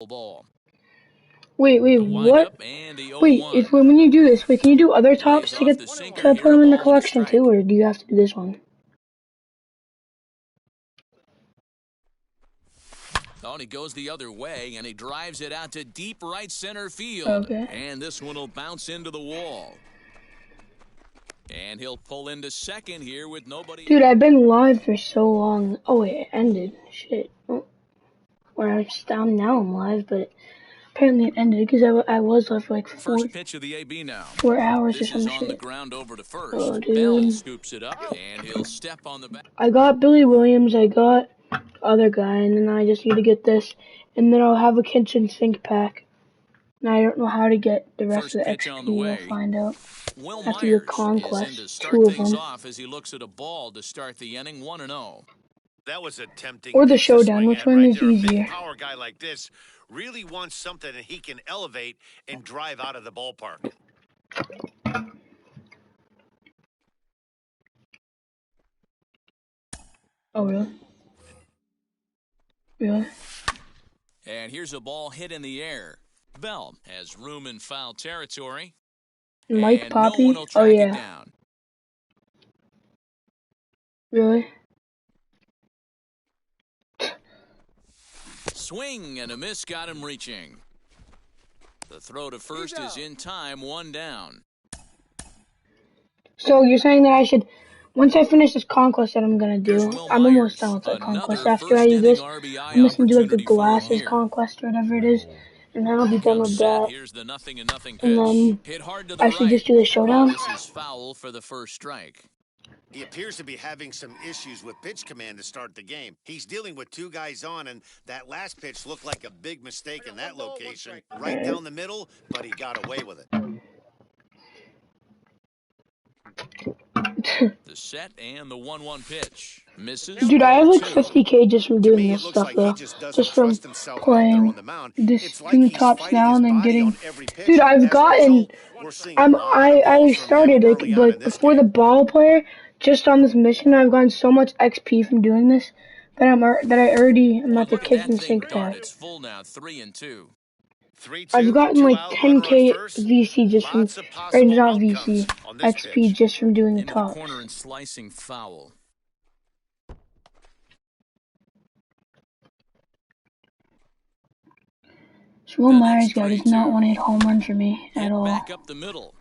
ball. Wait, what? Wait, if when you do this, wait, can you do other tops to get to put them in the collection too, or do you have to do this one? Oh, and he goes the other way, and he drives it out to deep right center field. Okay. And this one will bounce into the wall. And he'll pull into second here with nobody. Dude, I've been live for so long. Oh wait, it ended. Shit. Oh. Or now I'm live, but apparently it ended because I was live for like First pitch of the AB now. 4 hours this or some is on shit. the ground over to first. Oh, dude. Bell scoops it up, and he'll step on the back. I got Billy Williams, I got other guy, and then I just need to get this, and then I'll have a kitchen sink pack. And I don't know how to get the rest of the XP. I'll find out. Will After your conquest, 2 of them. Off as he looks at a ball to start the inning, 1-0. That was a tempting or the showdown. Which one is easier? A power guy like this really wants something that he can elevate and drive out of the ballpark. Oh, really? Really? And here's a ball hit in the air. Bell has room in foul territory. Mike Poppy? Oh, yeah. Really? Swing and a miss got him reaching. The throw to first is in time, 1 down. So you're saying that I should, once I finish this conquest that I'm gonna do, I'm almost done with that conquest. After I do this, I'm just gonna do like the glasses conquest or whatever it is, and then I'll be done with that. And then I should just do the showdown. This is foul for the first strike. He appears to be having some issues with pitch command to start the game. He's dealing with 2 guys on, and that last pitch looked like a big mistake in that location. Right down the middle, but he got away with it. The set and the 1-1 pitch. Misses. Dude, I have like 50k just from doing this stuff though. Just from playing this doing tops now and then getting. Dude, I've gotten. I started like before the ball player. Just on this mission, I've gotten so much XP from doing this that I'm at the kitchen sink pack. It's full now, 3-2. I've gotten like 10k VC just from, or not VC, XP just from doing the tops. Corner and slicing foul. So Will Myers guy does not want to hit home run for me at all. Back up the middle.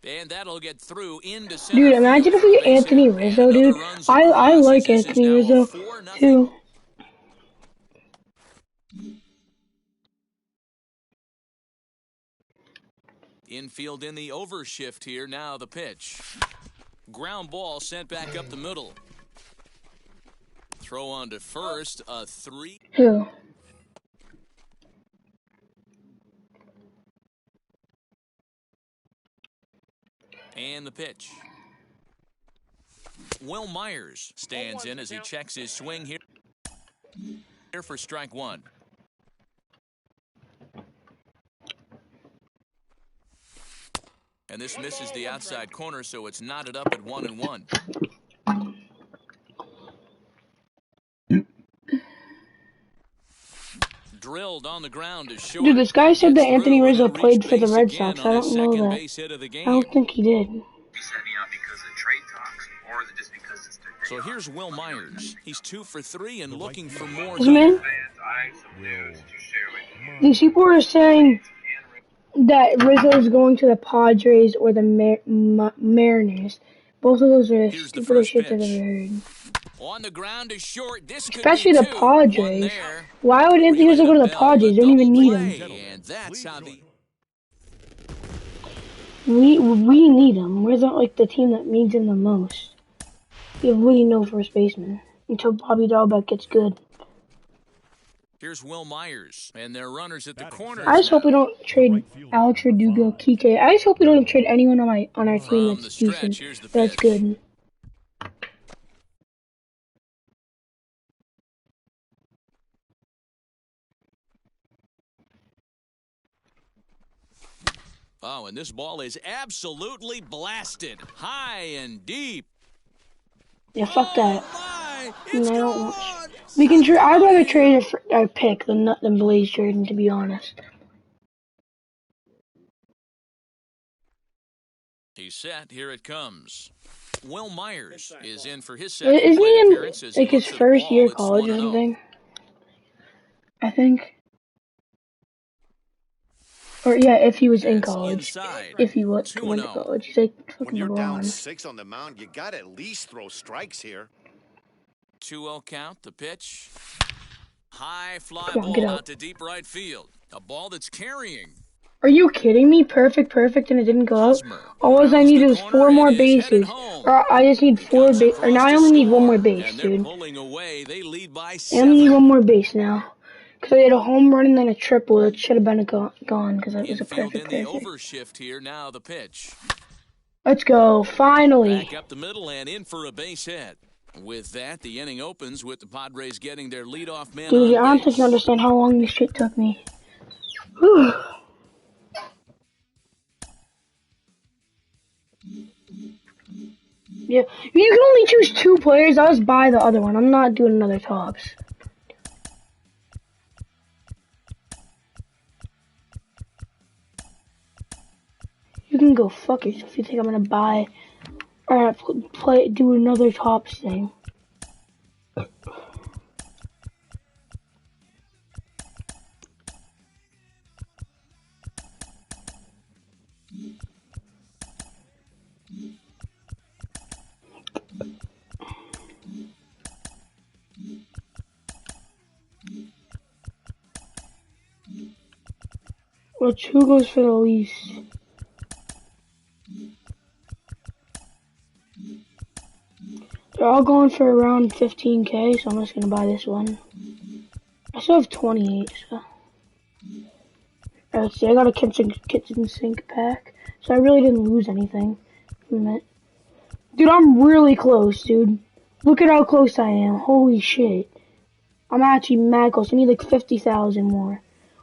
And that'll get through into dude, imagine if we get Anthony Rizzo, dude. I like Anthony Rizzo too. Infield in the overshift here. Now the pitch. Ground ball sent back up the middle. Throw on to first. A 3. Who? And the pitch. Will Myers stands in as he checks his swing here. Here for strike 1. And this misses the outside corner, so it's knotted up at 1-1. Drilled on the ground is short. Dude, this guy said that Anthony Rizzo played for the Red Sox. I don't know that. I don't think he did. So here's Will Myers. He's 2 for 3 and looking for more. Man, these people are saying that Rizzo is going to the Padres or the Mariners. Both of those are the stupidest shit I've ever heard. On the ground is short. This especially the Padres. Why would Anthony Rizzo go to the Padres? They don't even need him. And that's how we need him. We're not like the team that needs him the most. We have really no first baseman until Bobby Dalbec gets good. Here's Will Myers, and their runners at the corner. I just hope we don't trade Alex Verdugo, Kike. I just hope we don't trade anyone on our team that's decent. That's good. Oh, and this ball is absolutely blasted, high and deep. Yeah, fuck that. It's no. gone. We can trade. I'd rather trade a pick than Blaze Jordan, to be honest. He's set. Here it comes. Will Myers is in for his second Isn't he in appearance as like his first year of college or something? I think. Or yeah, if he was in college. If he went to college, he's like fucking When you're down LeBron. 6 on the mound, you got to at least throw strikes here. 2-0 count. The pitch. High fly Come on, ball get out out. to deep right field. A ball that's carrying. Are you kidding me? Perfect, and it didn't go out. All I needed was 4 more bases. Or I just need 4 bases. Or now I only need 1 more base, dude. I only need 1 more base now. Because I had a home run and then a triple. It should have been gone because it was a perfect. Overshift here. Now the pitch. Let's go, finally. Back up the middle and in for a base hit. With that, the inning opens with the Padres getting their leadoff man. Dude, I don't think you understand how long this shit took me. Whew. Yeah, you can only choose 2 players. I was by the other one. I'm not doing another tops. You can go fuck yourself if you think I'm gonna buy or do another tops thing. Which who goes for the least? They're all going for around 15K, so I'm just gonna buy this one. I still have 28, so. Let's see, I got a kitchen sink pack, so I really didn't lose anything from it. Dude, I'm really close, dude. Look at how close I am. Holy shit. I'm actually mad close. I need like 50,000 more,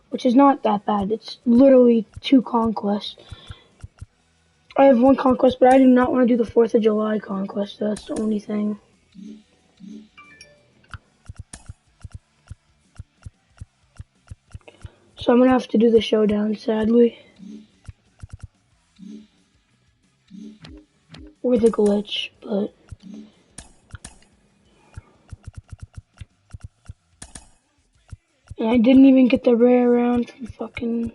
which is not that bad. It's literally 2 conquests. I have 1 conquest, but I do not want to do the 4th of July conquest. So that's the only thing. So I'm going to have to do the showdown, sadly. Or the glitch, but... And I didn't even get the rare round from fucking...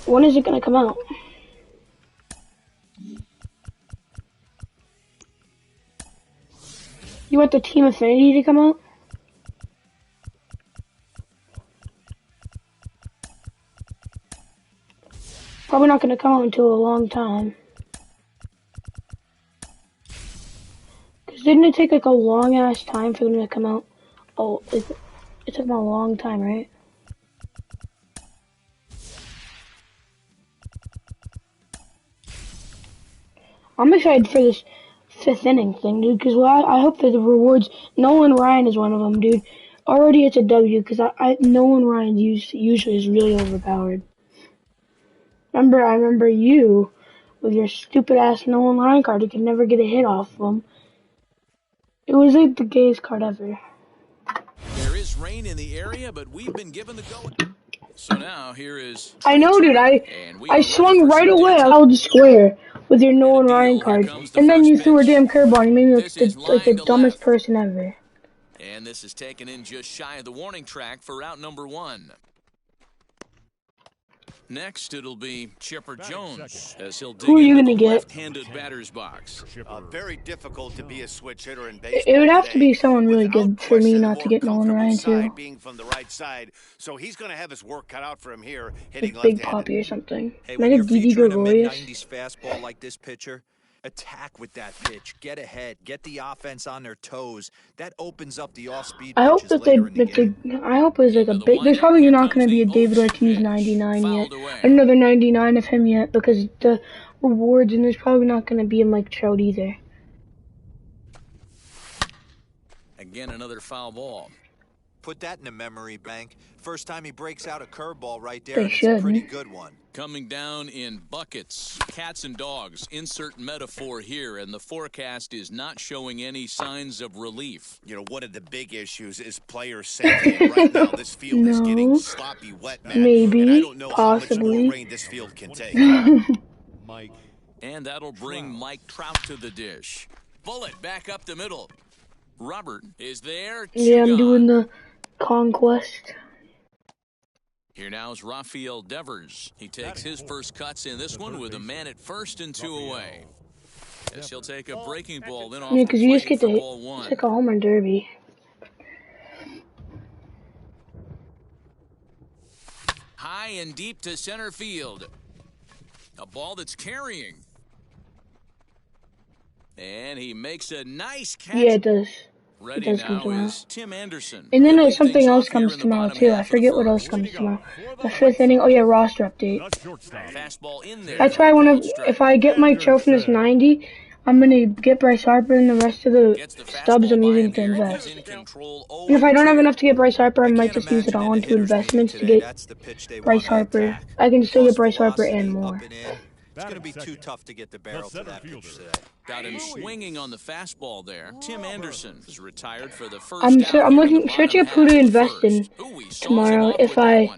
When is it gonna come out? You want the Team Affinity to come out? Probably not gonna come out until a long time. Cause didn't it take like a long ass time for them to come out? Oh, it took them a long time, right? I'm excited for this 5th inning thing, dude, because I hope that the rewards... Nolan Ryan is one of them, dude. Already it's a W, because Nolan Ryan usually is really overpowered. I remember you, with your stupid-ass Nolan Ryan card, you could never get a hit off of him. It was like the gayest card ever. There is rain in the area, but we've been given the go. So now here is... I know, dude, I swung right away. I held the square with your Nolan Ryan card, and then you threw a damn curveball. You made me like the dumbest person ever. And this is taken in just shy of the warning track for out number 1. Next, it'll be Chipper Jones as he'll dig into the left-handed batter's box. Very difficult to be a switch hitter in baseball. It would have to be someone really good for me not to get Nolan Ryan too. Being from the right side, so he's going to have his work cut out for him here, hitting like Big Poppy or something. Hey, Can I get Didi Gregorius? '90s fastball like this pitcher, Attack with that pitch. Get ahead. Get the offense on their toes. That opens up the off-speed I hope pitches that later in the game. I hope there's like a big. There's probably not going to be a David Ortiz 99 yet, another 99 of him yet, because the rewards, and there's probably not going to be a Mike Trout either. Again, another foul ball. Put that in a memory bank. First time he breaks out a curveball right there, They and it's should. a pretty good one. Coming down in buckets, cats and dogs, insert metaphor here, and the forecast is not showing any signs of relief. You know, one of the big issues is player safety. And right now, this field is getting sloppy wet, man. Maybe, and I don't know possibly. how much more rain this field can take. Mike. And that'll bring Mike Trout to the dish. Bullet back up the middle. Robert is there. Yeah, I'm doing the conquest. Here now is Rafael Devers. He takes his first cuts in this one with a man at first and 2 away. As he'll take a breaking ball in off Yeah, because you just get to hit. ball one. It's like a home run derby. High and deep to center field. A ball that's carrying. And he makes a nice catch. Yeah, it does. Ready It does come now tomorrow. is Tim Anderson. And then Leading something things else off here comes in the tomorrow bottom too. half I of forget the what else first. comes tomorrow. The 5th inning. Oh yeah, roster update. Fastball in there. That's why I want to. If I get my Trophinus 90, I'm gonna get Bryce Harper, and the rest of the stubs I'm using to invest. And if I don't have enough to get Bryce Harper, I might just use it all into investments to get Bryce Harper. I can still get Bryce Harper and more. It's going to be too tough to get the barrel to that pitch today. Got him swinging on the fastball there. Tim Anderson is retired for the first. I'm looking, searching up who to invest in tomorrow if I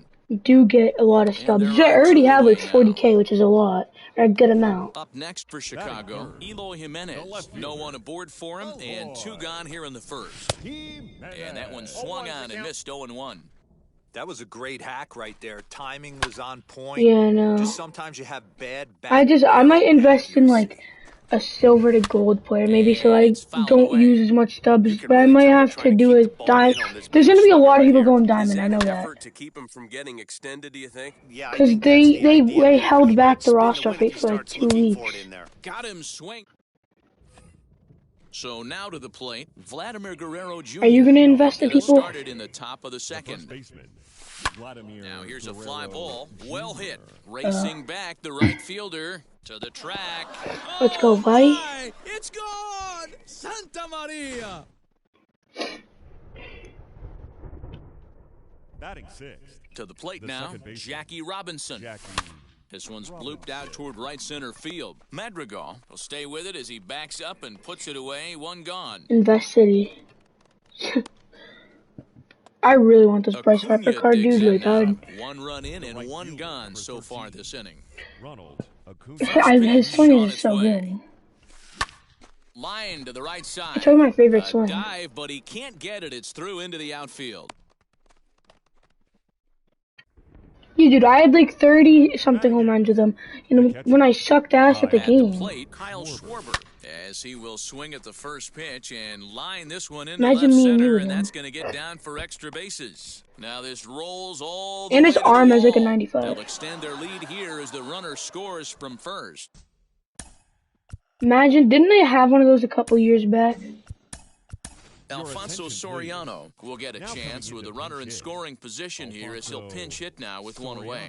do get a lot of stubs. I already have like 40K, which is a lot, or a good amount. Up next for Chicago, Eloy Jimenez. No one aboard for him, and 2 gone here in the first. And that one swung on and missed 0-1. That was a great hack right there. Timing was on point. Yeah, I know. Just sometimes you have bad I might invest in like a silver to gold player, maybe, so I don't use as much stubs. But I might have to do a diamond. There's gonna be a lot of people going diamond. I know that. To keep him from getting extended, do you think? Yeah, Because they held back the roster update for like 2 weeks. Got him swing. So now to the plate, Vladimir Guerrero Jr. Are you gonna invest in people? Started in the top of the second. Now here's a fly ball, well hit, racing back the right fielder to the track. Let's go, buddy. It's gone, Santa Maria. Batting sixth. To the plate now, Jackie Robinson. This one's blooped out toward right center field. Madrigal will stay with it as he backs up and puts it away. 1 gone. Invest City. I really want this Bryce Harper card, dude. Like, 1 run in and 1 gone so far this inning. His swing is so good. Line to the right side. It's one of my favorite swings. Dive, but he can't get it. It's through into the outfield. Yeah, dude, I had like 30-something home runs with him, and when I sucked ass at the game. Plate, Kyle Schwarber, as he will swing at the first pitch and line this one into Imagine left me and you center, with and him. that's going to get down for extra bases. Now this rolls all the And way his to the arm is like a wall. 95. They'll extend their lead here as the runner scores from first. Imagine, didn't they have one of those a couple years back? Alfonso Soriano will get a chance with the runner in scoring position here as he'll pinch hit now with 1 away.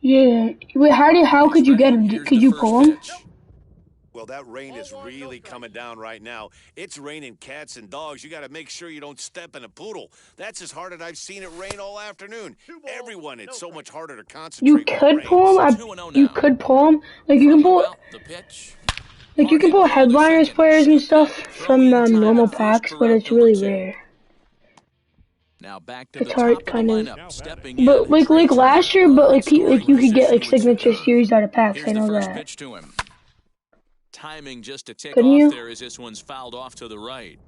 Yeah. Wait, how could you get him? Here's Could the you first pull him? pitch. Well, that rain is really coming down right now. It's raining cats and dogs. You got to make sure you don't step in a poodle. That's as hard as I've seen it rain all afternoon. Everyone, it's so much harder to concentrate. You when it could rains. pull him. You could pull him. Like you can pull. Well, the pitch. Like you can pull headliners players and stuff from normal packs, but it's really rare. Now back to It's the hard, top of the kind of. lineup, stepping in But and like tracing last year, the but runner like in you could get like scoring signature position. series out of packs. Here's I the know first that. pitch to him. Timing just to tick Couldn't off you? there as this one's fouled off to the right.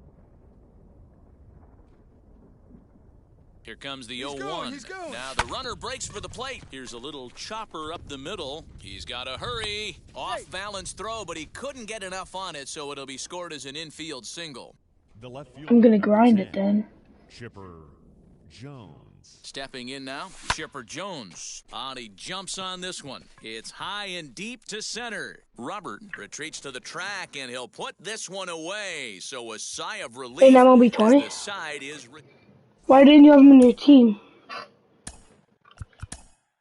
Here comes the 0-1. Now the runner breaks for the plate. Here's a little chopper up the middle. He's got to hurry. Off balance throw, but he couldn't get enough on it, so it'll be scored as an infield single. The left field I'm gonna grind it then. Chipper Jones. Stepping in now, Chipper Jones. He jumps on this one. It's high and deep to center. Robert retreats to the track, and he'll put this one away. So a sigh of relief. And that won't be 20? The side is Why didn't you have him in your team?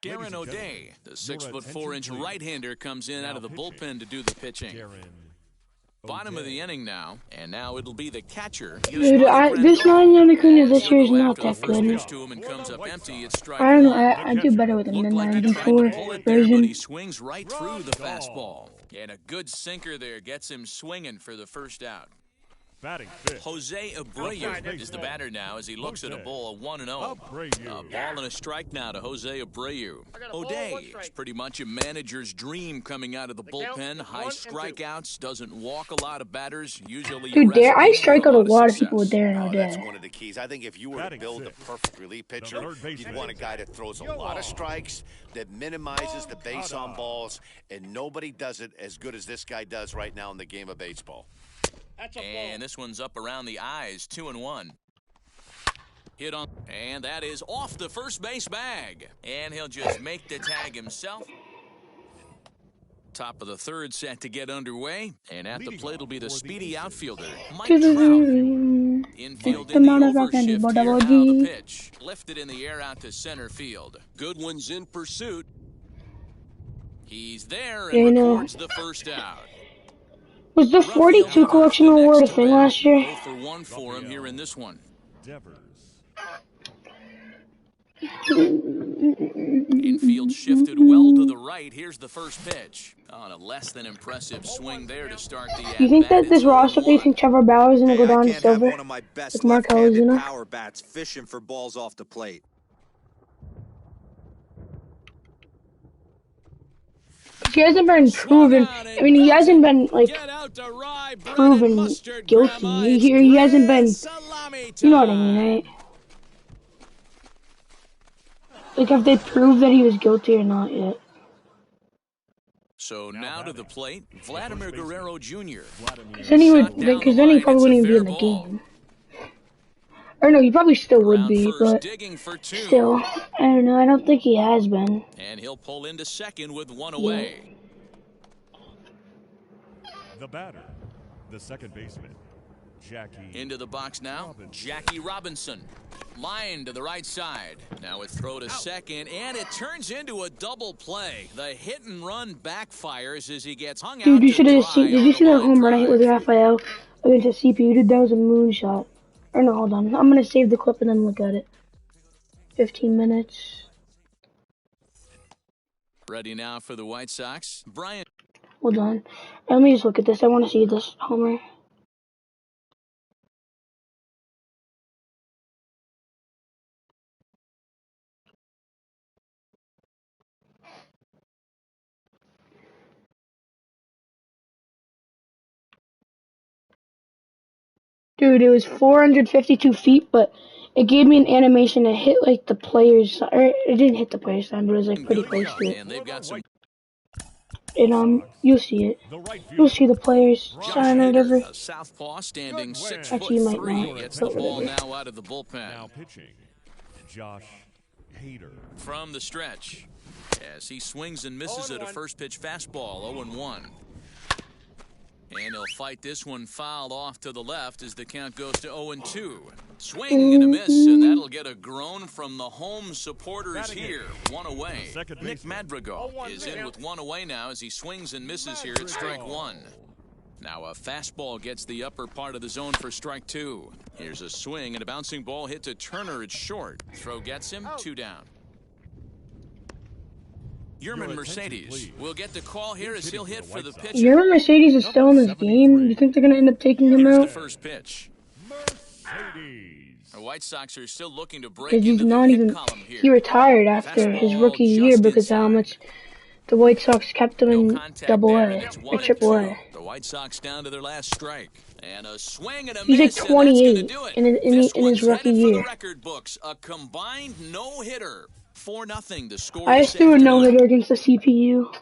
Darren O'Day, the 6'4" right-hander, comes in out of the bullpen to do the pitching. Bottom of the inning now, and now it'll be the catcher. Dude, this Ryan Acuna this year is not that good. I don't know, I do better with the mid-94 version. He swings right through the fastball. And a good sinker there gets him swinging for the first out. Jose Abreu is the batter now as he looks at a ball, 1-0. A ball and a strike now to Jose Abreu. O'Day is pretty much a manager's dream coming out of the bullpen. High strikeouts, doesn't walk a lot of batters. Usually, dude, I strike out a lot of people with Darren O'Day. That's one of the keys. I think if you were to build a perfect relief pitcher, you'd want a guy that throws a lot of strikes, that minimizes the base on balls, and nobody does it as good as this guy does right now in the game of baseball. And this one's up around the eyes, 2-1. Hit on, and that is off the first base bag. And he'll just make the tag himself. Top of the third set to get underway. And at the plate will be the speedy outfielder, Mike Trout. Infield in the overshift here, now the pitch. Lifted in the air out to center field. Goodwin's in pursuit. He's there and records the first out. Was the 42 collection award a thing last year? 0 for 1 for him here in this one. Infield shifted well to the right. Here's the first pitch. On a less than impressive swing there to start the you think that this roster, do you think Trevor Bauer is going to go down to silver? One of my best Mark Ozuna? Power bats fishing for balls off the plate. He hasn't been proven. I mean, he hasn't been like proven guilty. He hasn't been. You know what I mean, right? Like, have they proved that he was guilty or not yet? So now to the plate, Vladimir Guerrero Jr. Because then he probably wouldn't even be in the game. Or no, he probably still would be, but still, I don't know. I don't think he has been. And he'll pull into second with one away. The batter, the second baseman, Jackie. Into the box now, Jackie Robinson. Line to the right side. Now a throw to second, and it turns into a double play. The hit and run backfires as he gets hung out. Dude, you should have seen. Did you see that home run I hit with Rafael against the CPU? Dude, that was a moonshot. Or no, hold on. I'm gonna save the clip and then look at it. 15 minutes. Ready now for the White Sox. Brian. Hold on. Let me just look at this. I want to see this homer. Dude, it was 452 feet, but it gave me an animation that hit like the player's side. Or it didn't hit the player's side, but it was like pretty close to it. And they've got some. And you'll see it. You'll see the players sign or whatever. Southpaw standing 6'3". Actually, you might not. Gets the ball now out of the bullpen. Now pitching, Josh Hader. From the stretch, as he swings and misses at a first pitch fastball, 0-1. And he'll fight this one foul off to the left as the count goes to 0-2. Swing and a miss, and that'll get a groan from the home supporters here. One away. Nick Madrigal is in with one away now as he swings and misses here at strike one. Now a fastball gets the upper part of the zone for strike two. Here's a swing and a bouncing ball hit to Turner. It's short. Throw gets him, 2 down. Yerman Mercedes will get the call here as he'll hit for the pitcher. Yerman Mercedes is still in this game. You think they're going to end up taking him Here's out? the first pitch. The White Sox are still looking to break Because he's into not the even. hit column here. He retired after his rookie year because of how much the White Sox kept him in Double A or Triple A. The White Sox down to their last strike. And a swing and a He's like miss, 28 in his rookie year. Record books, a combined no-hitter. 4-0 the score. I just threw a no-hitter against the CPU.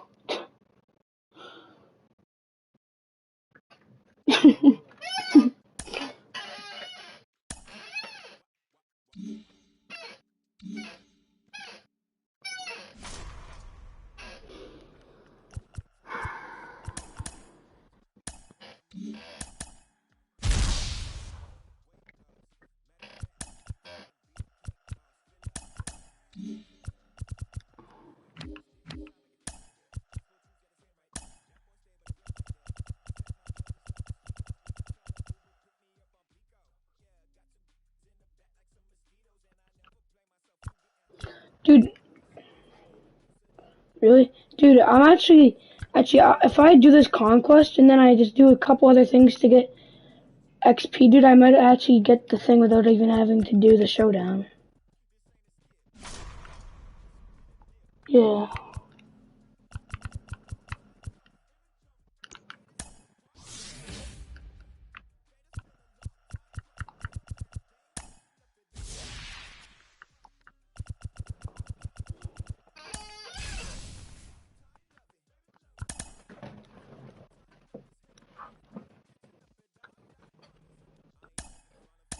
Dude, really? Dude, I'm actually, if I do this conquest and then I just do a couple other things to get XP, dude, I might actually get the thing without even having to do the showdown. Yeah.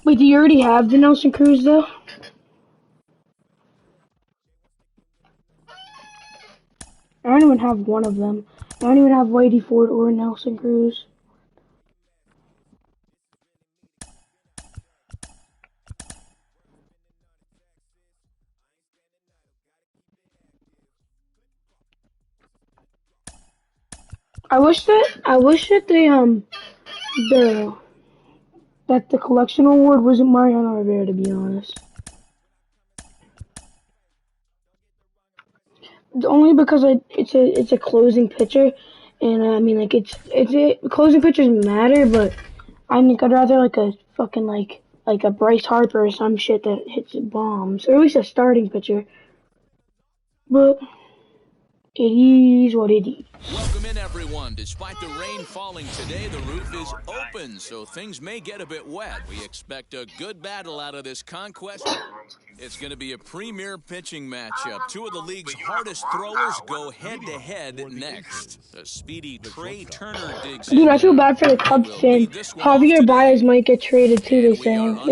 Wait, do you already have the Nelson Cruz though? I don't even have one of them. I don't even have Whitey Ford or Nelson Cruz. I wish that the collection award wasn't Mariano Rivera, to be honest. Only because it's a closing pitcher, and I mean like closing pitchers matter, but I think I'd rather like a fucking like a Bryce Harper or some shit that hits bombs, or at least a starting pitcher. But it is what it is. Welcome in, everyone. Despite the rain falling today, the roof is open, so things may get a bit wet. We expect a good battle out of this conquest. It's going to be a premier pitching matchup. Two of the league's hardest throwers go head-to-head next. The speedy Trey Turner digs in. Dude, I feel bad for the Cubs fan. Javier Baez might get traded too, they're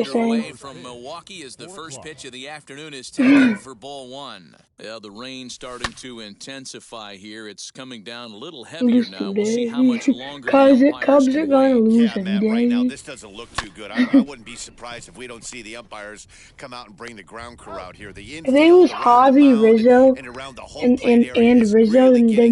saying. From Milwaukee as the first pitch of the afternoon is taken for ball one. Yeah, the rain starting to intensify here. It's coming down a little heavier now. We'll see how much longer the Cubs are going to lose man, right now this doesn't look too good. I wouldn't be surprised if we don't see the umpires come out and bring the ground crew out here. If they lose Javi, Rizzo, and Rizzo, and then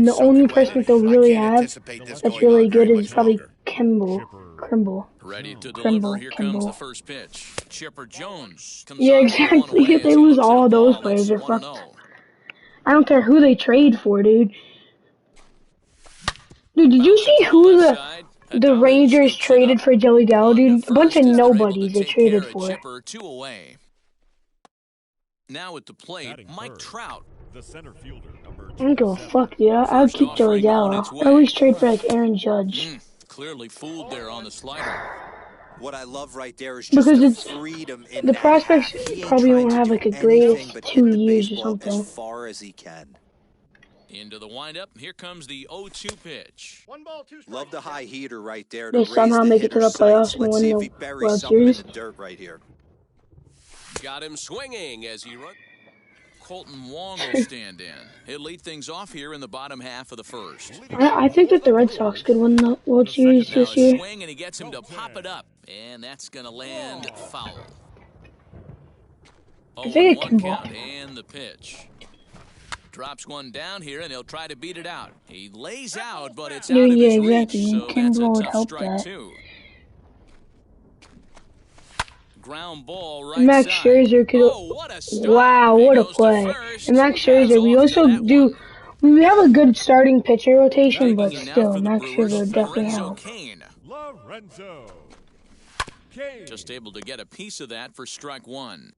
the only person that they'll really have that's really good is probably Kimbrel. Ready to deliver. Here comes the first pitch. Chipper Jones comes yeah, exactly. If they lose all of those players, they're fucked. I don't care who they trade for, dude. Dude, did you see who the Rangers traded for Joey Gallo, dude? A bunch of nobodies they traded for. Now at the plate, Mike Trout. The center fielder, I don't give a fuck, dude. I'll keep Joey Gallo. I always trade for like Aaron Judge. Clearly fooled there on the slider. What I love right there is just the freedom in the prospects probably won't have like a greatest 2 years or something. As far as he can. Into the windup, here comes the 0-2 pitch. 1 ball, 2 strikes. Love the high heater right there. They somehow make it to the playoffs and win the World Series. Dirt right here. Got him swinging as he runs. Colton Wong will stand in. He'll lead things off here in the bottom half of the first. I think that the Red Sox could win the World Series this year. Swing and he gets him to pop it up, and that's going to land foul. I think it can count and the pitch. Drops one down here, and he'll try to beat it out. He lays out, but it's out of his reach, so that's a tough strike too. Ground ball right Max Scherzer could. Wow, what a play! And Max Scherzer, we also do. We have a good starting pitcher rotation, but still, Max Scherzer would definitely help. Lorenzo Cain. Just able to get a piece of that for strike one.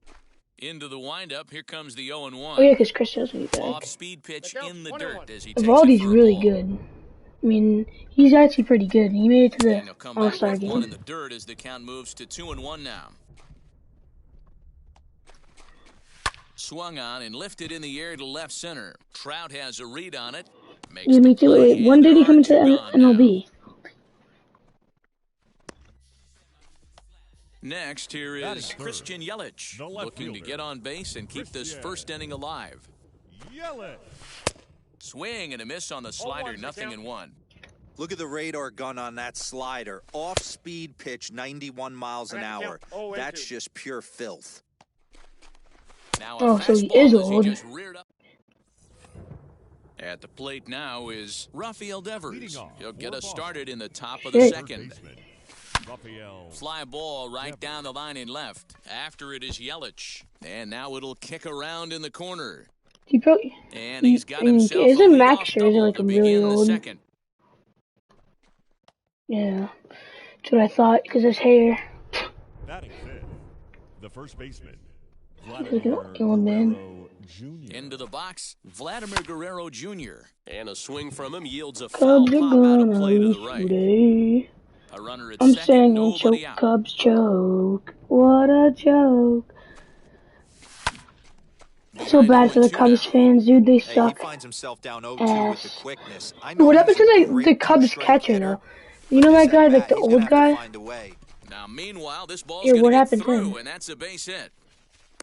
Into the windup, here comes the 0-1. Oh yeah, because Chris doesn't be back. Off-speed pitch in the dirt as he takes Evaldi's really good. I mean, he's actually pretty good. He made it to the All-Star game. One in the dirt as the count moves to 2-1 now. Swung on and lifted in the air to left center. Trout has a read on it. Yeah, me too. Wait, when did he come into MLB? Next, here is Christian Yelich, looking to get on base and keep this first inning alive. Yelich. Swing and a miss on the slider, 0-1. Look at the radar gun on that slider. Off-speed pitch, 91 miles an hour. That's just pure filth. Now a Oh, so he fastball is as he old. just reared up. At the plate now is Rafael Devers. He'll get us started in the top of the Shit. second. Fly ball right down the line in left. After it is Yelich. And now it'll kick around in the corner. He probably, And he's got himself a isn't Max leadoff Scherzer double like to a really begin the old? second. Yeah, that's what I thought, because his hair. Batting fifth, the first baseman, Like an Vladimir old man. Guerrero Jr. Into the box, Vladimir Guerrero Jr. And a swing from him yields a foul Cubs are pop out of gonna play to lose the right. today. A runner at I'm second, saying nobody choke, out. Cubs choke. What a joke. So bad for the Cubs fans, dude. They Hey, he suck. finds himself down 0-2 with the Ass. quickness. I know What he's happened a to the great Cubs two-strike catcher, hitter, though? You know but that this guy, at like the bat, he's old gonna have to guy? find a way. Now, meanwhile, this ball's Yeah, going what to get happened to through, him? and that's a base hit.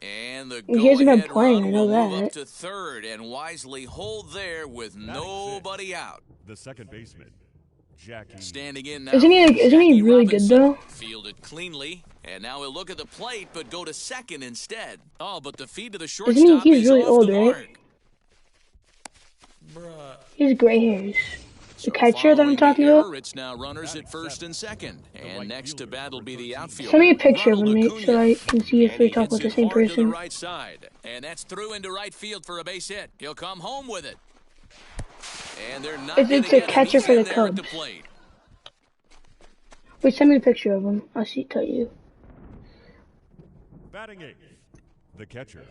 And the He hasn't been go-ahead playing, run I know will move that. up to third and wisely hold there with nobody out. The second baseman, Jackie. Standing in now, Isn't he Jackie really good, Robinson. though? Fielded cleanly, and now he'll look at the plate, but go to second instead. Oh, but the feed to the Isn't shortstop he's is really off old, the right? mark. Bruh. He has gray hairs. So The catcher that I'm following talking the about? error, it's now runners at first and second. And next to bat will be the outfielder. Send me a picture of him, Ronald mate, so Acuna. I can see if And we he talk hits about the it same hard to the person. right side. And that's through into right field for a base hit. He'll come home with it. And they're not It's going a to get him. catcher He's for in the there at the Cubs. plate. Wait, send me a picture of him. I'll tell you. Batting eighth, the catcher,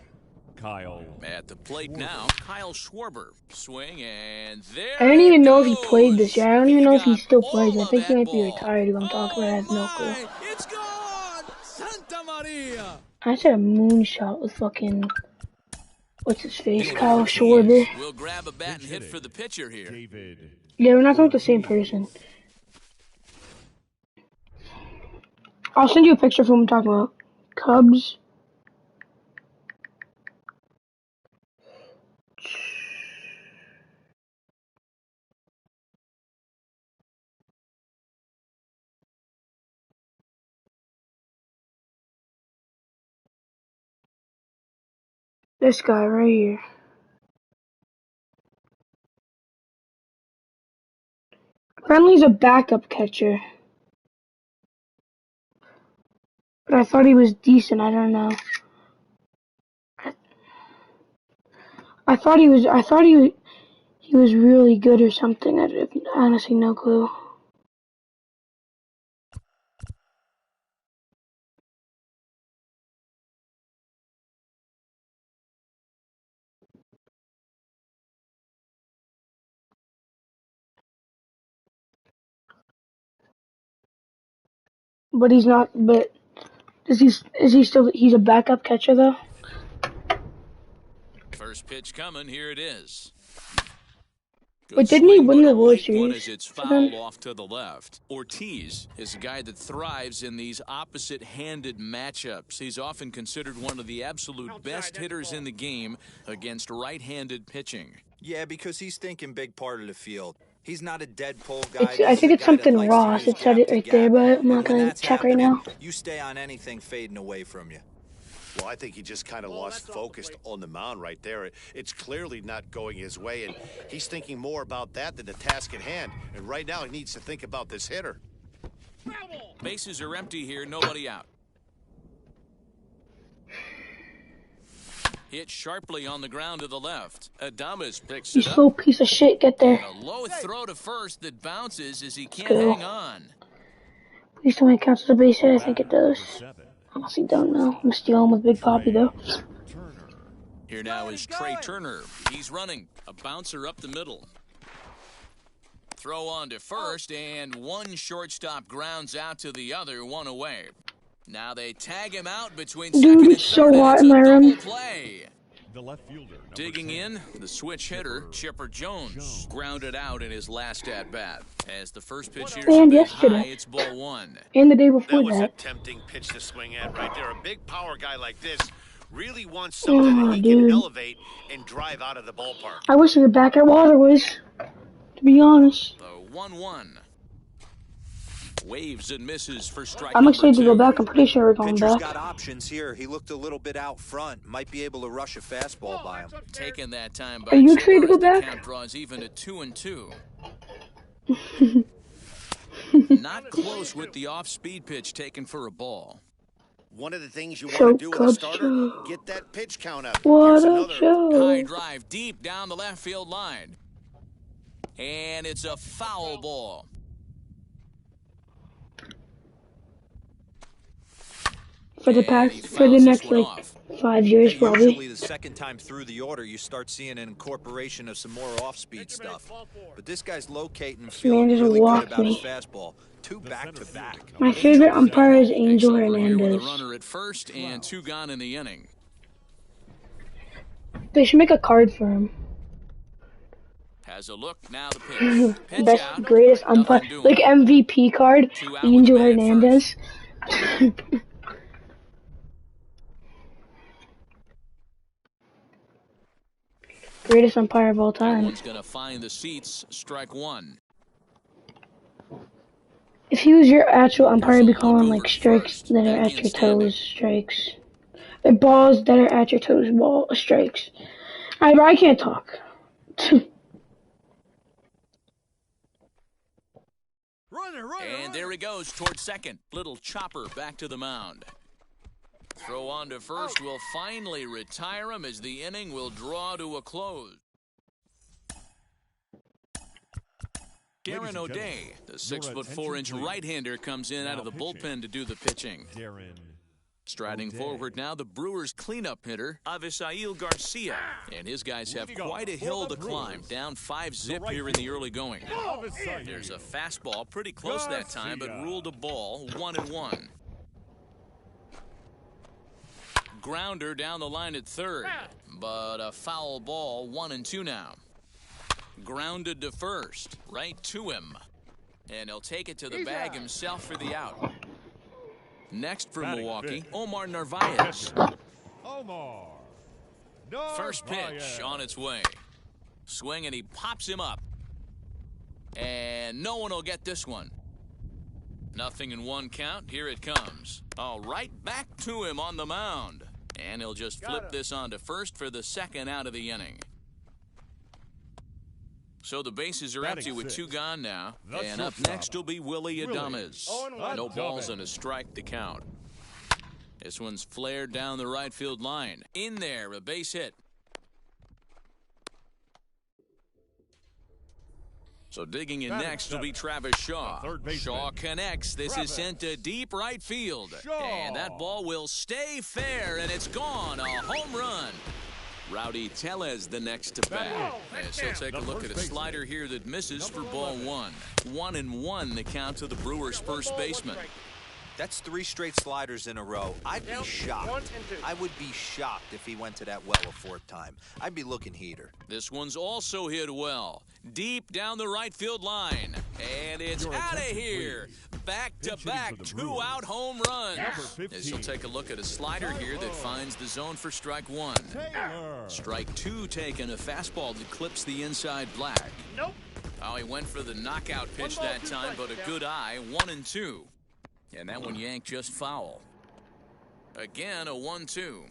Kyle. At the plate now, Kyle Schwarber. Swing, and there I didn't even know if he goes. played this year. I don't even know if he got still plays. all I of think he that might be ball. retired who I'm talking about. I have no clue. My, it's gone! Santa Maria! I said a moonshot with fucking... What's his face? Kyle Schwarber. We'll grab a bat and hit for the pitcher here. David. Yeah, we're not talking about the same person. I'll send you a picture of who I'm talking about. Cubs. This guy right here. Apparently he's a backup catcher. But I thought he was decent, I don't know. I thought he was really good or something. I have honestly no clue. But he's not, but is he still, he's a backup catcher though? First pitch coming, here it is. Good But didn't he swing, win but the a World late one Series as it's for fouled them? off to the left. Ortiz is a guy that thrives in these opposite-handed matchups. He's often considered one of the absolute best hitters in the game against right-handed pitching. Yeah, because he's thinking big part of the field. He's not a dead pull guy. I think it's something Ross. It said it right there, but I'm not gonna check right now. You stay on anything fading away from you. Well, I think he just kind of lost focus on the mound right there. It's clearly not going his way, and he's thinking more about that than the task at hand. And right now, he needs to think about this hitter. Bases are empty here, nobody out. Hit sharply on the ground to the left. Adames picks You it slow up. piece of shit, get there. A low throw to first that bounces as he can't go. hang on. Please tell me it counts as a base hit. I think it does. Seven, Honestly, don't know. I'm stealing with Big Poppy though. Turner. Here now is Trey Turner. He's running. A bouncer up the middle. Throw on to first, and one shortstop grounds out to the other, one away. Now they tag him out between Dude, second and it's so third, and hot it's in a my room. double play. The left fielder. number Digging 10. in, the switch hitter, Chipper Jones, grounded out in his last at-bat. As the first pitch here is a And bit yesterday. high, it's ball one. And the day That before was a that. tempting pitch to swing at right there. A big power guy like this really wants something Oh, that he can dude. elevate and drive out of the ballpark. I wish we were back at Waterways, to be honest. The 1-1. Waves and misses for strike I'm number excited to go 2. back. I'm pretty sure we're going Pitcher's back. got options here. He looked a little bit out front. Might be able to rush a fastball by him. Taking that time Are by you excited to Chipper go as the back? count draws even at 2-2. Not close with the off-speed pitch taken for a ball. One of the things you want to do with a starter, get that pitch count up. What Here's a another show. High drive deep down the left field line. And it's a foul ball. For the next like 5 years, probably. Usually the second time through the order, you start seeing an incorporation of some more off-speed stuff. But this guy's locating and feeling really good about his fastball. 2 back-to-back. My favorite umpire is Angel Excellent here with Hernandez. a runner at first and 2 gone in the inning. They should make a card for him. Has a look, now the pitch. Pitch Best, out, greatest umpire, nothing doing. like MVP card, 2 out Angel with the man at Hernandez. Greatest umpire of all That time. one's gonna find the seats. Strike 1. If he was your actual umpire, he'd be calling like strikes that are at your toes, strikes. Like balls that are at your toes, strikes. I can't talk. And there he goes towards second. Little chopper back to the mound. Throw on to first will finally retire him as the inning will draw to a close. Darren O'Day, the 6'4" right-hander, comes in out of the bullpen to do the pitching. Striding forward now, the Brewers' cleanup hitter, Avisail Garcia. And his guys have quite a hill to climb, down 5-zip here in the early going. There's a fastball, pretty close that time, but ruled a ball, 1-1. Grounder down the line at third, but a foul ball, 1-2 now. Grounded to first, right to him. And he'll take it to the bag himself for the out. Next for Milwaukee, Omar Narvaez. First pitch on its way. Swing and he pops him up. And no one will get this one. 0-1 count, here it comes. All right, back to him on the mound. And he'll just flip this on to first for the second out of the inning. So the bases are empty with 2 gone now. And up next will be Willy Adames. No balls and a strike to count. This one's flared down the right field line. In there, a base hit. So digging in next will be Travis Shaw. Shaw connects. This is sent to deep right field. And that ball will stay fair, and it's gone. A home run. Rowdy Tellez the next to bat. As he'll take a look at a slider here that misses for ball 1. 1-1 the count to the Brewers' first baseman. That's 3 straight sliders in a row. I'd be shocked. I would be shocked if he went to that well a 4th time. I'd be looking heater. This one's also hit well. Deep down the right field line. And it's out of here. Back-to-back 2-out home runs. As he'll take a look at a slider here that finds the zone for strike 1. Strike 2 taken, a fastball that clips the inside black. Oh, he went for the knockout pitch that time, but a good eye, 1-2. And that one yanked just foul. Again, a 1-2.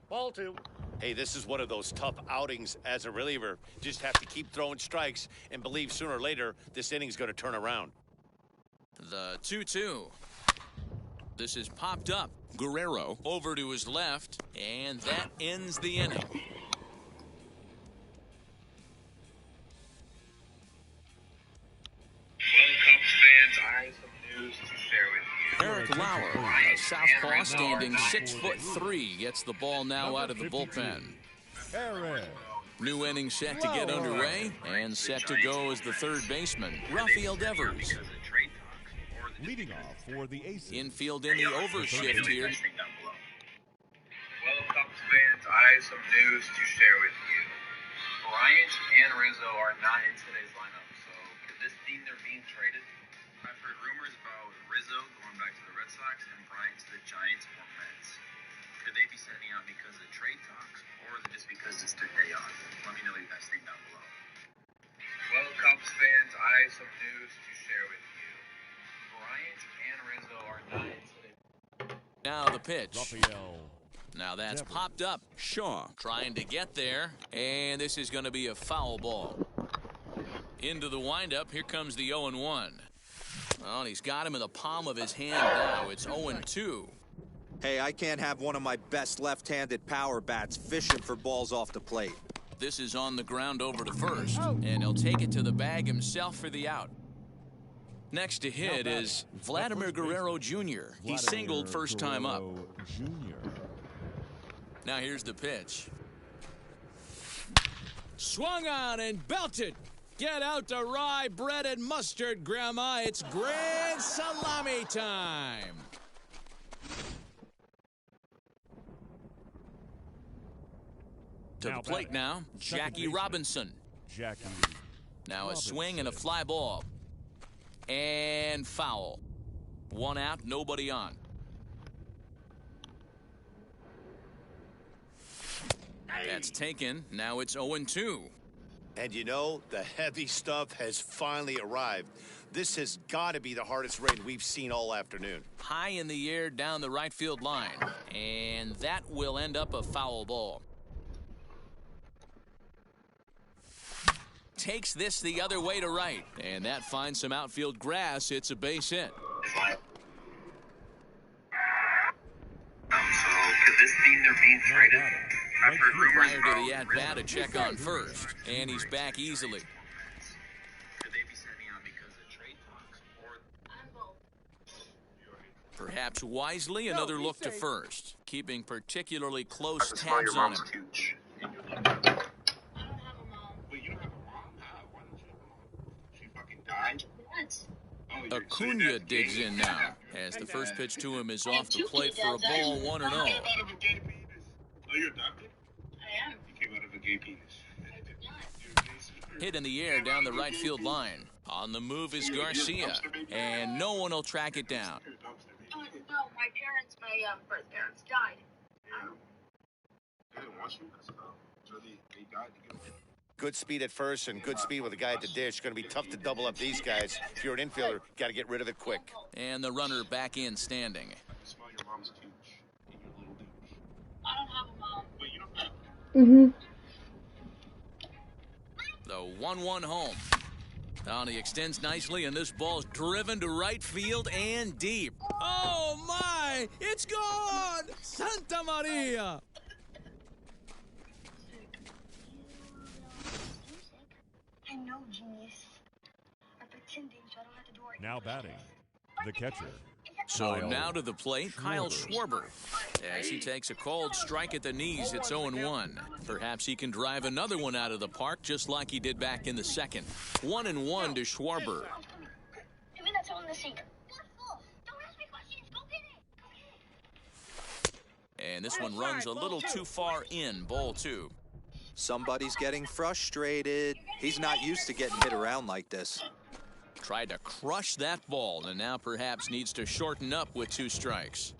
Ball 2. Hey, this is one of those tough outings as a reliever. Just have to keep throwing strikes and believe sooner or later this inning's going to turn around. The 2-2. This is popped up. Guerrero over to his left, and that ends the inning. Well, Cubs fans, I have some news to share with you. Eric Lauer, a southpaw standing 6'3", gets the ball now out of the bullpen. New inning set to get underway, and set to go as the third baseman, Rafael Devers. Leading off for the Aces. Infield in the overshift here. Well, Cubs fans, I have some news to share with you. Bryant and Rizzo are not in today's lineup, so could this mean they're being traded? I've heard rumors about Rizzo going back to the Red Sox and Bryant to the Giants or Mets. Could they be sending out because of trade talks, or is it just because it's their day off? Let me know what you guys think down below. Well, Cubs fans, I have some news to share with you. Bryant and Rizzo are not in today. Now the pitch. Rafael. Now that's popped up. Shaw trying to get there, and this is going to be a foul ball. Into the windup, here comes the 0-1. Well, and he's got him in the palm of his hand now. It's 0-2. Hey, I can't have one of my best left-handed power bats fishing for balls off the plate. This is on the ground over to first, and he'll take it to the bag himself for the out. Next to hit is Vladimir Guerrero Jr. He singled first time up. Now here's the pitch. Swung on and belted. Get out the rye bread and mustard, Grandma. It's grand salami time. To the plate now, Jackie Robinson. Jackie. Now a swing and a fly ball. And foul. One out, nobody on. That's taken. Now it's 0-2. And you know, the heavy stuff has finally arrived. This has got to be the hardest rain we've seen all afternoon. High in the air down the right field line. And that will end up a foul ball. Takes this the other way to right. And that finds some outfield grass. It's a base hit. So, could this mean they're being traded? I've heard rumors Prior to the at-bat, a check on first. And he's back easily. Could they be sending out because of trade talks or... Perhaps wisely, another look to first. Keeping particularly close That's why tabs your on mom's him. huge. I don't have a mom. Wait, you don't have a mom? Why don't you have a mom? She fucking died? What? Acuna digs in now, as the first pitch to him is off the plate for a ball 1-0. Oh, you're adopted? I am. You came out of a gay penis. Hit in the air down the right field line. On the move is Garcia, and no one will track it down. No, my parents, my birth parents died. They didn't want you? So they died to get away. Good speed at first and good speed with a guy at the dish. Going to be tough to double up these guys. If you're an infielder, got to get rid of it quick. And the runner back in standing. I can smell your mom's huge. And your little douche. I don't have a mom. Wait, you don't have... The 1-1 home. Now he extends nicely, and this ball's driven to right field and deep. Oh, my! It's gone! Santa Maria! I know, genius. I'm pretending so I don't have to do it. Now batting, the catcher. So Kyle now to the plate, Kyle Schwarber. As he takes a cold strike at the knees, it's 0-1. Perhaps he can drive another one out of the park just like he did back in the second. 1-1 to Schwarber. I mean, that's all in the sink. Don't ask me questions. Go get it. And this one runs a little too far in, ball 2. Somebody's getting frustrated. He's not used to getting hit around like this. Tried to crush that ball, and now perhaps needs to shorten up with 2 strikes.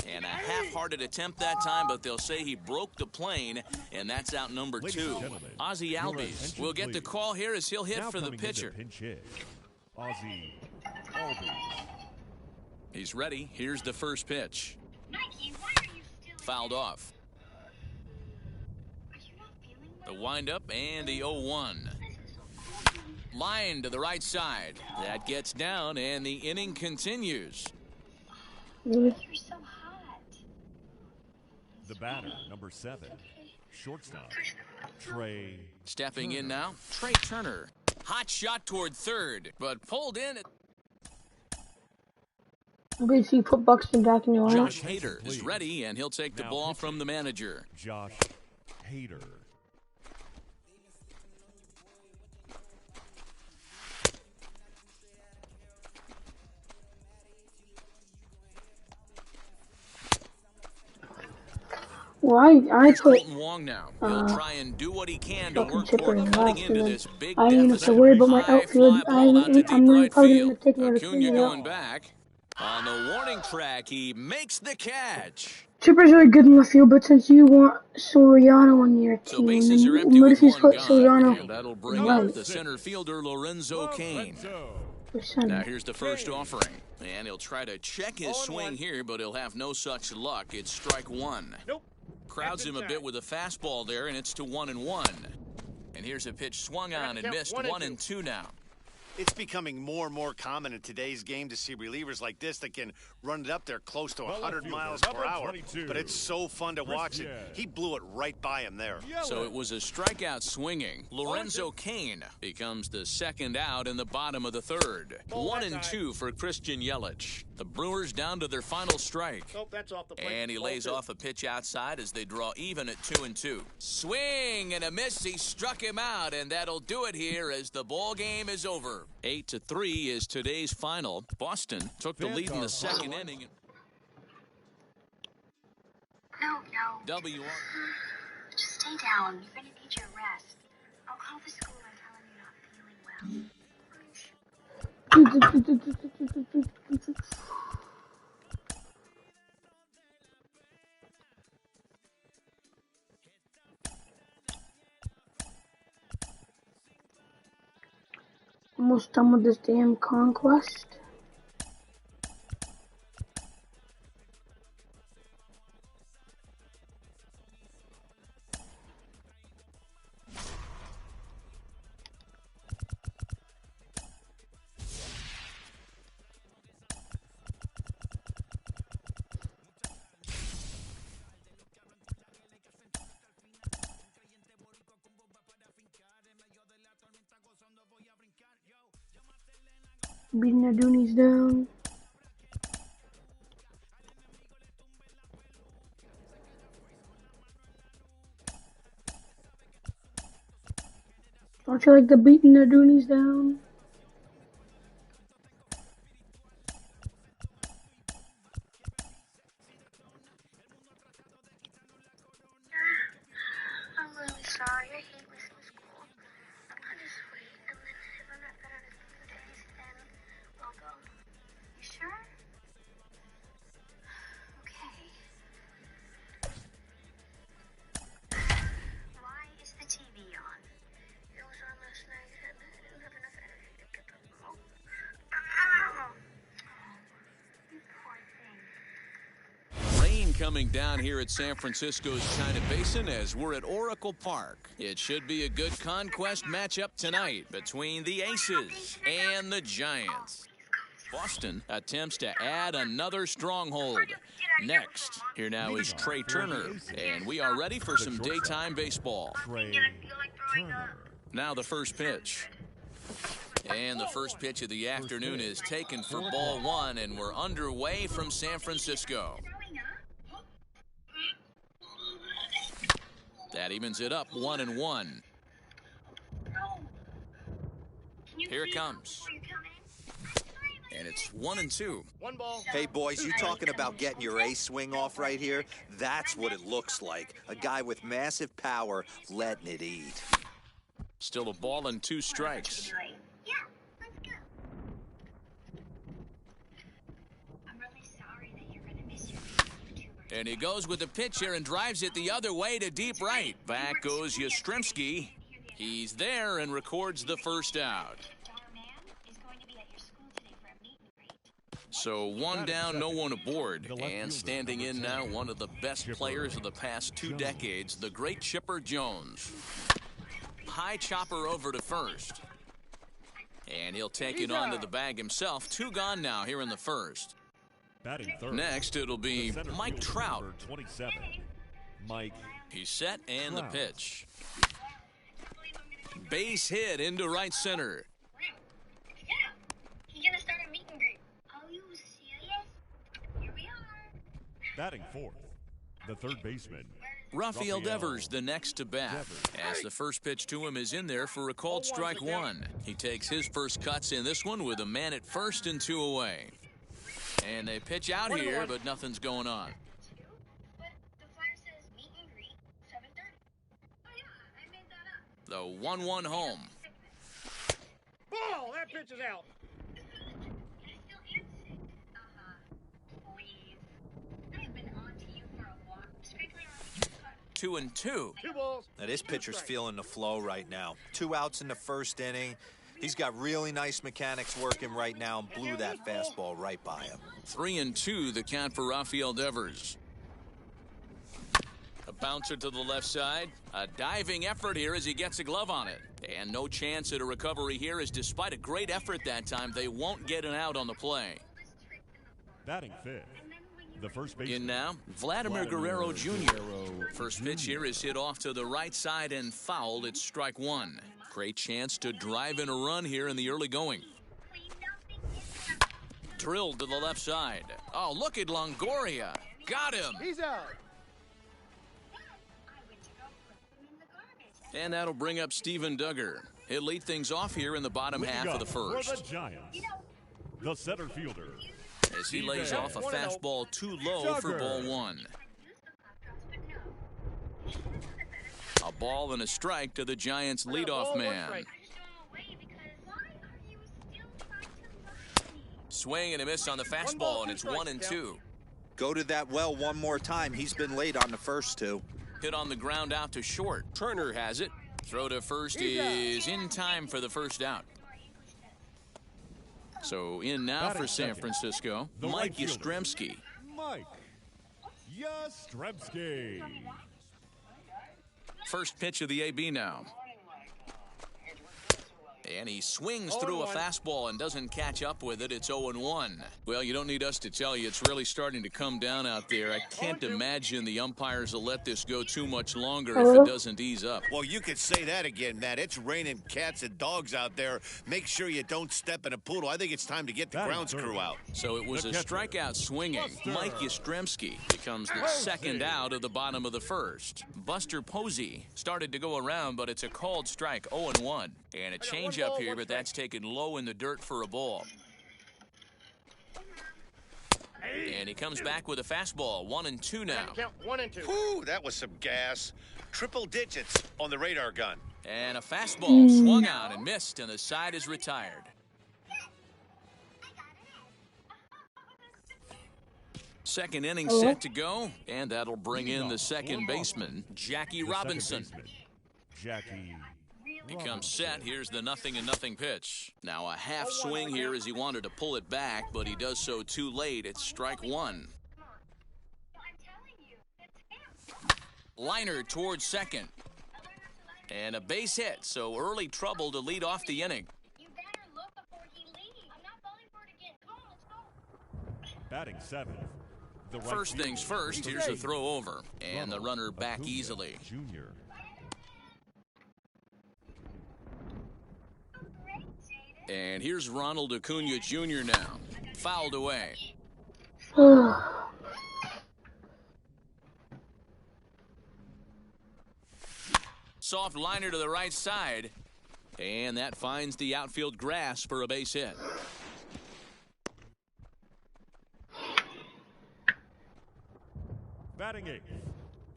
And a half-hearted attempt that time, but they'll say he broke the plane, and that's out number 2. Ozzie Albies will get the call here as he'll hit for the pitcher. Pinch hit, Ozzie Albies. He's ready. Here's the first pitch. Mikey, why are you still Fouled off. Are you not feeling The well? windup and the 0-1. Line to the right side. That gets down, and the inning continues. You're so hot. The batter, number 7, shortstop, Trey. Stepping in now, Trey Turner. Hot shot toward third, but pulled in. I'm going to see you put Buxton back in your Josh lineup. Hader is ready, and he'll take the Now ball pitching. from the manager. Josh Hader. Well, I put Colton Wong now. He'll try and do what he can to fucking work Tipper toward in cutting last, into and then this big I didn't have to deficit. worry about my High outfield. fly ball out to deep I'm right probably field. going to take another Acuna swing at going it. back. On the warning track, he makes the catch. Chipper's really good in the field, but since you want Soriano on your So team, bases are empty what with if you one put gone, Soriano and that'll bring right? up the center fielder Lorenzo Cain. Now here's the first offering, and he'll try to check his swing here, but he'll have no such luck. It's strike one. Nope. Crowds him a bit with a fastball there, and it's to 1-1. And here's a pitch swung on and missed. 1-2 now. It's becoming more and more common in today's game to see relievers like this that can run it up there close to 100 miles per hour. But it's so fun to watch it. He blew it right by him there. So it was a strikeout swinging. Lorenzo Cain becomes the second out in the bottom of the third. 1-2 for Christian Yelich. The Brewers down to their final strike. Oh, that's off the plate. And he lays off a pitch outside as they draw even at 2-2. Swing and a miss. He struck him out, and that'll do it here as the ball game is over. 8-3 is today's final. Boston took the lead in the second inning. No. WR. Just stay down. You're gonna need your rest. I'll call the school and tell them you're not feeling well. Almost done with this damn conquest. Beating the Doonies down. Don't you like the beating the Doonies down? I'm really sorry. I hate missing school. I'll just wait, and then if I'm not better in a few days, then I'll go. You sure? Okay. Why is the TV on? It was on last night, and I didn't have enough energy to get up. Oh, you poor thing. Rain coming down here at San Francisco's China Basin as we're at Oracle Park. It should be a good conquest matchup tonight between the Aces and the Giants. Boston attempts to add another stronghold. Next, here now is Trey Turner, and we are ready for some daytime baseball. Now the first pitch. And the first pitch of the afternoon is taken for ball one, and we're underway from San Francisco. That evens it up 1-1. Here it comes. And it's 1-2. One ball. Hey, boys, you talking about getting your ace swing off right here? That's what it looks like. A guy with massive power letting it eat. Still a ball and 2 strikes. Yeah, let's go. I'm really sorry that you're gonna miss your YouTuber. And he goes with the pitch here and drives it the other way to deep right. Back goes Yastrzemski. He's there and records the first out. So 1 down, no one aboard. And standing in now, one of the best players of the past 2 decades, the great Chipper Jones. High chopper over to first. And he'll take it onto the bag himself. 2 gone now here in the first. Batting third. Next, it'll be Mike Trout. 27. Mike. He's set and the pitch. Base hit into right center. Yeah, he's gonna start a meet and greet. Are you serious? Here we are. Batting fourth. The third baseman. Rafael Devers the next to bat, as the first pitch to him is in there for a called strike 1. He takes his first cuts in this one with a man at first and 2 away. And they pitch out here, but nothing's going on. But the flyer says meet and greet 7:30. Oh yeah, I made that up. The 1-1 home. Ball! That pitch is out. I still am sick. Please. I've been on to you for a 2-2. Now, this pitcher's feeling the flow right now. 2 outs in the first inning. He's got really nice mechanics working right now and blew that fastball right by him. 3-2 the count for Rafael Devers. A bouncer to the left side. A diving effort here as he gets a glove on it. And no chance at a recovery here, as despite a great effort that time, they won't get an out on the play. Batting fifth, the first baseman. In now, Vladimir Guerrero Jr. First pitch here is hit off to the right side and fouled. It's strike one. Great chance to drive in a run here in the early going. Drilled to the left side. Oh, look at Longoria. Got him. He's out. And that'll bring up Steven Duggar. He'll lead things off here in the bottom half of the first. For the Giants, the center fielder, as he lays off a fastball too low for ball one. A ball and a strike to the Giants' leadoff man. Swing and a miss on the fastball, and it's 1-2. Go to that well one more time. He's been late on the first 2. Hit on the ground out to short. Turner has it. Throw to first is in time for the first out. So in now for San Francisco, Mike Yastrzemski. Mike Yastrzemski. First pitch of the AB now. And he swings through a fastball and doesn't catch up with it. It's 0-1. Well, you don't need us to tell you it's really starting to come down out there. I can't imagine the umpires will let this go too much longer if it doesn't ease up. Well, you could say that again, Matt. It's raining cats and dogs out there. Make sure you don't step in a poodle. I think it's time to get the grounds crew out. So it was a strikeout swinging. Mike Yastrzemski becomes the second out of the bottom of the first. Buster Posey started to go around, but it's a called strike, 0-1. And a change up here, but that's taken low in the dirt for a ball. And he comes back with a fastball, 1-2 now. Count 1 and 2. Whew, that was some gas. Triple digits on the radar gun. And a fastball swung on and missed, and the side is retired. Second inning set to go, and that'll bring in the second baseman, Jackie Robinson. Jackie Becomes set. Here's the 0-0 pitch. Now a half swing here as he wanted to pull it back, but he does so too late. It's strike one. Liner towards second. And a base hit, so early trouble to lead off the inning. batting seventh. First things first, here's a throw over, and the runner back easily. Junior. And here's Ronald Acuna Jr. now, fouled away. Soft liner to the right side, and that finds the outfield grass for a base hit. Batting eighth.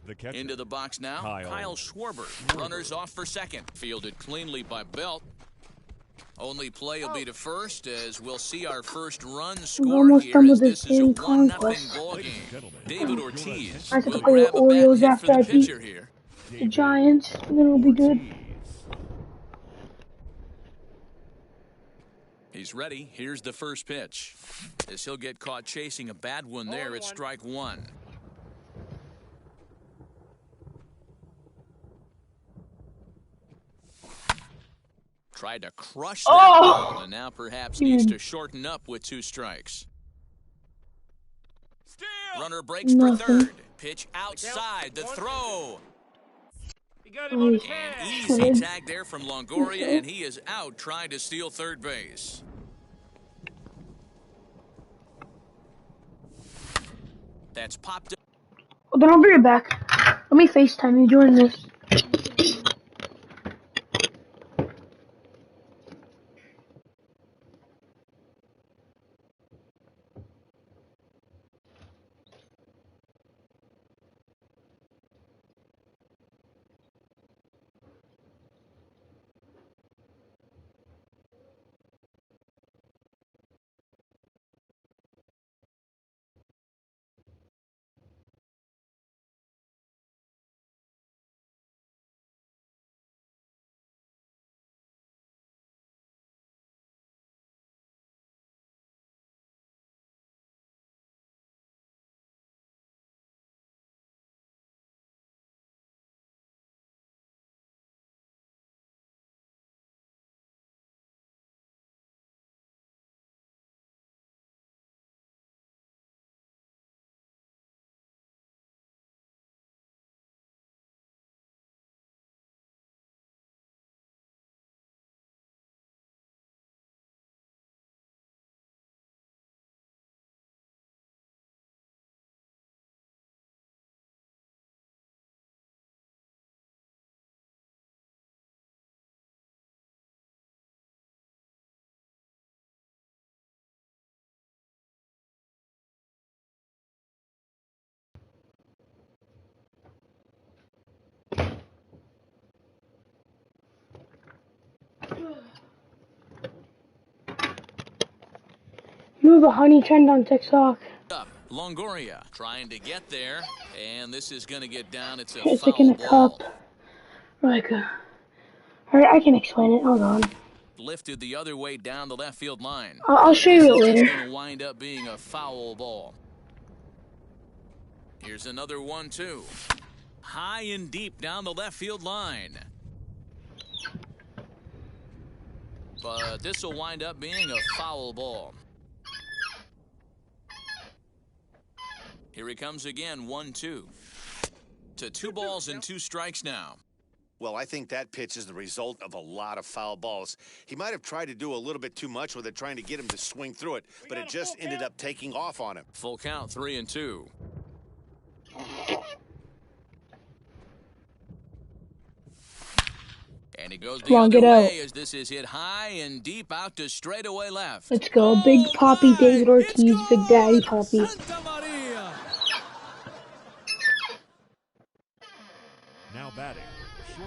The catcher. Into the box now, Kyle Schwarber. Runners off for second. Fielded cleanly by Belt. Only play will be to first, as we'll see our first run scored here, as this is a 1-0 ball game. David Ortiz will grab a bat hit for the pitcher here. The Giants, and then it'll be good. He's ready. Here's the first pitch. As he'll get caught chasing a bad one there, it's strike one. Tried to crush that ball, and now perhaps needs to shorten up with 2 strikes. Runner breaks for third. Pitch outside. The throw. And easy tag there from Longoria, and he is out trying to steal third base. That's popped up. Well, then I'll be right back. Let me FaceTime you during this. You have a honey trend on TikTok. Up, Longoria trying to get there, and this is going to get down. It's a It's foul like in a ball. cup. Like alright, I can explain it. Hold on. Lifted the other way down the left field line. I'll show you it later. It's going to wind up being a foul ball. Here's another 1-2. High and deep down the left field line. But this will wind up being a foul ball. Here he comes again, 1-2. To 2 balls and 2 strikes now. Well, I think that pitch is the result of a lot of foul balls. He might have tried to do a little bit too much with it, trying to get him to swing through it, but it just ended up taking off on him. Full count, 3-2. And he goes the other way as this is hit high and deep out to straightaway left. Let's go. Big Poppy, David Ortiz, Big Daddy Poppy. Now batting.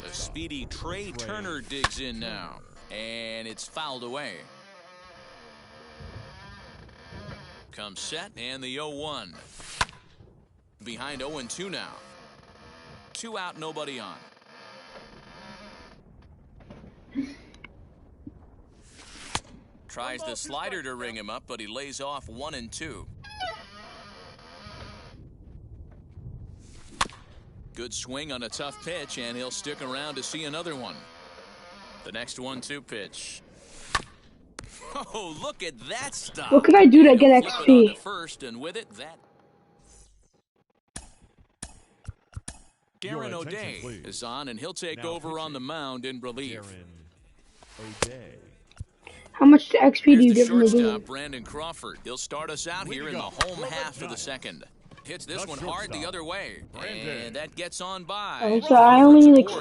The speedy Trey Turner digs in now, and it's fouled away. Comes set, and the 0-1. Behind 0-2 now. 2 out, nobody on. Tries the slider to ring him up, but he lays off 1-2. Good swing on a tough pitch, and he'll stick around to see another one. The next 1-2 pitch. Oh, look at that stop. What can I do to get XP? First, and with it, that. Darren O'Day is on, and he'll take over on the mound in relief. O'Day. How much XP do you get from the shortstop, game? Brandon Crawford. He'll start us out here in the home half of the second. Hits this one hard the other way, and that gets on by. So I only need like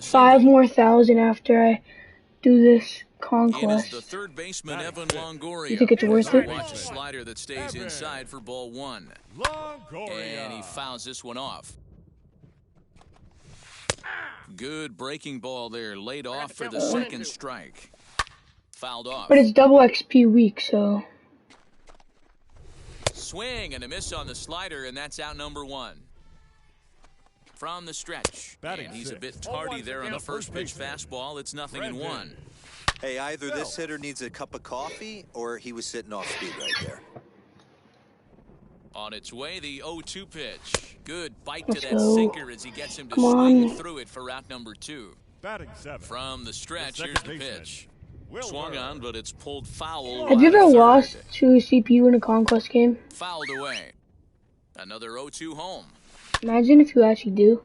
5 more thousand after I do this conquest. The third baseman, Evan Longoria. You think it's worth it? Watch a slider that stays inside for ball 1. And he fouls this one off. Good breaking ball there, laid off for the second strike. Fouled off. But it's double XP week, so. Swing and a miss on the slider, and that's out number 1. From the stretch. And he's a bit tardy there on the first pitch fastball. It's 0-1. Hey, either this hitter needs a cup of coffee or he was sitting off speed right there. On its way, the 0-2 pitch. Good bite to that sinker as he gets him to swing through it for out number 2. From the stretch, here's the pitch. Swung on, but it's pulled foul. Have you ever lost to a CPU in a conquest game? Fouled away. Another 0-2 home. Imagine if you actually do.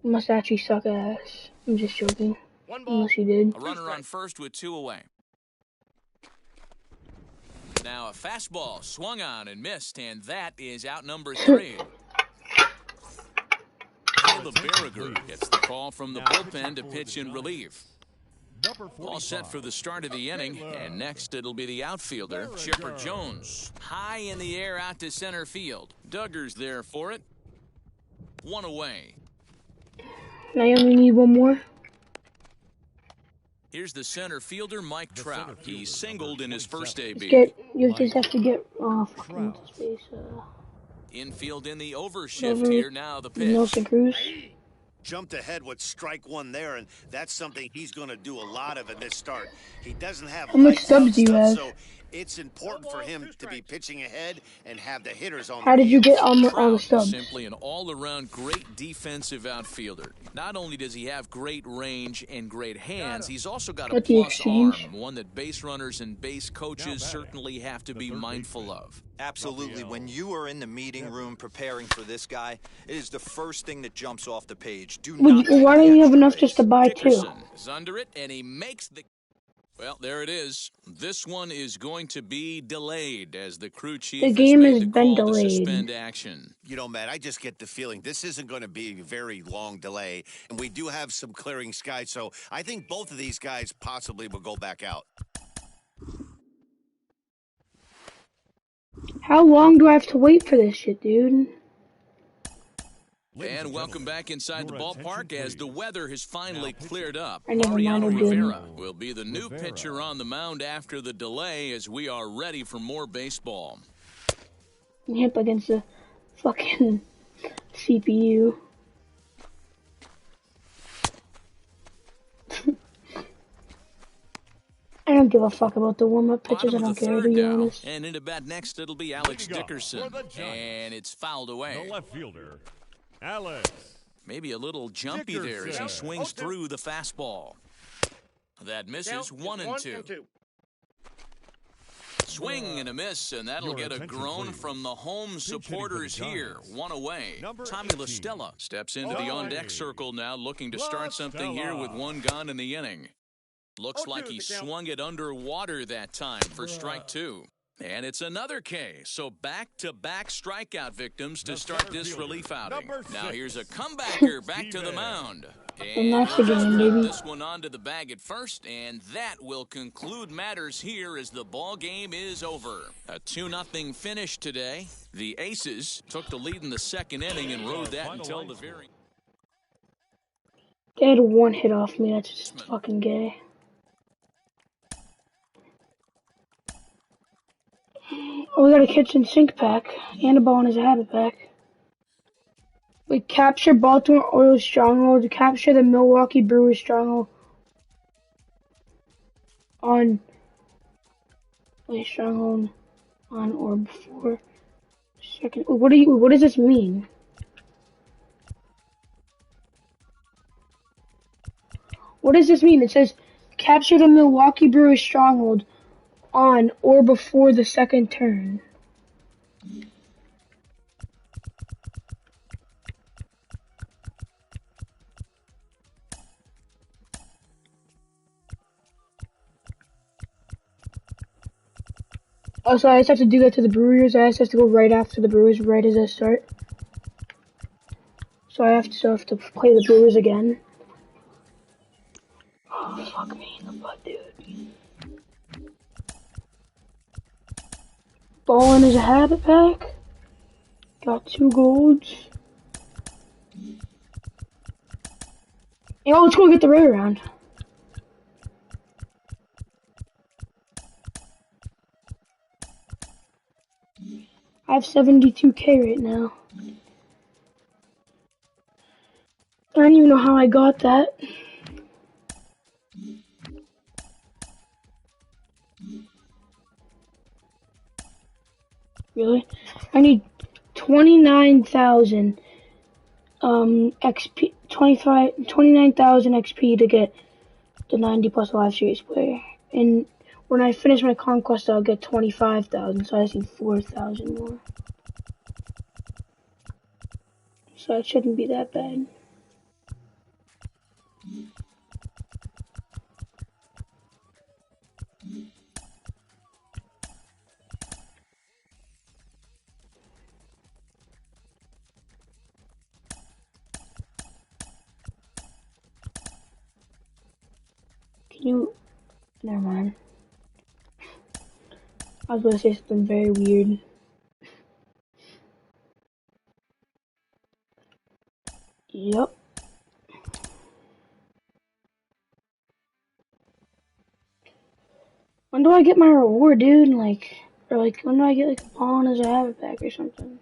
You must actually suck ass. I'm just joking. Unless you did. A runner on first with 2 away. Now a fastball swung on and missed, and that is out number 3. Caleb Berriger gets the call from the bullpen to pitch in relief. All set for the start of the inning, and next it'll be the outfielder, Chipper Jones. High in the air out to center field. Duggar's there for it. 1 away. I only need 1 more. Here's the center fielder, Mike Trout. He singled in his first AB. You just have to get off space. Infield in the overshift here. Now the pitch. Nelson Cruz. Jumped ahead with strike 1 there, and that's something he's going to do a lot of in this start. He doesn't have how much subs do you have? So it's important for him to be pitching ahead and have the hitters on. How did you get all the subs? Simply an all-around great defensive outfielder. Not only does he have great range and great hands, he's also got a plus arm, one that base runners and base coaches certainly have to be mindful of. Absolutely. When you are in the meeting room preparing for this guy, it is the first thing that jumps off the page. Why don't you have enough just to buy 2? Is under it, and he makes the... Well, there it is. This one is going to be delayed as the crew chief the game has been delayed. Suspend action. You know, Matt, I just get the feeling this isn't going to be a very long delay, and we do have some clearing skies, so I think both of these guys possibly will go back out. How long do I have to wait for this shit, dude? And welcome back inside the ballpark as the weather has finally cleared up. I never Mariano minded Rivera will be the new pitcher on the mound after the delay as we are ready for more baseball. Hip against the fucking CPU. I don't give a fuck about the warm-up pitches. I don't care, to be honest. And into bat next, it'll be Alex Dickerson. And it's fouled away. The left fielder, Alex. Maybe a little jumpy there as he swings through the fastball. That misses 1-2. Swing and a miss, and that'll get a groan from the home supporters here. One away. Tommy La Stella steps into the on-deck circle now, looking to start something here with one gone in the inning. Looks like he swung it underwater that time for strike two. And it's another K, so back-to-back strikeout victims to start this relief outing. Now here's a comebacker back to the mound. And that's the game, baby. This one onto the bag at first, and that will conclude matters here as the ball game is over. A 2-0 finish today. The Aces took the lead in the second inning and rode that until the very... They had one hit off me. That's just fucking gay. Oh, we got a kitchen sink pack and a ball in his habit pack. We capture Baltimore Orioles stronghold, capture the Milwaukee Brewers stronghold on or before second. What does this mean? What does this mean? It says capture the Milwaukee Brewers stronghold on or before the second turn. Oh, so I just have to do that to the Brewers. I just have to go right after the Brewers, right as I start. So I have to play the Brewers again. Oh, fuck me in the butt, dude. Ball in his habit pack. Got 2 golds. Yo, let's go get the rare round. I have 72K right now. I don't even know how I got that. Really? I need 29,000 XP, 29,000 XP to get the 90 plus live series player. And when I finish my conquest, I'll get 25,000. So I just need 4,000 more. So it shouldn't be that bad. Never mind. I was gonna say something very weird. Yep. When do I get my reward, dude? When do I get like a pawn as a habit pack or something?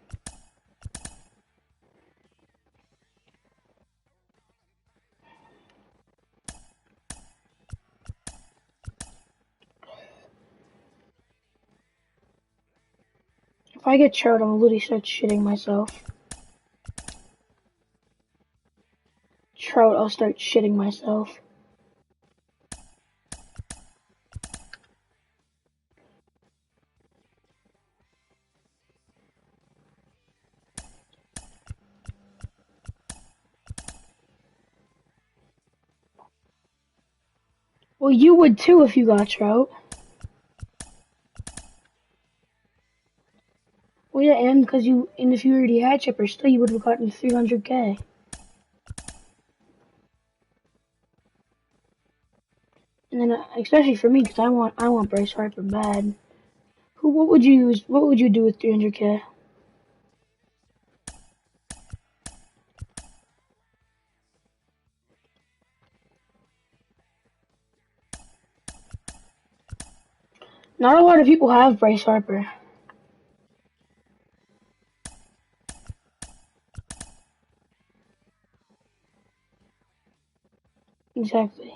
If I get Trout, I'm literally start shitting myself. Trout, I'll start shitting myself. Well, you would too if you got Trout. Well, yeah, and if you already had Chipper, still you would have gotten 300K. And then, especially for me, because I want Bryce Harper bad. What would you do with 300K? Not a lot of people have Bryce Harper. Exactly.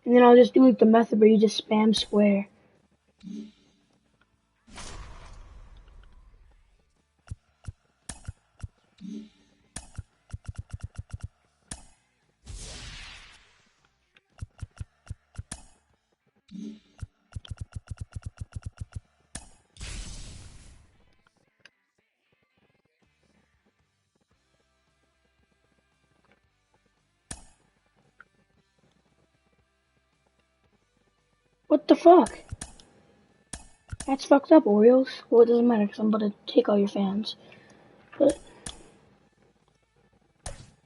And then I'll just do like the method where you just spam square. What the fuck? That's fucked up, Orioles. Well, it doesn't matter because I'm about to take all your fans. But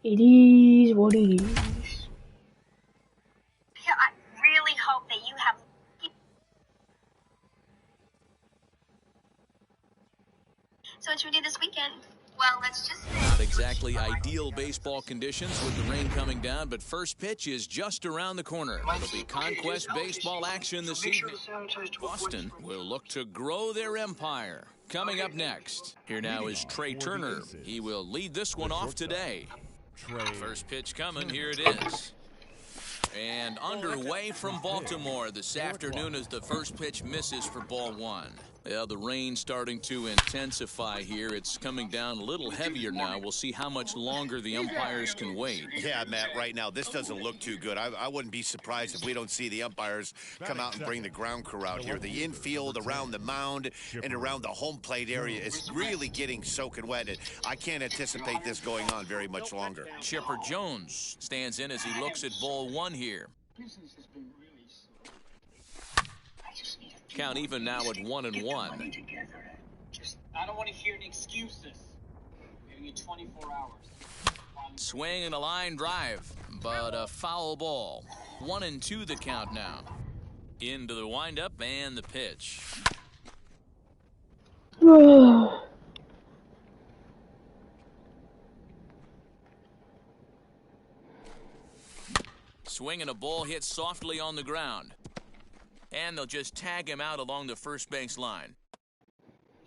it is what it is. Yeah, I really hope that you have. So what should we do this weekend? Well, let's just say Not exactly ideal baseball conditions with the rain coming down, but first pitch is just around the corner. It'll be Conquest baseball action this evening. Boston will look to grow their empire. Coming up next, here now is Trey Turner. He will lead this one off today. First pitch coming, here it is. And underway from Baltimore this afternoon as the first pitch misses for ball one. Yeah, the rain starting to intensify here. It's coming down a little heavier now. We'll see how much longer the umpires can wait. Yeah, Matt, right now, this doesn't look too good. I wouldn't be surprised if we don't see the umpires come out and bring the ground crew out here. The infield around the mound and around the home plate area is really getting soaking wet. And I can't anticipate this going on very much longer. Chipper Jones stands in as he looks at ball one here. Count even now at 1-1. I don't want to hear any excuses. Giving you 24 hours. Swing and a line drive, but a foul ball. 1-2 the count now. Into the windup and the pitch. Swing and a ball hit softly on the ground. And they'll just tag him out along the first base line.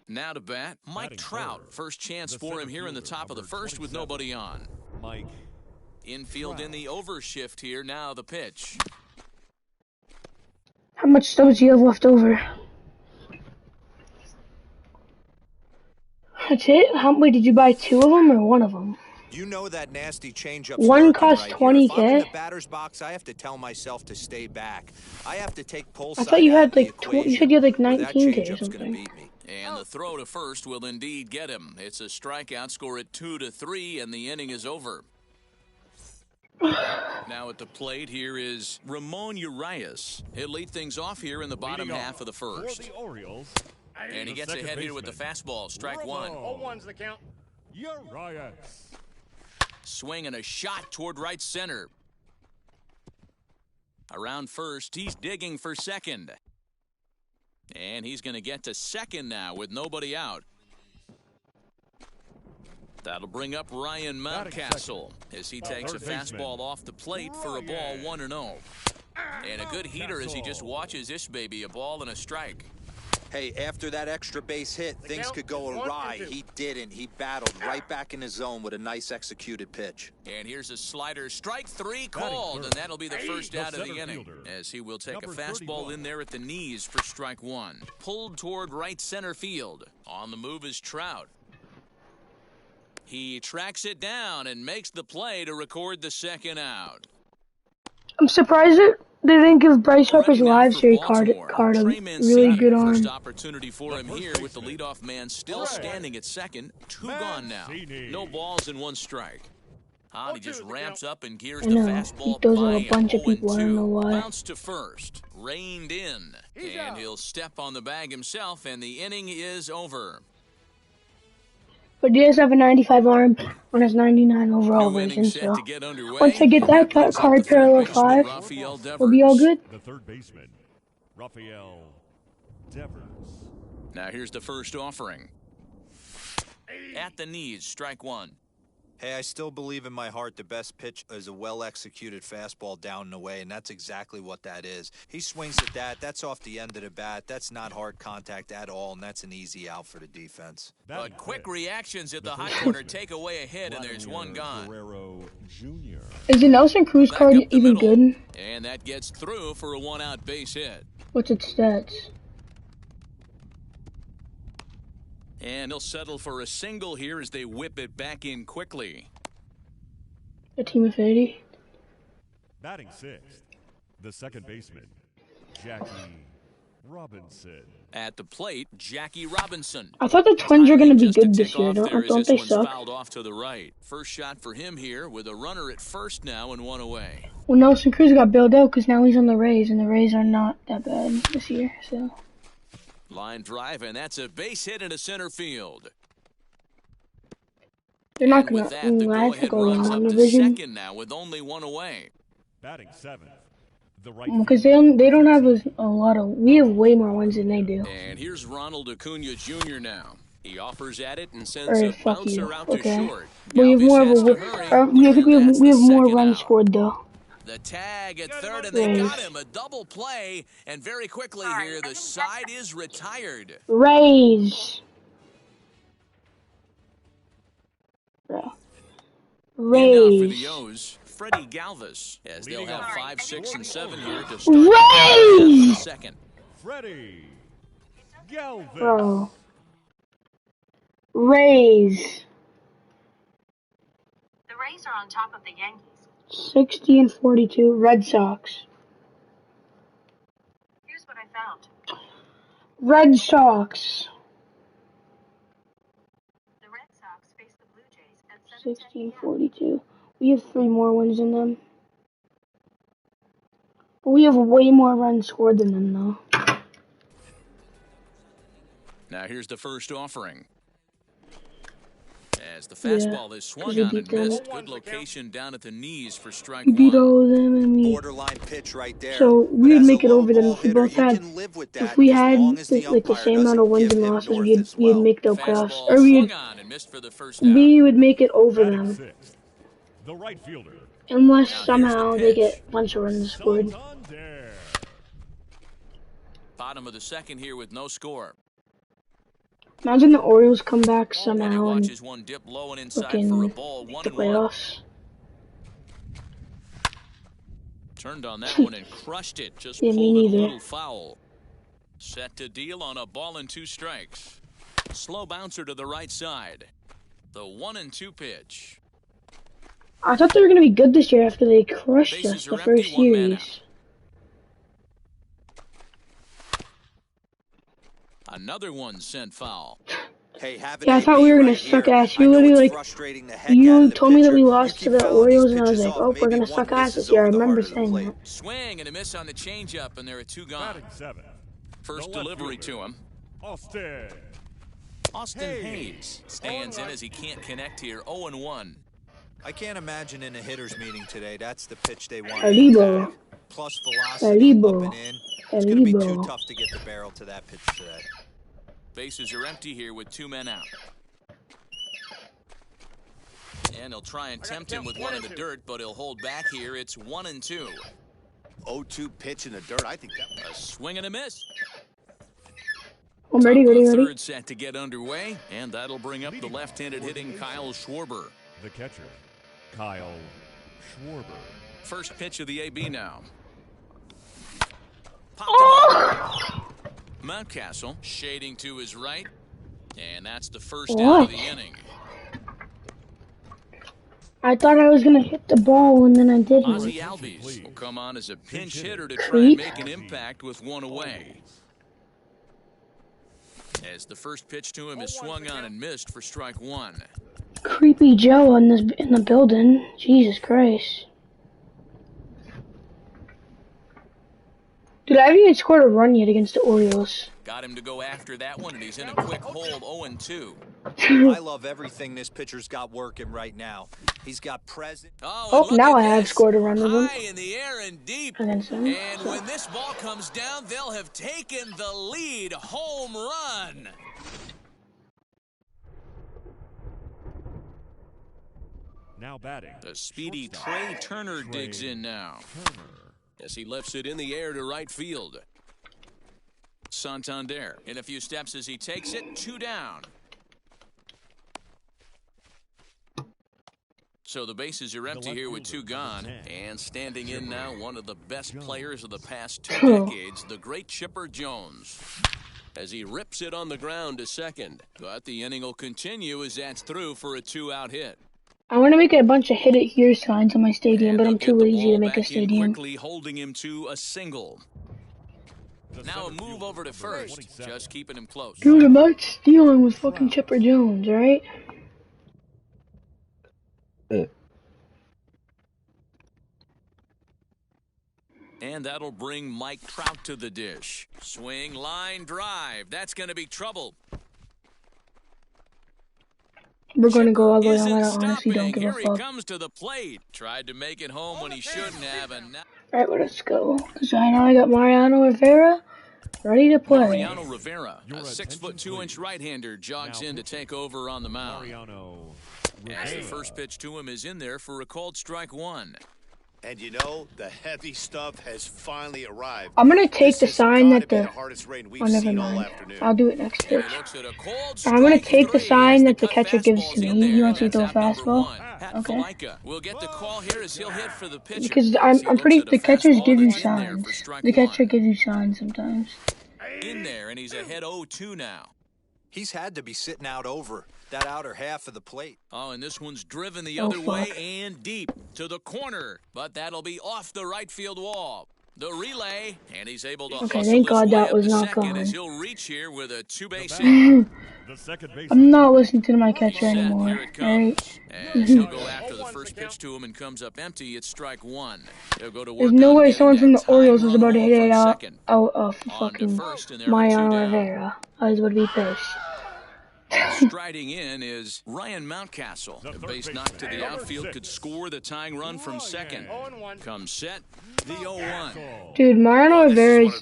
Now to bat, Mike Trout. First chance for him here in the top of the first with nobody on. Mike. Infield in the overshift here. Now the pitch. How much stubs do you have left over? That's it? How many did you buy? 2 of them or 1 of them? You know that nasty changeup. One costs right 20K. If I'm in the batter's box, I have to tell myself to stay back. I have to take pulse. I thought you had like you said you had like 19K or something. And the throw to first will indeed get him. It's a strikeout, score at 2-3, and the inning is over. Now at the plate here is Ramon Urias. He'll lead things off here in the bottom half of the first. For the Orioles, and he gets ahead here with the fastball. Strike one. 0-1's the count. Urias. Swing and a shot toward right center. Around first, he's digging for second. And he's going to get to second now with nobody out. That'll bring up Ryan Mountcastle as he takes a fastball off the plate for a ball 1-0. And a good heater as he just watches this baby, a ball and a strike. Hey, after that extra base hit, things could go awry. He didn't. He battled right back in his zone with a nice executed pitch. And here's a slider. Strike 3 called, and that'll be the first out of the inning. As he will take a fastball in there at the knees for strike 1. Pulled toward right center field. On the move is Trout. He tracks it down and makes the play to record the second out. I'm surprised they didn't give Bryce Harper's live series card a really good arm. First opportunity for him here with the leadoff man still standing at second. 2 gone now. No balls and 1 strike. He just ramps up and gears the fastball by a bunch of people. I don't know why. Bounce to first. Reined in. And he'll step on the bag himself, and the inning is over. But he does have a 95 arm on his 99 overall version, so once I get that card parallel 5, we'll be all good. The third baseman, Rafael Devers. Now here's the first offering. At the knees, strike 1. Hey, I still believe in my heart the best pitch is a well-executed fastball down and away, and that's exactly what that is. He swings at that. That's off the end of the bat. That's not hard contact at all, and that's an easy out for the defense. But quick reactions at the high corner take away a hit, and there's one gone. Guerrero Jr. Is the Nelson Cruz card even good? And that gets through for a one-out base hit. What's its stats? And he'll settle for a single here as they whip it back in quickly. A team affinity. Batting sixth, the second baseman, Jackie Robinson. At the plate, Jackie Robinson. I thought the Twins were going to be good this year. Don't they suck? Fouled off to the right. First shot for him here with a runner at first now and one away. Well, Nelson Cruz got bailed out because now he's on the Rays, and the Rays are not that bad this year. So. Line drive, and that's a base hit into center field. They're not going to. I have to go in one division. Second now with only one away. Batting seventh, the right. Because they don't have a lot of. We have way more wins than they do. And here's Ronald Acuna Jr. now. He offers at it and sends a bouncer out to short. We have more of a. I think we have more runs scored though. The tag at third, and they got him. A double play, and very quickly here, the side is retired. Rays. Rays. And now for the O's, Freddie Galvis, as they'll have 5, 6, and 7 here to start Rays! the second. Freddie Galvis. Bro. Rays. The Rays are on top of the Yankees. 60 and 42, Red Sox. Here's what I found. Red Sox. The Red Sox face the Blue Jays at 60 and 42. We have 3 more wins than them. But we have way more runs scored than them, though. Now here's the first offering. As the fastball is swung on and missed. Good location down at the knees for strike one. Beat all of them and we. Borderline pitch right there. So we would make it over them if we both had. If we had like the same amount of wins and losses, we'd make the playoffs, or we would make it over them. The right fielder. Unless somehow they get a bunch of runs scored. Bottom of the second here with no score. Imagine the Orioles come back somehow and one dip low and fucking for a ball, the playoffs. Turned on that one and crushed it. Just yeah, pulled it a little foul. Set to deal on a ball and 2 strikes. Slow bouncer to the right side. The 1-2 pitch. I thought they were going to be good this year after they crushed us the first series. Another one sent foul. Hey, yeah, I thought we were going to suck ass. You literally, you told me that we lost to the Orioles, and I was like, oh, we're going to suck ass this year. I remember saying that. Swing and a miss on the changeup, and there are 2 gone. First delivery to him. Austin Hayes stands in as he can't connect here. 0-1. I can't imagine in a hitter's meeting today, that's the pitch they want. Alibo. Plus velocity up and in. It's going to be too tough to get the barrel to that pitch today. Bases are empty here with 2 men out. And he'll try and tempt him with one in the dirt, but he'll hold back here. It's 1-2. 0-2 pitch in the dirt. I think that a swing and a miss. I'm ready. Third set to get underway, and that'll bring up the left-handed hitting Kyle Schwarber. The catcher, Kyle Schwarber. First pitch of the AB now. Mountcastle shading to his right, and that's the first out of the inning. I thought I was going to hit the ball, and then I didn't. Ozzie Albies will come on as a pinch hitter to try and make an impact with 1 away. As the first pitch to him is swung on and missed for strike 1. Creepy Joe in the building. Jesus Christ. Dude, I haven't even scored a run yet against the Orioles. Got him to go after that one, and he's in a quick hold, 0-2. I love everything this pitcher's got working right now. He's got present. Oh, now I have scored a run with him. High in the air and deep. Against him. And when this ball comes down, they'll have taken the lead. Home run. Now batting. The speedy Trey Turner digs in now. As he lifts it in the air to right field. Santander in a few steps as he takes it, 2 down. So the bases are empty here with 2 gone. And standing in now, one of the best players of the past 2 decades, the great Chipper Jones. As he rips it on the ground to second. But the inning will continue as that's through for a 2-out hit. I want to make a bunch of hit it here signs on my stadium, but I'm too lazy to make a stadium. Quickly holding him to a single. Now a move over to first, just keeping him close. Dude, I'm not stealing with fucking Chipper Jones, alright? And that'll bring Mike Trout to the dish. Swing, line, drive. That's going to be trouble. We're going to go all the way on. I honestly don't give a fuck. Here he comes to the plate. Tried to make it home when he shouldn't have. Alright, well, let's go. Because I know I got Mariano Rivera ready to play. Mariano Rivera, a 6'2" right-hander, jogs in to take over on the mound. As the first pitch to him is in there for a called strike 1. And you know, the heavy stuff has finally arrived. I'm going to take the sign that the... Oh, never mind. I'll do it next pitch. I'm going to take the sign that the catcher gives to me. He wants me to throw a fastball. Okay. We'll get the call here as he'll hit for the pitcher. Because I'm pretty... The catchers give you signs. The catcher gives you signs sometimes. In there, and he's ahead 0-2 now. He's had to be sitting out over that outer half of the plate. Oh, and this one's driven the other way and deep to the corner. But that'll be off the right field wall. The relay, and he's able to hustle thank God that was not second gone. As he'll reach here with a 2-base hit. I'm not listening to my catcher anymore. Alright? As he'll go after the first pitch to him and comes up empty, it's strike 1. He'll go to work. There's no way someone from the Orioles was about to hit it out of fucking Mariano Rivera. I was about to be pissed. Striding in is Ryan Mountcastle. The base knock to the outfield could score the tying run from second. Comes set, the 0-1. Dude, Mariano Rivera's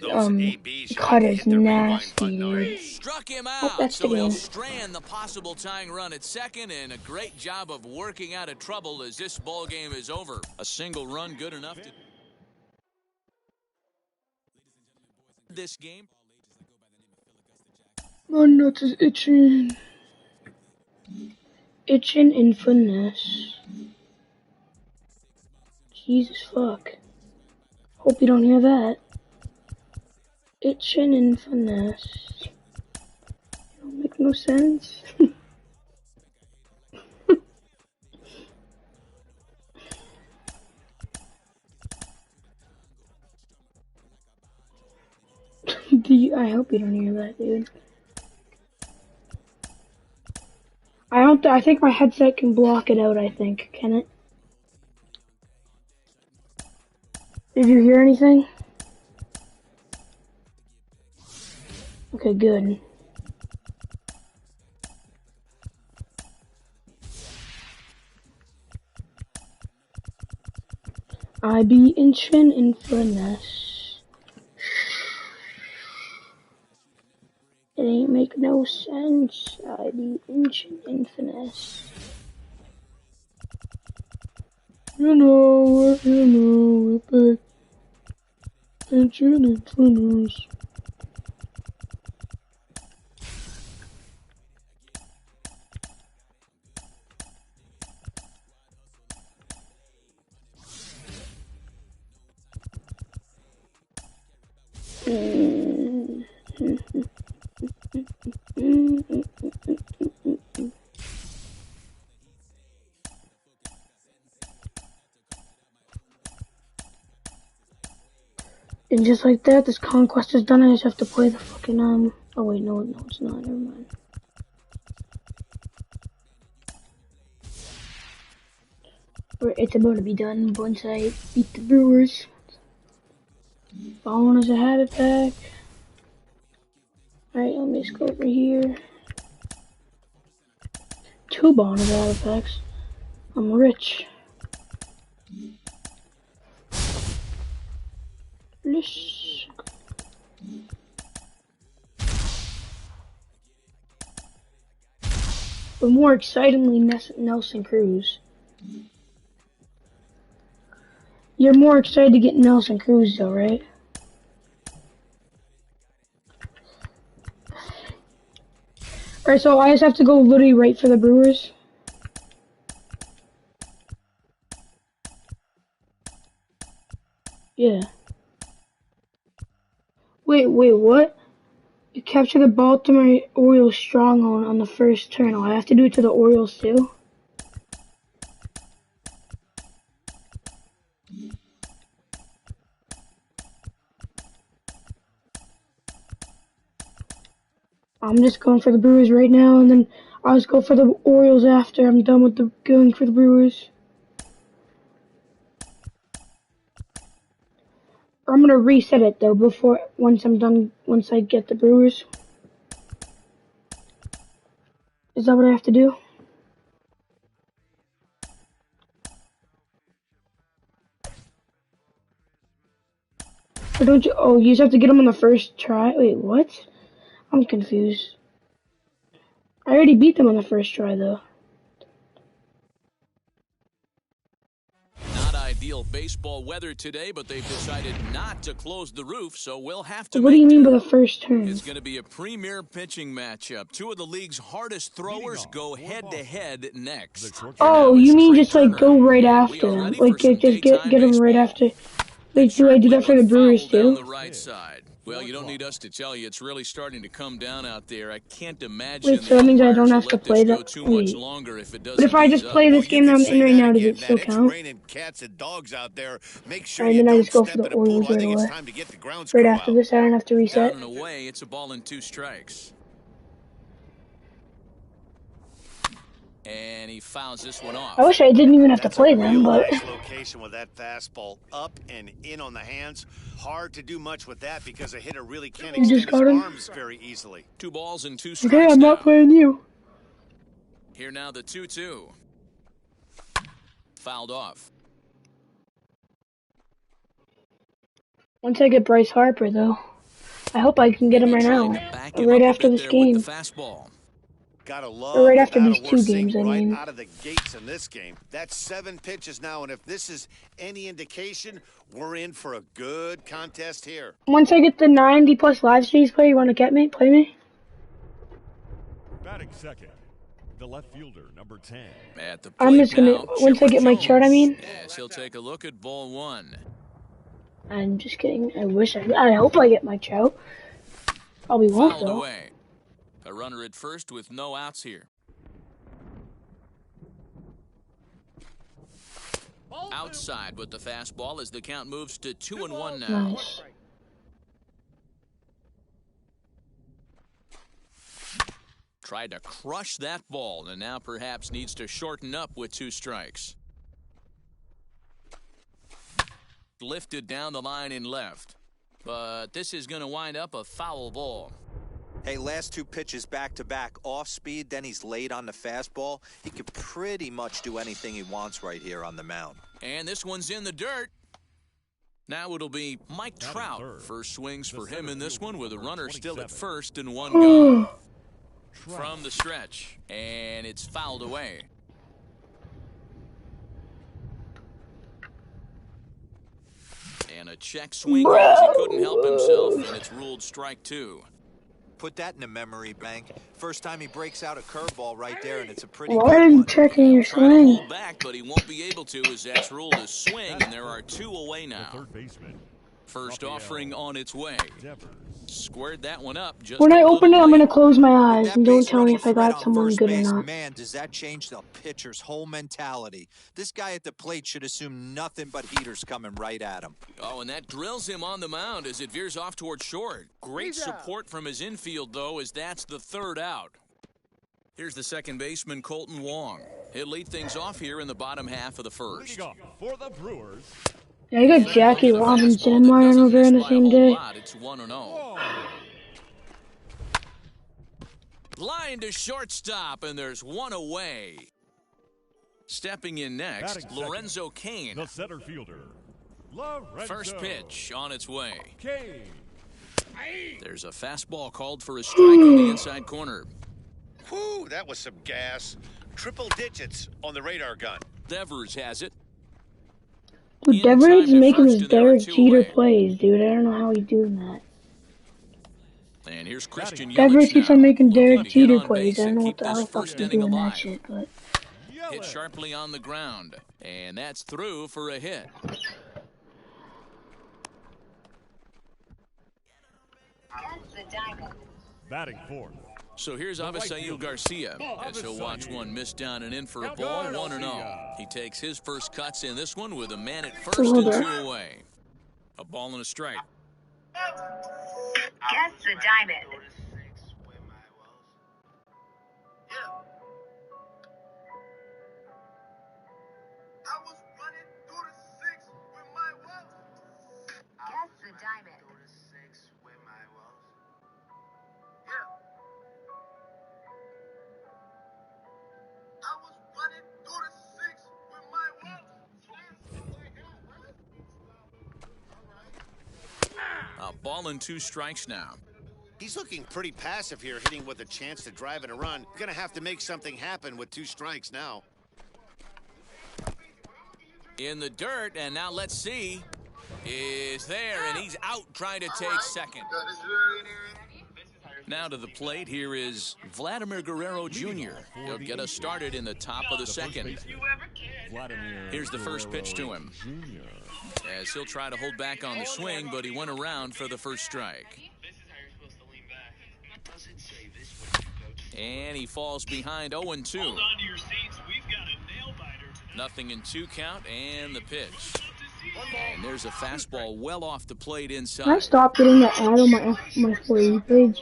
cut is nasty, dude. Struck him out, so he'll strand the possible tying run at second, and a great job of working out of trouble as this ball game is over. A single run good enough to this game. My nuts is itching. Itching in finesse. Jesus fuck. Hope you don't hear that. Itching in finesse. Don't make no sense. I hope you don't hear that, dude. I think my headset can block it out, I think. Can it? Did you hear anything? Okay, good. I be inching in finesse. It ain't make no sense. I be inching in finesse. You know it, babe. Inching in finesse. And just like that, this conquest is done. I just have to play the fucking, oh wait, no, it's not, never mind. It's about to be done once I beat the Brewers. Following as a habit pack. Alright, let me just go over here. 2 bonus habit packs. I'm rich. Let's go. But more excitingly, Nelson Cruz. You're more excited to get Nelson Cruz, though, right? Alright, so I just have to go literally right for the Brewers. Yeah. Wait, what? You capture the Baltimore Orioles stronghold on the first turn. Oh, I have to do it to the Orioles too? I'm just going for the Brewers right now, and then I'll just go for the Orioles after I'm done with going for the Brewers. I'm gonna reset it though once I get the Brewers. Is that what I have to do? Or don't you? Oh, you just have to get them on the first try. Wait, what? I'm confused. I already beat them on the first try, though. Not ideal baseball weather today, but they've decided not to close the roof, so we'll have to. What do you mean by the first turn? It's going to be a premier pitching matchup. Two of the league's hardest throwers go head-to-head next. Oh, you mean just like go right after them? Like just get them right after. Wait, do I do that for the Brewers too? Well, you don't need us to tell you. It's really starting to come down out there. I can't imagine. Wait, so that means I don't have to play that? Wait. But if I just play this game that I'm in right now, does it still count? Cats and dogs out there. Make sure and then I just go for the Orioles right away. Right after this, I don't have to reset. Down and away, it's a ball and 2 strikes. And he fouls this one off. I wish I didn't even have to play them, but nice location with that fastball up and in on the hands. Hard to do much with that because a hitter really can't extend his arms very easily. 2 balls and 2 strikes. Okay, I'm not playing you. Here now the 2-2. Fouled off. Once I get Bryce Harper, though, I hope I can get him right now, right after this game. Gotta love or right after these 2 games, I mean. Right out of the gates in this game. That's 7 pitches now, and if this is any indication, we're in for a good contest here. Once I get the 90+ live streams play, you want to play me? Batting second, the left fielder, number 10. At the I'm just gonna once I get my chart, I mean. Yes, he'll take a look at ball 1. I'm just kidding. I hope I get my chart. Probably won't though. Away. A runner at first with no outs here. Outside with the fastball as the count moves to 2-1 now. Nice. Tried to crush that ball and now perhaps needs to shorten up with 2 strikes. Lifted down the line in left. But this is going to wind up a foul ball. Hey, last 2 pitches back-to-back off speed, then he's late on the fastball. He could pretty much do anything he wants right here on the mound. And this one's in the dirt. Now it'll be Mike Trout. First swings for him in this one with a runner still at first and 1 gone. From the stretch. And it's fouled away. And a check swing as he couldn't help himself, and it's ruled strike 2. Put that in a memory bank. First time he breaks out a curveball right there, and it's a pretty. Why are you checking your swing? Hold back, but he won't be able to as that's ruled a swing, and there are 2 away now. Third baseman. First offering on its way. Squared that one up. Just when I open it, I'm gonna close my eyes and don't tell me if I got someone good or not. Man, does that change the pitcher's whole mentality? This guy at the plate should assume nothing but heaters coming right at him. Oh, and that drills him on the mound as it veers off toward short. Great support from his infield, though, as that's the 3rd out. Here's the second baseman, Colton Wong. He'll lead things off here in the bottom half of the first. Leading off for the Brewers. Yeah, I got Jackie Robinson and Mariano Rivera on the same day. It's 1-0. Line to shortstop, and there's 1 away. Stepping in next, Lorenzo Cain. The center fielder. Lorenzo. First pitch on its way. Cain. There's a fastball called for a strike on the inside corner. Whew, that was some gas. Triple digits on the radar gun. Devers has it. Dude, Devers making his Derek Jeter plays, dude. I don't know how he's doing that. And here's Christian Yelich Devers keeps on making Derek Jeter plays. I don't know what keep the hell this the fuck first he's inning doing alive. that shit, but... Hit sharply on the ground. And that's through for a hit. Batting fourth. So here's Avisail Garcia, as he'll watch one miss down and in for a ball, 1-0. He takes his first cuts in this one with a man at first and 2 away. A ball and a strike. Guess the diamond. Guess the diamond. A ball and 2 strikes now. He's looking pretty passive here, hitting with a chance to drive in a run. Gonna have to make something happen with 2 strikes now. In the dirt, and now let's see. Is there, and he's out trying to take second. Now to the plate, here is Vladimir Guerrero Jr. He'll get us started in the top of the second. Here's the first pitch to him. As he'll try to hold back on the swing, but he went around for the first strike. And he falls behind 0-2. Nothing in 2 count, and the pitch. And there's a fastball well off the plate inside. Can I stop getting that ad on my For You page?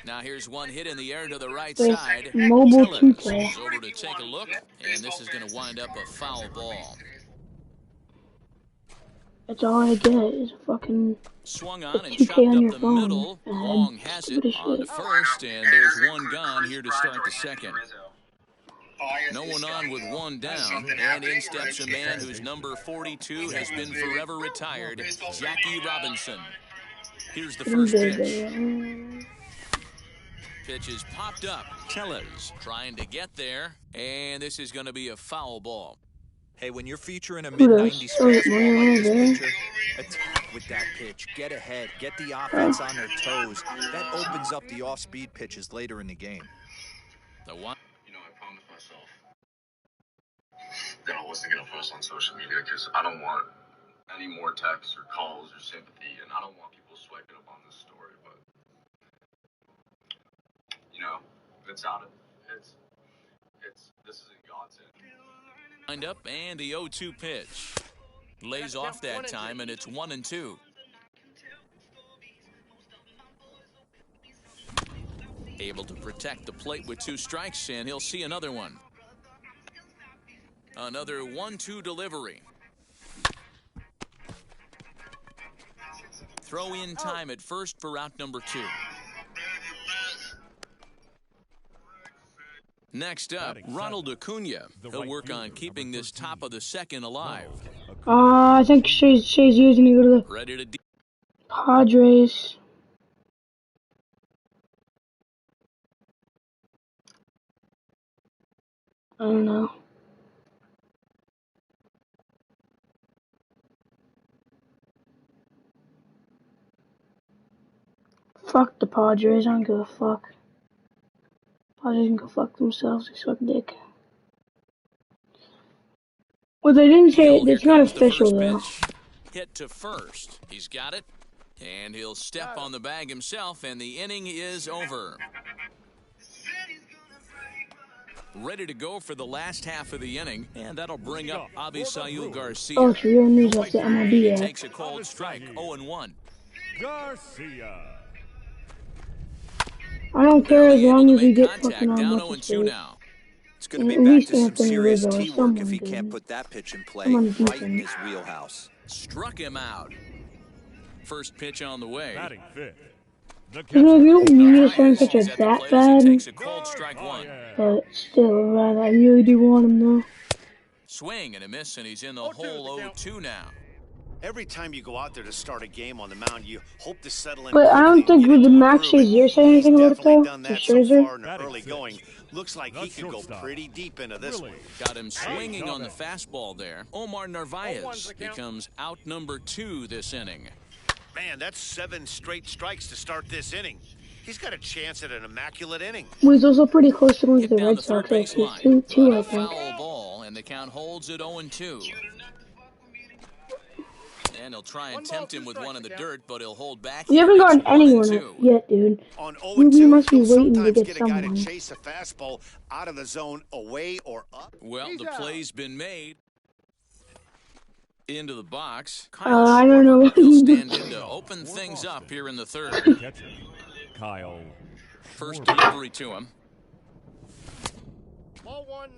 Now here's one hit in the air to the right There's side. mobile Tellez 2-play. is over to take a look, and this is going to wind up a foul ball. That's all I get is a fucking Swung on and 2K chopped on up your the phone. middle. Long has it on to first, and there's one gone here to start the second. No one on with one down, and in steps a man whose number 42 has been forever retired, Jackie Robinson. Here's the first pitch. Pitch is popped up. Tellez trying to get there, and this is going to be a foul ball. Hey, when you're featuring a mid-90s fastball like this pitcher, attack with that pitch. Get ahead. Get the offense on their toes. That opens up the off-speed pitches later in the game. The one. You know, I promised myself that I wasn't going to post on social media because I don't want any more texts or calls or sympathy, and I don't want people swiping up on this story, but, you know, it's out of, this is a godsend. Lined up, and the 0-2 pitch. Lays off that time, and it's 1-2. Able to protect the plate with 2 strikes, and he'll see another one. Another 1-2 delivery. Throw in time at first for out number 2. Next up, Ronald Acuna. He'll work on keeping this top of the second alive. I think Shay's using to go to the Ready to Padres. I don't know. Fuck the Padres. I don't give a fuck. Padres can go fuck themselves. They suck dick. Well, they didn't say it. It's not official though. Hit to first. He's got it. And he'll step on the bag himself, and the inning is over. Ready to go for the last half of the inning, and that'll bring up Avisail Garcia. Oh, it's real news off the MLB app. Takes a cold strike, 0-1. Garcia. I don't care as long as we get fucking on down with 0-2 now. It's going to be back to some serious teamwork if he can't put that pitch in play right in his wheelhouse. Struck him out. First pitch on the way. Batting fifth. You know, if you don't mean a certain pitcher that bad, Takes a cold strike 1. but still, man, I really do want him though. Swing and a miss, and he's in the hole 0-2 now. Every time you go out there to start a game on the mound, you hope to settle in. But I don't think with the Max Scherzer say anything about it though. To Scherzer. Early going. Looks like he could go pretty deep into this one. Got him swinging on the fastball there. Omar Narvaez becomes out number 2 this inning. Man, that's 7 straight strikes to start this inning. He's got a chance at an immaculate inning. Well, he's also pretty close to going to the Red Sox. He's 2-2, I think. Foul ball, and the count holds at 0-2. And he'll try and tempt him with one in the dirt, but he'll hold back. We haven't gotten anyone yet, dude. On 0-2, we must be waiting to get someone. Guy to chase a fastball out of the zone, away or up. Well, the play's been made. Into the box. I don't know. He'll stand in to open things up here in the third. Kyle. First delivery to him.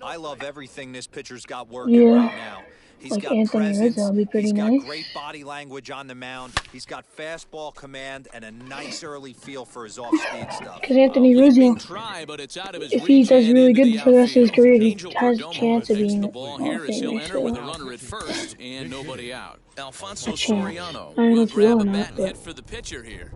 I love everything this pitcher's got working right now. He's like got Anthony presence, Rizzo, be pretty he's got nice. great body language on the mound, he's got fastball command, and a nice early feel for his off-speed stuff. Because Anthony Rizzo, try, but it's out of his if he does really good for the rest of his career, he Angel has a Perdomo chance of being the a ball Hall here of as he'll Famer. enter with a So. runner at first and nobody out. Alfonso A chance. Soriano I don't know will if you grab a will or not, bat and but- hit for the pitcher here.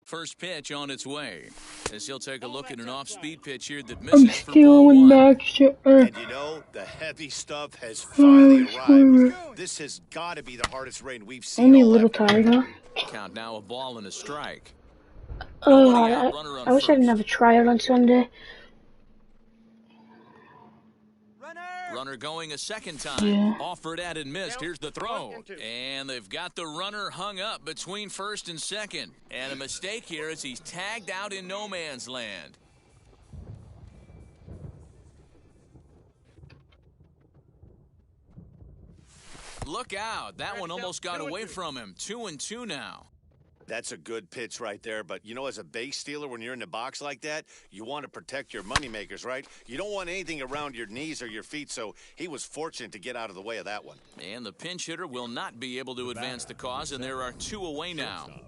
First pitch on its way, as he'll take a look at an off-speed pitch here that I'm misses for still ball in 1. Max. And you know, the heavy stuff has finally arrived. This has got to be the hardest rain we've seen. Only a little tired, huh? Count now a ball and a strike. Oh, I wish I didn't have a tryout on Sunday. Runner going a second time. Yeah. Offered at and missed. Here's the throw. And they've got the runner hung up between first and second. And a mistake here as he's tagged out in no man's land. Look out. That one almost got away from him. 2-2 now. That's a good pitch right there, but you know, as a base stealer, when you're in the box like that, you want to protect your moneymakers, right? You don't want anything around your knees or your feet, so he was fortunate to get out of the way of that one. And the pinch hitter will not be able to advance the cause, and there are 2 away now.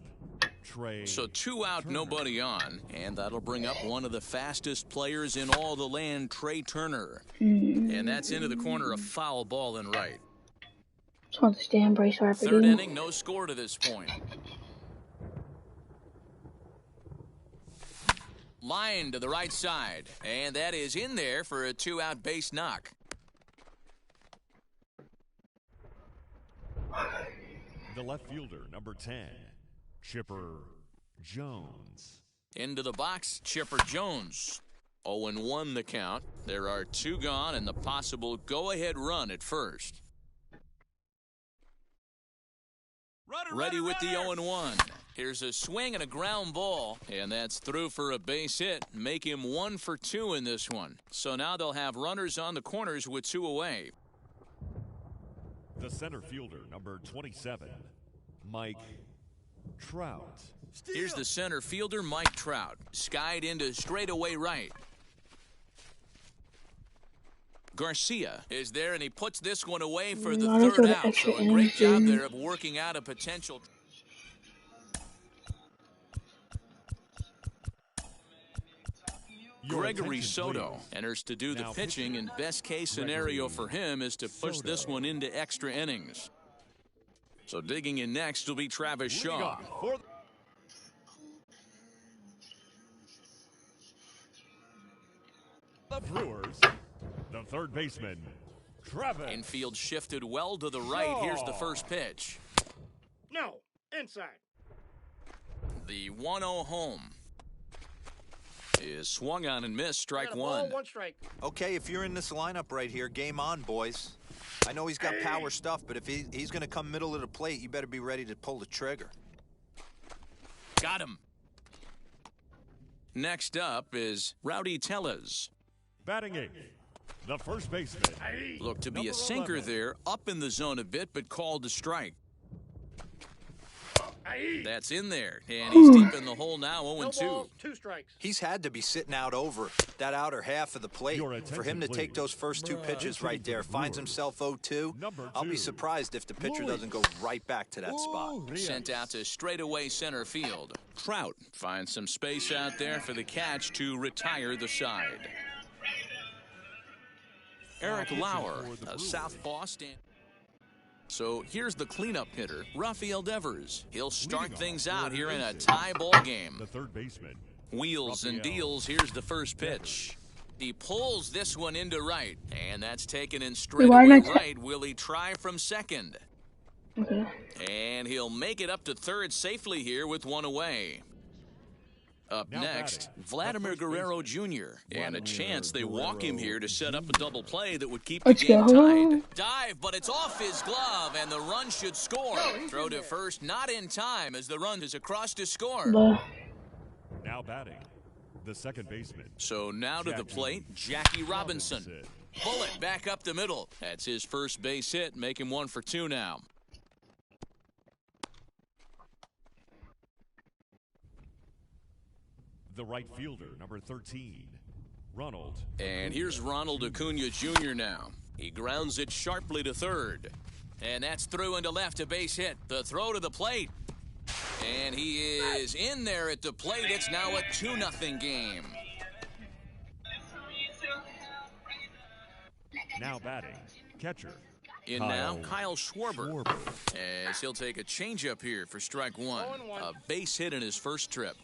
So 2 out, nobody on, and that'll bring up one of the fastest players in all the land, Trey Turner. And that's into the corner, a foul ball and right. Just want to stand brace for Third inning, no score to this point. Line to the right side, and that is in there for a 2-out base knock. The left fielder, number 10, Chipper Jones. Into the box, Chipper Jones. 0-1 the count. There are 2 gone and the possible go-ahead run at first. Ready with the 0-1. Here's a swing and a ground ball, and that's through for a base hit. Make him 1 for 2 in this one. So now they'll have runners on the corners with 2 away. The center fielder, number 27, Mike Trout. Here's the center fielder, Mike Trout. Skied into straightaway right. Garcia is there, and he puts this one away for the third out. So a great job there of working out a potential. Gregory Soto enters to do the pitching, and best case scenario for him is to push this one into extra innings. So digging in next will be Travis Shaw. The Brewers, the third baseman, Travis. Infield shifted well to the right. Here's the first pitch. No, inside. The 1-0 home is swung on and missed. Strike Ball, 1. 1 strike. Okay, if you're in this lineup right here, game on, boys. I know he's got power stuff, but if he's going to come middle of the plate, you better be ready to pull the trigger. Got him. Next up is Rowdy Tellez. Batting 8th, the first baseman. Looked to be a sinker there, up in the zone a bit, but called to strike. That's in there, and he's deep in the hole now, 0-2. 2 strikes. He's had to be sitting out over that outer half of the plate. For him to take those first 2 pitches right there, finds himself 0-2. I'll be surprised if the pitcher doesn't go right back to that spot. Sent out to straightaway center field. Trout finds some space out there for the catch to retire the side. Eric Lauer, a southpaw stand. So here's the cleanup hitter, Rafael Devers. He'll start things out here in a tie ball game. The third baseman. Wheels and deals. Here's the first pitch. He pulls this one into right, and that's taken in straight away right. Will he try from second? Okay. And he'll make it up to third safely here with one away. Up next, Vladimir Guerrero Jr. And a chance they walk him here to set up a double play that would keep the game tied. Dive, but it's off his glove, and the run should score. Throw to first, not in time, as the run is across to score. Now batting, the second baseman. So now to the plate, Jackie Robinson. Bullet back up the middle. That's his first base hit, make him 1 for 2 now. The right fielder, number 13, Ronald. And here's Ronald Acuna Jr. now. He grounds it sharply to third. And that's through into left, a base hit. The throw to the plate. And he is in there at the plate. It's now a 2-0 game. Now batting, catcher. In now, Kyle Schwarber. As he'll take a changeup here for strike one. A base hit in his first trip.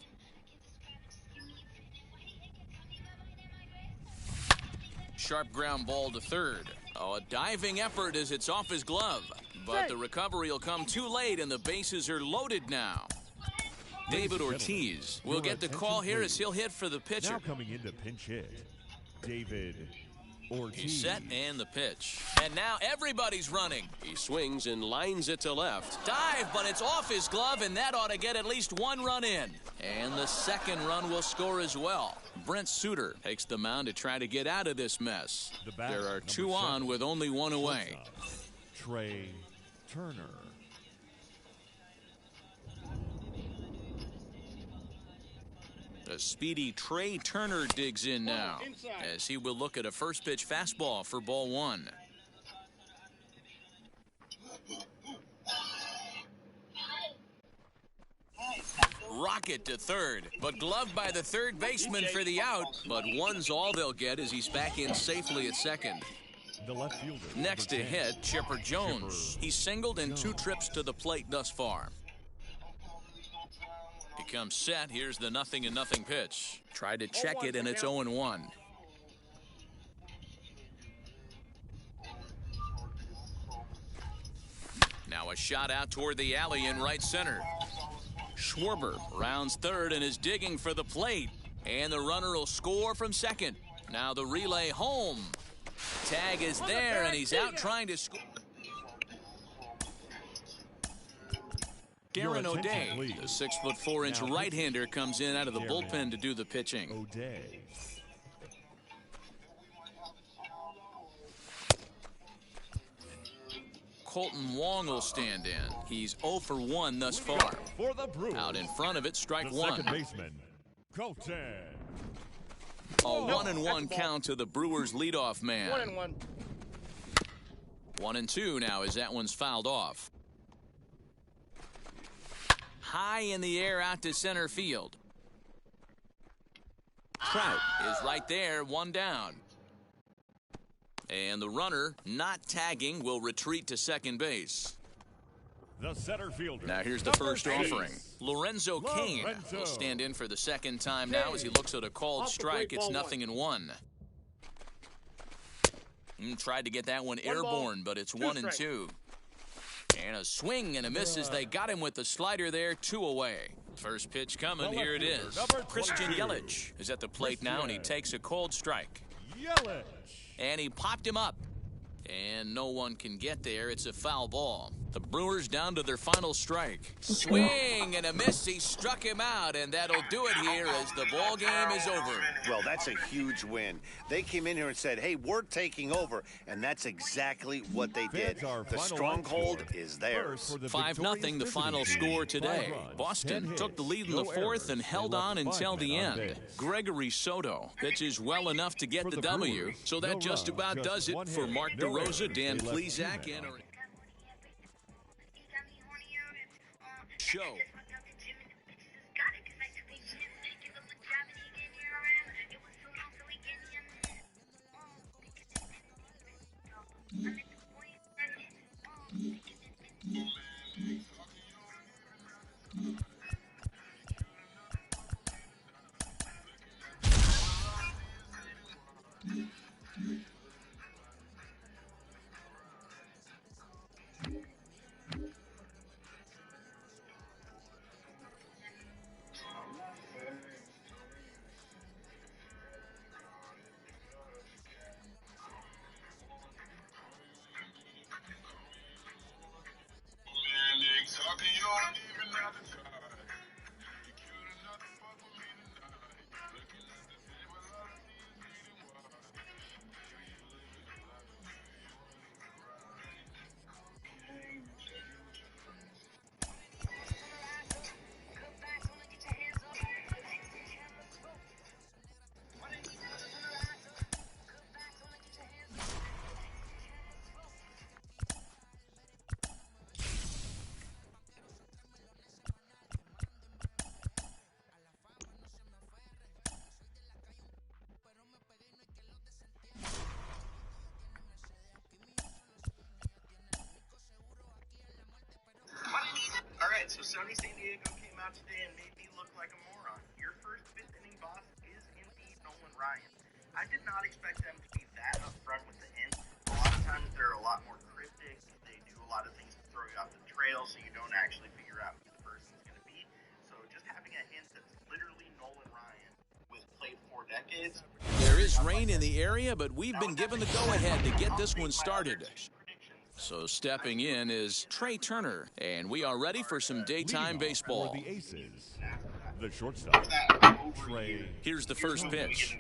Sharp ground ball to third. Oh, a diving effort as it's off his glove. But the recovery will come too late, and the bases are loaded now. David Ortiz will get the call here as he'll hit for the pitcher. Now coming into pinch hit, David Ortiz. He's set and the pitch. And now everybody's running. He swings and lines it to left. Dive, but it's off his glove, and that ought to get at least 1 run in. And the second run will score as well. Brent Suter takes the mound to try to get out of this mess. There are 2 on with only 1 away. Trey Turner. The speedy Trey Turner digs in now as he will look at a first pitch fastball for ball 1. Rocket to third, but gloved by the third baseman for the out. But 1's all they'll get as he's back in safely at second. The left fielder. Next to hit, Chipper Jones. He's singled in 2 trips to the plate thus far. He comes set. Here's the 0-0 pitch. Tried to check it, and it's 0-1. Now a shot out toward the alley in right center. Schwarber rounds third and is digging for the plate. And the runner will score from second. Now the relay home. Tag is there, and he's out trying to score. Darren O'Day, the 6'4" right-hander, comes in out of the bullpen to do the pitching. O'Day. Colton Wong will stand in. He's 0 for 1 thus far. For the Brewers. Out in front of it, strike the 1. Second baseman, Colton. A 1-1 count to the Brewers' leadoff man. 1-1. 1-2 now as that one's fouled off. High in the air out to center field. Trout is right there, 1 down. And the runner, not tagging, will retreat to second base. The center fielder. Now here's the first offering. Lorenzo Cain will stand in for the second time now as he looks at a called strike. It's 0-1. Tried to get that one airborne, but it's 1-2. And a swing and a miss as they got him with the slider there, 2 away. First pitch coming, here it is. Christian Yelich is at the plate now, and he takes a cold strike. Yelich. And he popped him up. And no one can get there. It's a foul ball. The Brewers down to their final strike. Swing and a miss. He struck him out, and that'll do it here as the ball game is over. Well, that's a huge win. They came in here and said, hey, we're taking over, and that's exactly what they did. The stronghold is theirs. 5-0 the final score today. Boston took the lead in the 4th and held on until the end. Gregory Soto pitches well enough to get the W, so that just about does it for Mark DeRosa, Dan Plesac, and show. right, so Sunny San Diego came out today and made me look like a moron. Your first fifth inning boss is indeed Nolan Ryan. I did not expect them to be that upfront with the hint. A lot of times they're a lot more cryptic. They do a lot of things to throw you off the trail so you don't actually figure out who the person's going to be. So just having a hint that's literally Nolan Ryan with played 4 decades. There is rain in the area, but we've been given the go-ahead to get this one started. So stepping in is Trey Turner, and we are ready for some daytime baseball. For the Aces, the shortstop, Trey. Here's the first pitch.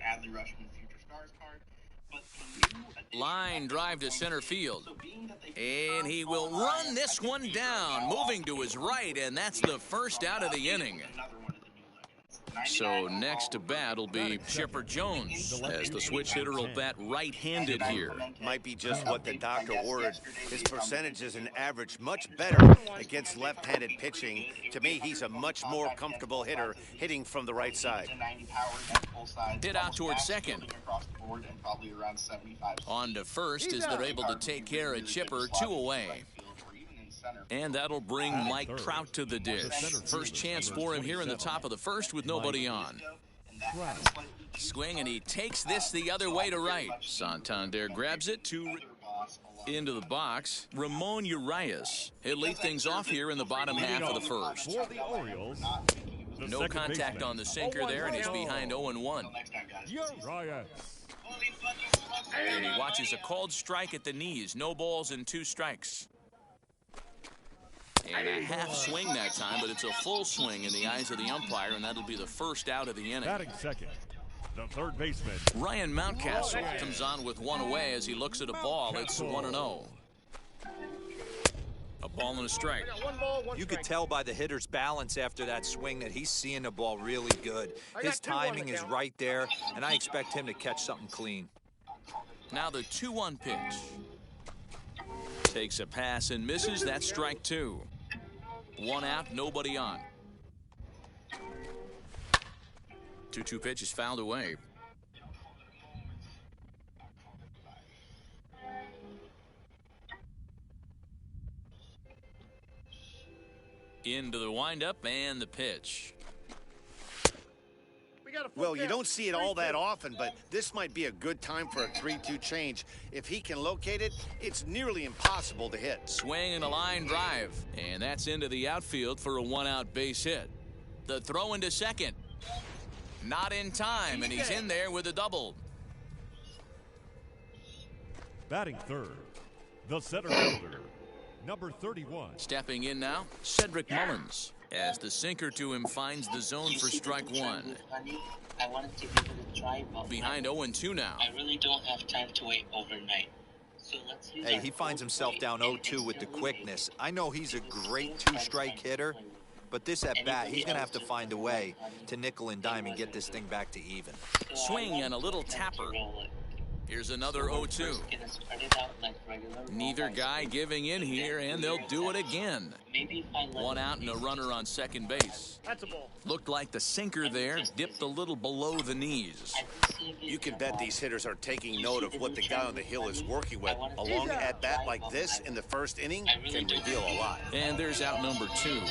Line drive to center field. And he will run this one down, moving to his right, and that's the first out of the inning. So next to bat will be Chipper Jones, as the switch hitter will bat right-handed here. Might be just what the doctor ordered. His percentage is an average much better against left-handed pitching. To me, he's a much more comfortable hitter hitting from the right side. Hit out towards second. On to first as they're able to take care of Chipper, 2 away. And that'll bring Mike Trout to the dish. First chance for him here in the top of the first with nobody on. Swing, and he takes this the other way to right. Santander grabs it into the box. Ramon Urias. He'll lead things off here in the bottom half of the first. No contact on the sinker there, and he's behind 0-1. And he watches a called strike at the knees. No balls and 2 strikes. And a half swing that time, but it's a full swing in the eyes of the umpire, and that'll be the first out of the inning. Batting second, the third baseman, Ryan Mountcastle comes on with 1 away as he looks at a ball. It's 1-0. A ball and a strike. You could tell by the hitter's balance after that swing that he's seeing the ball really good. His timing is right there, and I expect him to catch something clean. Now the 2-1 pitch. Takes a pass and misses. That's strike 2. 1 out, nobody on. 2-2 pitch is fouled away. Into the windup and the pitch. Well, you don't see it all that often, but this might be a good time for a 3-2 change. If he can locate it, it's nearly impossible to hit. Swing and a line drive, and that's into the outfield for a 1-out base hit. The throw into second. Not in time, and he's in there with a double. batting third, the center fielder, number 31. Stepping in now, Cedric Mullins, as the sinker to him finds the zone for strike 1. I wanted to give it a try, but behind 0-2 now. I really don't have time to wait overnight. So let's use he finds himself down 0-2 with the quickness. I know he's a great two-strike hitter, but this at bat, he's going to have to find a way to nickel and dime and get this thing back to even. Swing and a little tapper. Here's another 0-2. Neither guy giving in here, and they'll do it again. 1 out and a runner on second base. That's a ball. Looked like the sinker there dipped a little below the knees. You can bet these hitters are taking note of what the guy on the hill is working with. A long at bat like this in the first inning can reveal a lot. And there's out number 2.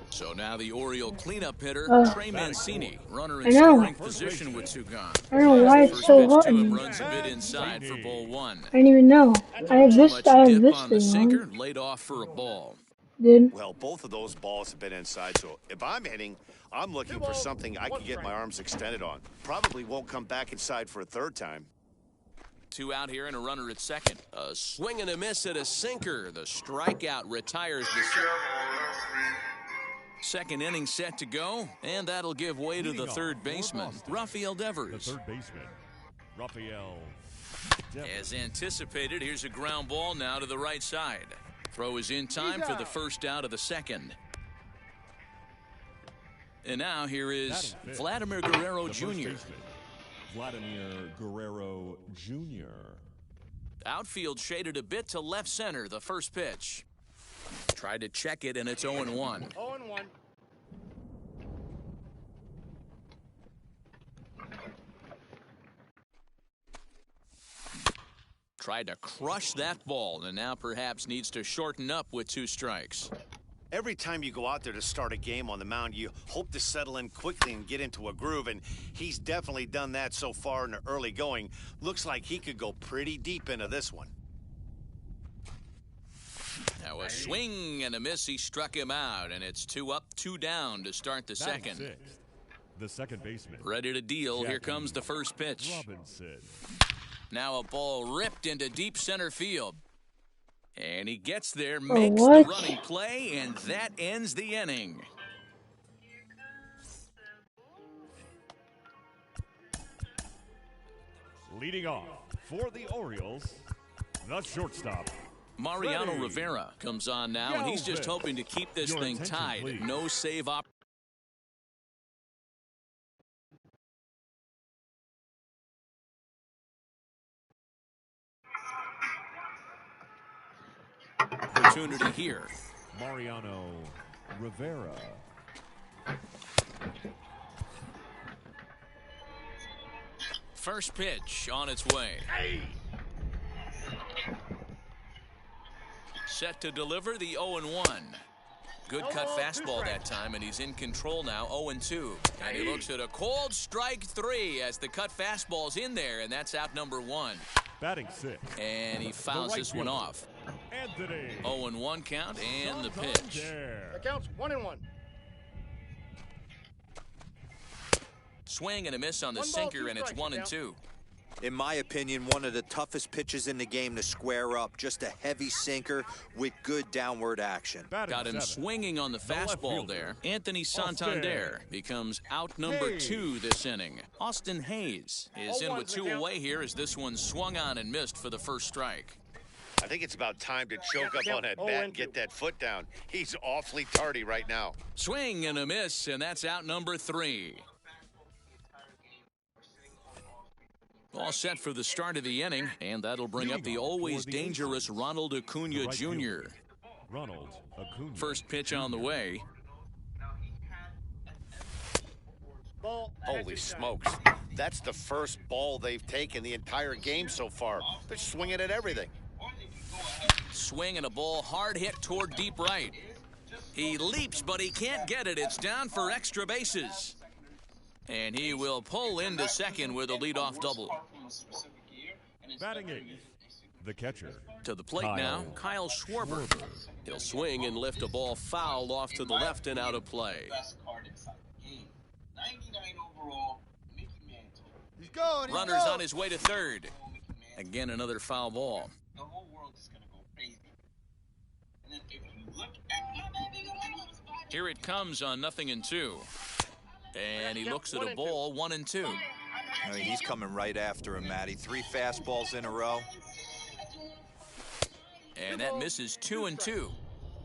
So now the Oriole cleanup hitter, Trey Mancini, runner in scoring position with 2 gone. I don't know why it's so hot. Runs a bit inside for ball 1. I didn't even know. I have this the sinker, laid off for a ball. Well, both of those balls have been inside, so if I'm hitting, I'm looking for something I can get my arms extended on. Probably won't come back inside for a third time. 2 out here and a runner at second. A swing and a miss at a sinker. The strikeout retires the sinker. Second inning set to go, and that'll give way to the third baseman, Rafael Devers. The third baseman, Rafael Devers. As anticipated, here's a ground ball now to the right side. Throw is in time for the first out of the second. And now here is Vladimir Guerrero Jr. Vladimir Guerrero Jr. Outfield shaded a bit to left center, the first pitch. Tried to check it, and it's 0-1. 0-1. Tried to crush that ball, and now perhaps needs to shorten up with 2 strikes. Every time you go out there to start a game on the mound, you hope to settle in quickly and get into a groove, and he's definitely done that so far in the early going. Looks like he could go pretty deep into this one. Now a swing and a miss. He struck him out, and it's 2 up, 2 down to start the second. Sixth, the second baseman. Ready to deal. Here comes the first pitch. Robinson. Now a ball ripped into deep center field. And he gets there, makes the running play, and that ends the inning. Leading off for the Orioles, the shortstop. Mariano Rivera comes on now, and he's just hoping to keep this thing tied. Please. No save opportunity here. Mariano Rivera. First pitch on its way. Set to deliver the 0-1. Good cut fastball that time, and he's in control now, 0-2. And he looks at a cold strike 3 as the cut fastball's in there, and that's out number 1. Batting 6. And he fouls this one off. Anthony. 0-1 count, and the pitch. That counts 1-1. Swing and a miss on the sinker, and it's 1-2. In my opinion, one of the toughest pitches in the game to square up. Just a heavy sinker with good downward action. Got him swinging on the fastball there. Anthony Santander becomes out number 2 this inning. Austin Hayes is in with 2 away here as this one swung on and missed for the first strike. I think it's about time to choke up on that bat and get that foot down. He's awfully tardy right now. Swing and a miss, and that's out number 3. All set for the start of the inning, and that'll bring up the always dangerous Ronald Acuna Jr. First pitch on the way. Holy smokes. That's the first ball they've taken the entire game so far. They're swinging at everything. Swing and a ball hard hit toward deep right. He leaps, but he can't get it. It's down for extra bases. And he will pull into second with a leadoff double. Batting 8, the catcher. To the plate now, Kyle Schwarber. He'll swing and lift a ball foul off to the left and out of play. He's going. Runner's on his way to third. Again, another foul ball. The whole world is going to go crazy. And then if you look at... Here it comes on 0-2. And he looks at a ball, 1-2. I mean, he's coming right after him, Matty. 3 fastballs in a row. And that misses 2-2.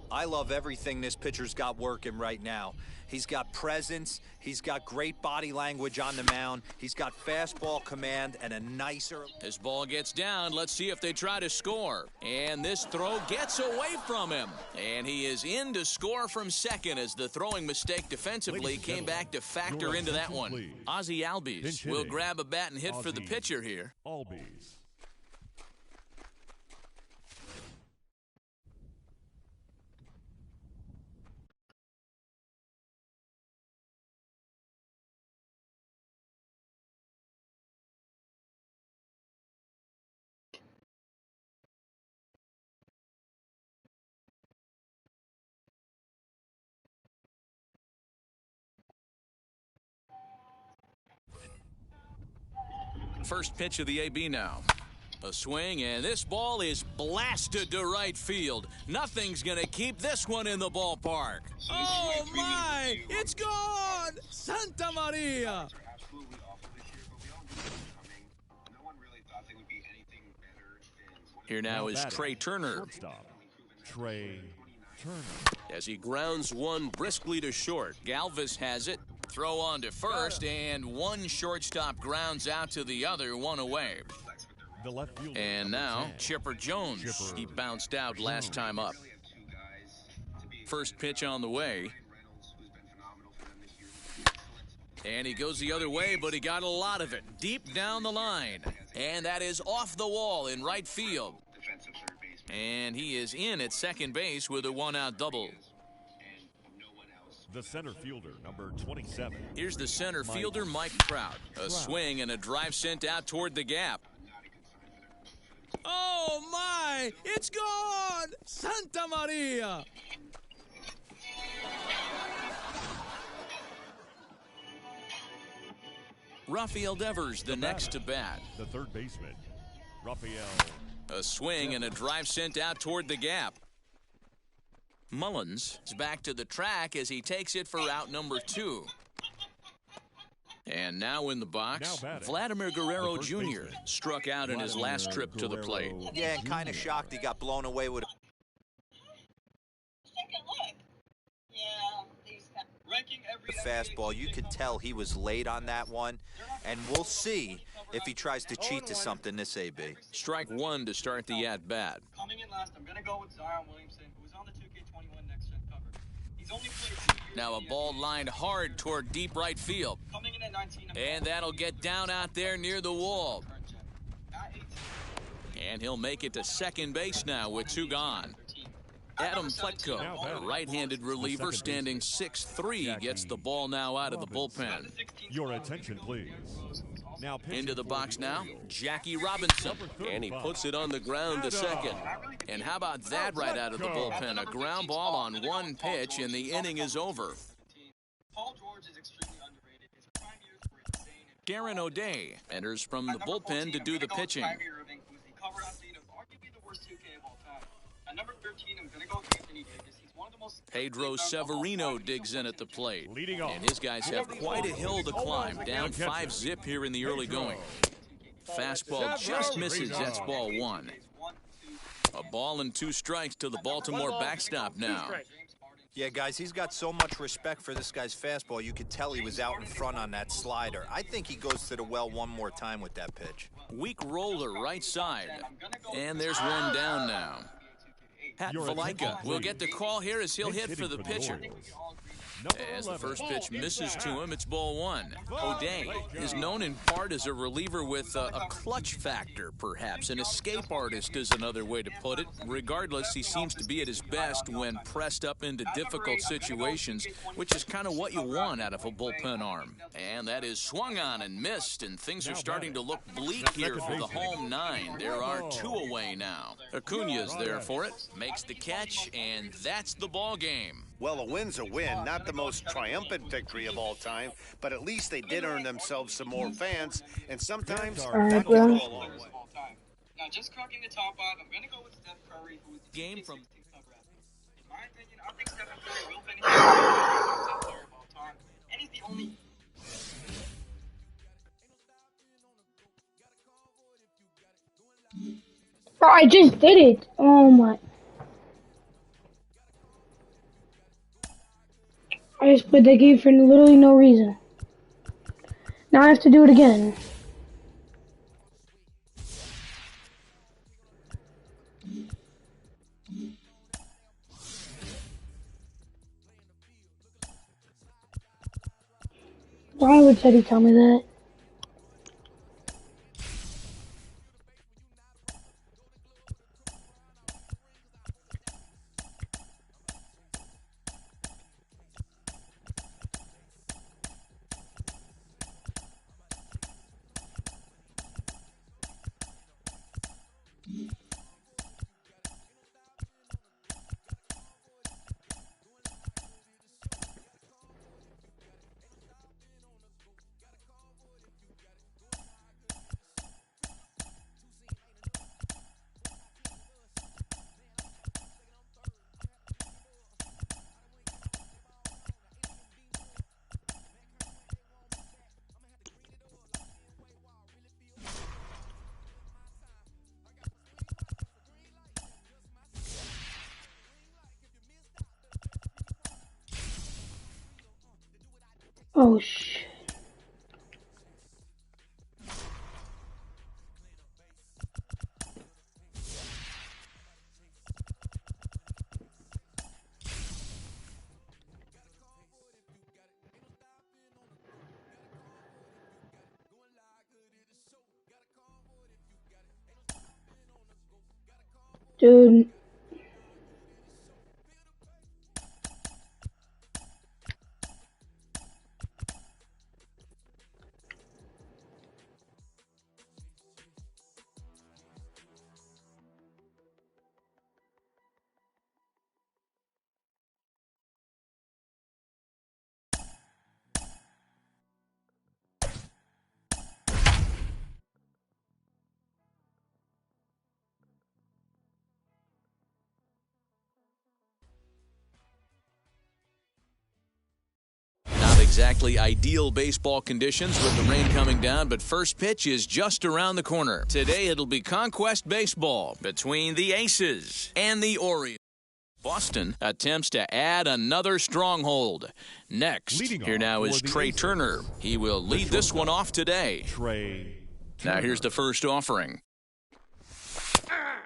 I love everything this pitcher's got working right now. He's got presence. He's got great body language on the mound. He's got fastball command and a nicer... This ball gets down. Let's see if they try to score. And this throw gets away from him. And he is in to score from second as the throwing mistake defensively came back to factor into that one. Ozzie Albies will grab a bat and hit for the pitcher here. Albies. First pitch of the AB now. A swing, and this ball is blasted to right field. Nothing's going to keep this one in the ballpark. Oh, my! It's gone! Santa Maria! Here now is Trey Turner. Trey Turner. As he grounds one briskly to short. Galvis has it. Throw on to first, and one shortstop grounds out to the other, 1 away. And now, Chipper Jones. He bounced out last time up. First pitch on the way. And he goes the other way, but he got a lot of it. Deep down the line. And that is off the wall in right field. And he is in at second base with a 1-out double. The center fielder, number 27. Here's the center fielder, Mike Trout. A swing and a drive sent out toward the gap. Oh, my! It's gone! Santa Maria! Rafael Devers, the next to bat. The third baseman, Rafael. A swing and a drive sent out toward the gap. Mullins is back to the track as he takes it for out number 2. And now in the box, Vladimir Guerrero Jr. struck out in his last trip to the plate. Yeah, and kind of shocked he got blown away with a fastball. You could tell he was late on that one, and we'll see if he tries to cheat to something this AB. Strike 1 to start the at-bat. Coming in last, I'm going to go with Zion Williamson, who's on the 2K21 Next Gen cover. He's only played 2 years. Now a ball lined hard toward deep right field. Coming in at 19. And that'll get down out there near the wall. And he'll make it to second base now with 2 gone. Adam Pletko, a right-handed reliever standing 6'3", gets the ball now out of the bullpen. Your attention, please. Now into the box now, Jackie Robinson. And he puts it on the ground to second. And how about that right out of the bullpen? A ground ball on 1 pitch, and the inning is over. Paul George is extremely underrated. His prime years were insane. Darren O'Day enters from the bullpen to do the pitching. Irving, who's the cover athlete of arguably the worst 2K of all time. At number 13, I'm going to go with Anthony Davis. He's one of the most... Pedro Severino digs in at the plate. And his guys have quite a hill to climb. Down 5-zip here in the early going. Fastball just misses. That's ball 1. A ball and 2 strikes to the Baltimore backstop now. Yeah, guys, he's got so much respect for this guy's fastball. You could tell he was out in front on that slider. I think he goes to the well one more time with that pitch. Weak roller right side. And there's one down now. Pat Valaika will get the call here as he'll hit for the pitcher. As the first pitch misses to him, it's ball 1. O'Day is known in part as a reliever with a clutch factor, perhaps. An escape artist is another way to put it. Regardless, he seems to be at his best when pressed up into difficult situations, which is kind of what you want out of a bullpen arm. And that is swung on and missed, and things are starting to look bleak here for the home 9. There are 2 away now. Acuna's there for it, makes the catch, and that's the ball game. Well, a win's a win, not the most triumphant victory of all time, but at least they did earn themselves some more fans, and sometimes that can go a long way. Now, just cracking the top 5, I'm going to go with Steph Curry, who is the game from... In my opinion, I think Steph Curry will finish the best player of all time, and he's the only... Bro, I just did it. Oh my. I just played that game for literally no reason. Now I have to do it again. Why would Teddy tell me that? Oh shit. Dude. exactly ideal baseball conditions with the rain coming down, but first pitch is just around the corner. Today it'll be Conquest Baseball between the Aces and the Orioles. Boston attempts to add another stronghold. Next, here now is Trey Turner. He will lead this one off today. Now here's the first offering.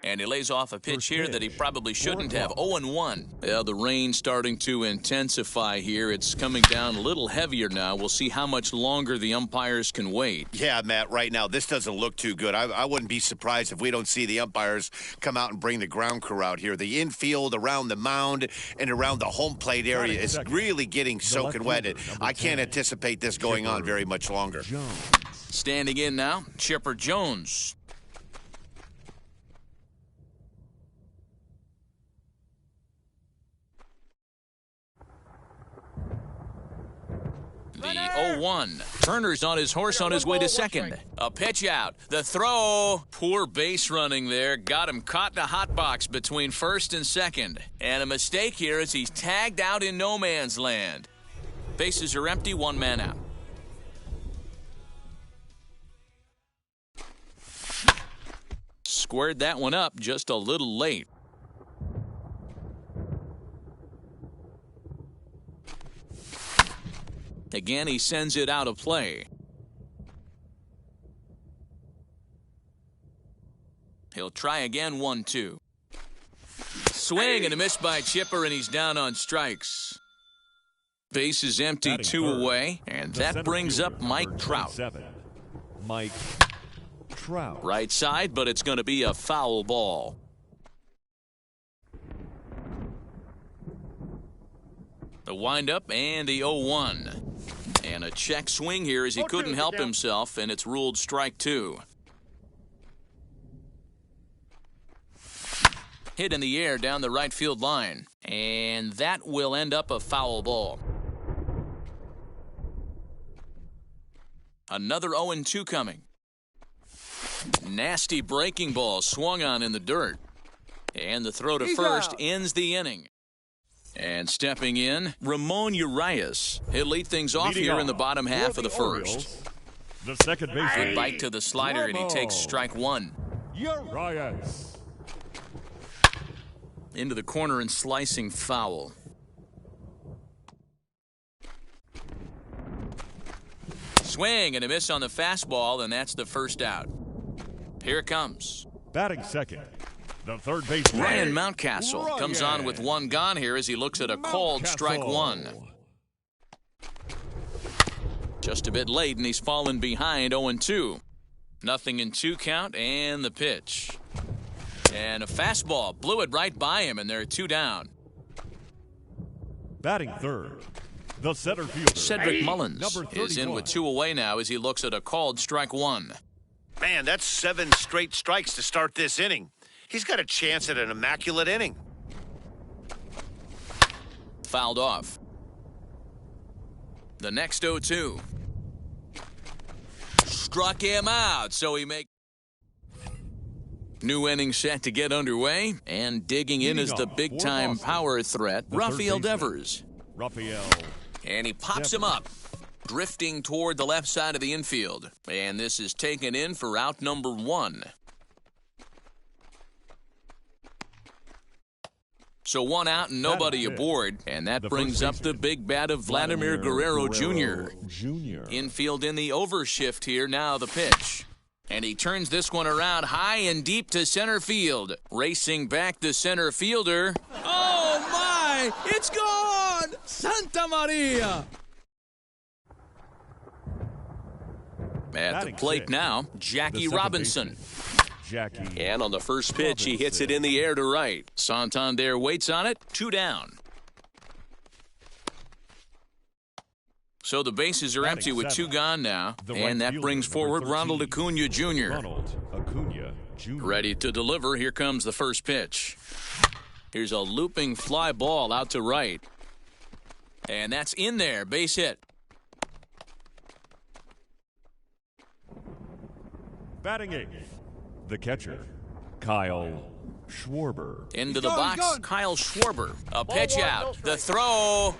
And he lays off a pitch here that he probably shouldn't have. 0-1. Well, the rain's starting to intensify here. It's coming down a little heavier now. We'll see how much longer the umpires can wait. Yeah, Matt, right now, this doesn't look too good. I wouldn't be surprised if we don't see the umpires come out and bring the ground crew out here. The infield, around the mound, and around the home plate area is really getting soaking wet. I can't anticipate this going on very much longer. Standing in now, Chipper Jones. The 0-1. Turner's on his horse on his way to second. A pitch out. The throw. Poor base running there. Got him caught in a hot box between first and second. And a mistake here as he's tagged out in no man's land. Bases are empty, one man out. Squared that one up just a little late. Again, he sends it out of play. He'll try again, 1-2. Swing and a miss by Chipper, and he's down on strikes. Base is empty, 2 away, and that brings up Mike Trout. Mike Trout. Right side, but it's going to be a foul ball. The windup and the 0-1. And a check swing here as he couldn't help himself, and it's ruled strike 2. Hit in the air down the right field line, and that will end up a foul ball. Another 0-2 coming. Nasty breaking ball swung on in the dirt. And the throw to first ends the inning. And stepping in, Ramon Urias. He'll lead things off here in the bottom half of the first. The second baseman. Bite to the slider, and he takes strike 1. Urias. Into the corner and slicing foul. Swing and a miss on the fastball, and that's the first out. Here it comes. Batting second, the third baseman. Ryan Mountcastle comes on with 1 gone here as he looks at a called strike 1. Just a bit late, and he's fallen behind 0-2. Nothing in 2 count, and the pitch. And a fastball blew it right by him, and there are 2 down. Batting third, the center fielder. Cedric Mullins is in with 2 away now as he looks at a called strike 1. Man, that's 7 straight strikes to start this inning. He's got a chance at an immaculate inning. Fouled off. The next 0-2. Struck him out, so he makes... New inning set to get underway, and digging in is the big-time power threat, Rafael Devers. And he pops him up, drifting toward the left side of the infield. And this is taken in for out number 1. So 1 out and nobody aboard, and that brings up the big bat of Vladimir Guerrero Jr. Infield in the overshift here, now the pitch. And he turns this one around high and deep to center field. Racing back the center fielder. Oh, my! It's gone! Santa Maria! At the plate now, Jackie Robinson. And on the first pitch, he hits it in the air to right. Santander waits on it, 2 down. So the bases are empty with 2 gone now, and that brings forward Ronald Acuna Jr. Ready to deliver, here comes the first pitch. Here's a looping fly ball out to right. And that's in there, base hit. Batting 8th, the catcher, Kyle Schwarber. Into the box, Kyle Schwarber. A pitch out, the throw.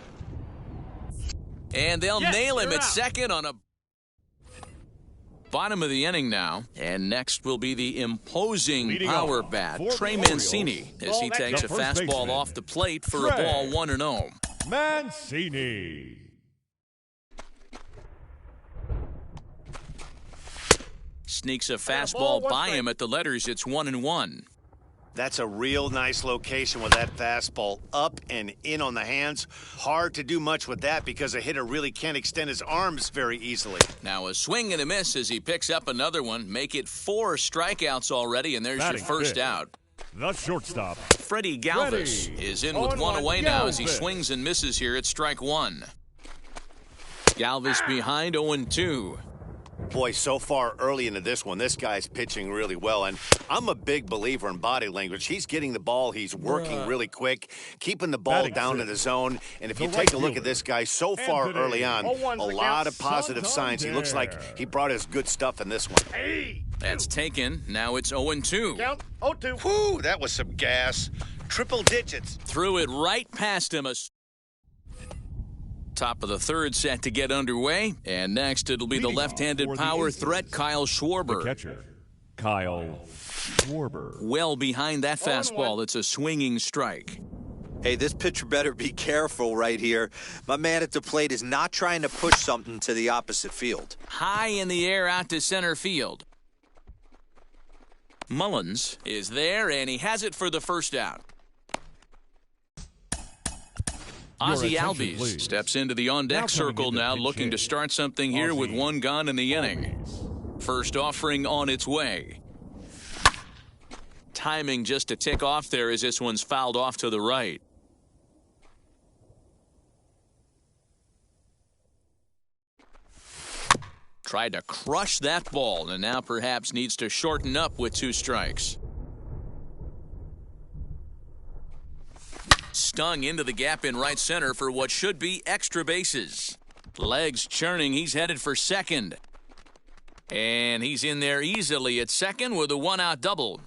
And they'll nail him at second on a bottom of the inning now. And next will be the imposing power bat, Trey Mancini, as he takes a fastball off the plate for a ball 1-0. Mancini. Sneaks a fastball by him at the letters. It's 1-1. That's a real nice location with that fastball up and in on the hands. Hard to do much with that because a hitter really can't extend his arms very easily. Now a swing and a miss as he picks up another one. Make it 4 strikeouts already, and there's your first out. The shortstop, Freddie Galvis, is in with one away now as he swings and misses here at strike 1. Galvis behind 0-2. Boy, so far early into this one, this guy's pitching really well, and I'm a big believer in body language. He's getting the ball, he's working really quick, keeping the ball down in the zone, and if you take a look at this guy so far early on, a lot of positive signs. He looks like he brought his good stuff in this one. That's taken. Now it's 0-2. Count 0-2. Whew, that was some gas. Triple digits. Threw it right past him. Top of the third set to get underway. And next it'll be the left-handed power threat, Kyle Schwarber. The catcher, Kyle Schwarber. Well behind that fastball. It's a swinging strike. Hey, this pitcher better be careful right here. My man at the plate is not trying to push something to the opposite field. High in the air out to center field. Mullins is there, and he has it for the first out. Ozzie Albies steps into the on-deck circle now, looking to start something here with one gone in the inning. First offering on its way. Timing just to tick off there as this one's fouled off to the right. Tried to crush that ball, and now perhaps needs to shorten up with 2 strikes. Stung into the gap in right center for what should be extra bases. Legs churning, he's headed for second. And he's in there easily at second with a 1-out double.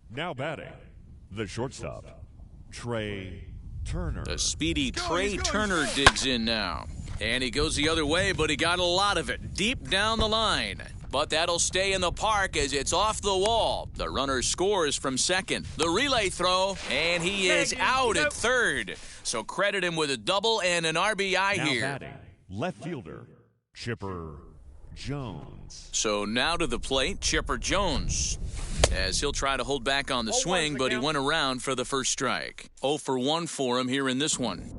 Now batting, the shortstop, Trey Turner. The speedy Trey Turner digs in now. And he goes the other way, but he got a lot of it deep down the line. But that'll stay in the park as it's off the wall. The runner scores from second. The relay throw, and he is out at third. So credit him with a double and an RBI here. Now batting, left fielder, Chipper Jones. So now to the plate, Chipper Jones, as he'll try to hold back on the swing, but he went around for the first strike. 0 for 1 for him here in this one.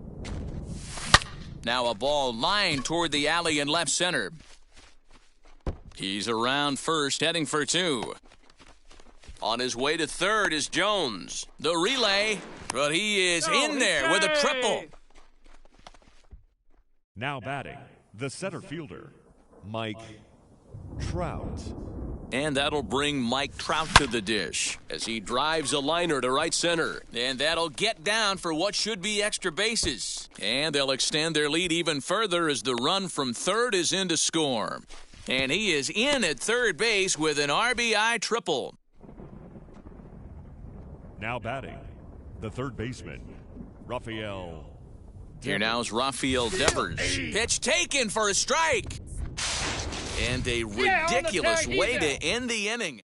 Now a ball lined toward the alley in left center. He's around first, heading for 2. On his way to third is Jones. The relay, but he is in there with a triple. Now batting, the center fielder, Mike Trout. And that'll bring Mike Trout to the dish as he drives a liner to right center. And that'll get down for what should be extra bases. And they'll extend their lead even further as the run from third is in to score. And he is in at third base with an RBI triple. Now batting, the third baseman, Rafael. Here now is Rafael Devers. Pitch taken for a strike. And a ridiculous way to end the inning.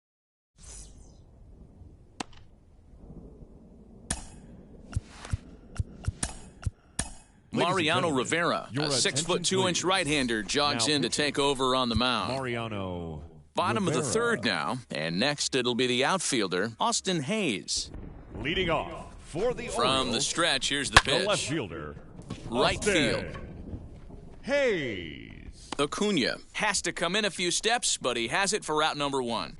Mariano Rivera, a 6'2" right-hander, jogs in to take over on the mound. Mariano Bottom Rivera. of the third now, and next it'll be the outfielder, Austin Hayes. Leading off for the From Orioles, the stretch, here's the pitch. the left fielder, Right Austin field. Hayes. Acuna has to come in a few steps, but he has it for route number 1.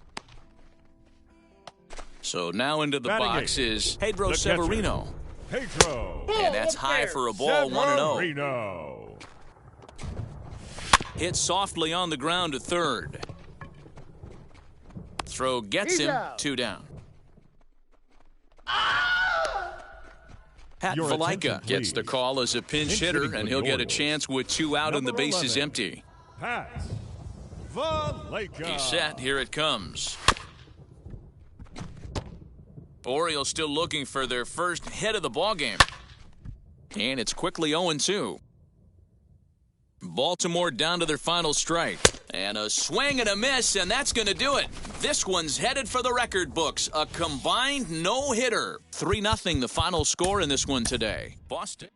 So now into the Batting box eight, is Pedro the Severino. Pedro. And that's high for a ball, 1-0. Severino. Hit softly on the ground to third. Throw gets him, 2 down. Pat Your Valaika attention, gets the please. call as a pinch hitter, hitting and for he'll the get a Orioles. chance with 2 out and the Number bases 11. empty. Pat Valaika. He's set. Here it comes. Orioles still looking for their first hit of the ballgame. And it's quickly 0-2. Baltimore down to their final strike. And a swing and a miss, and that's going to do it. This one's headed for the record books. A combined no-hitter. 3-0 the final score in this one today. Boston.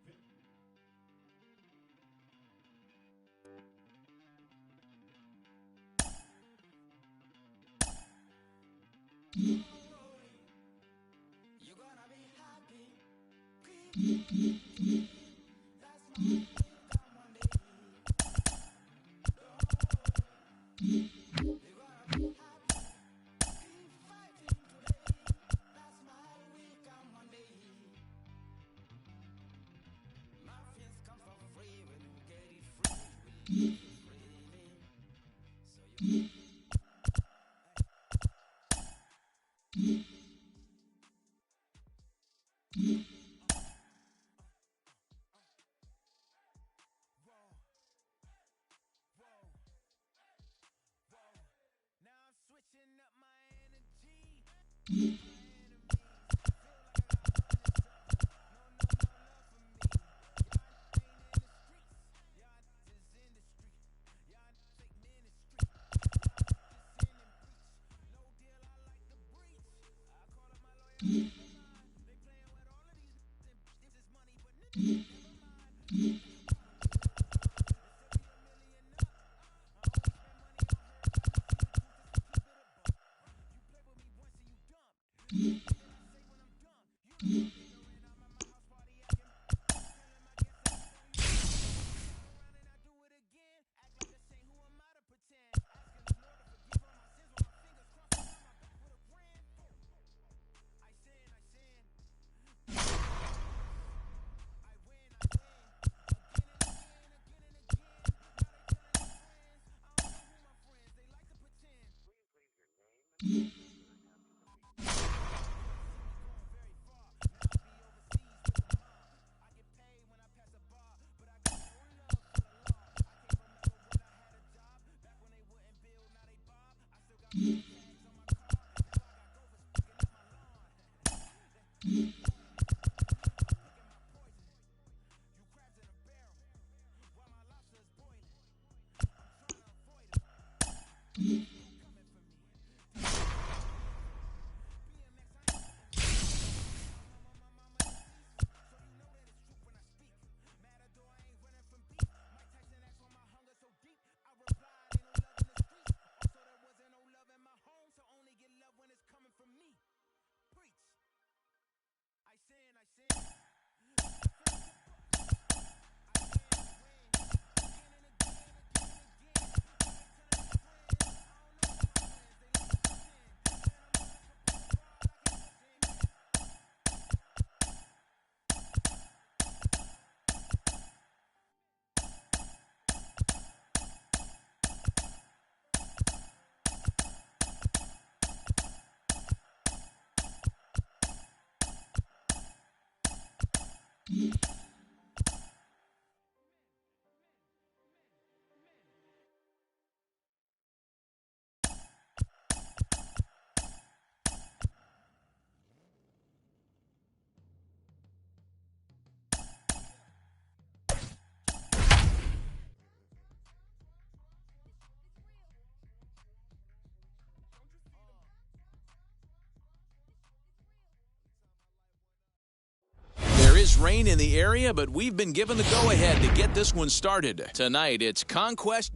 Rain in the area, but we've been given the go-ahead to get this one started. Tonight, it's Conquest.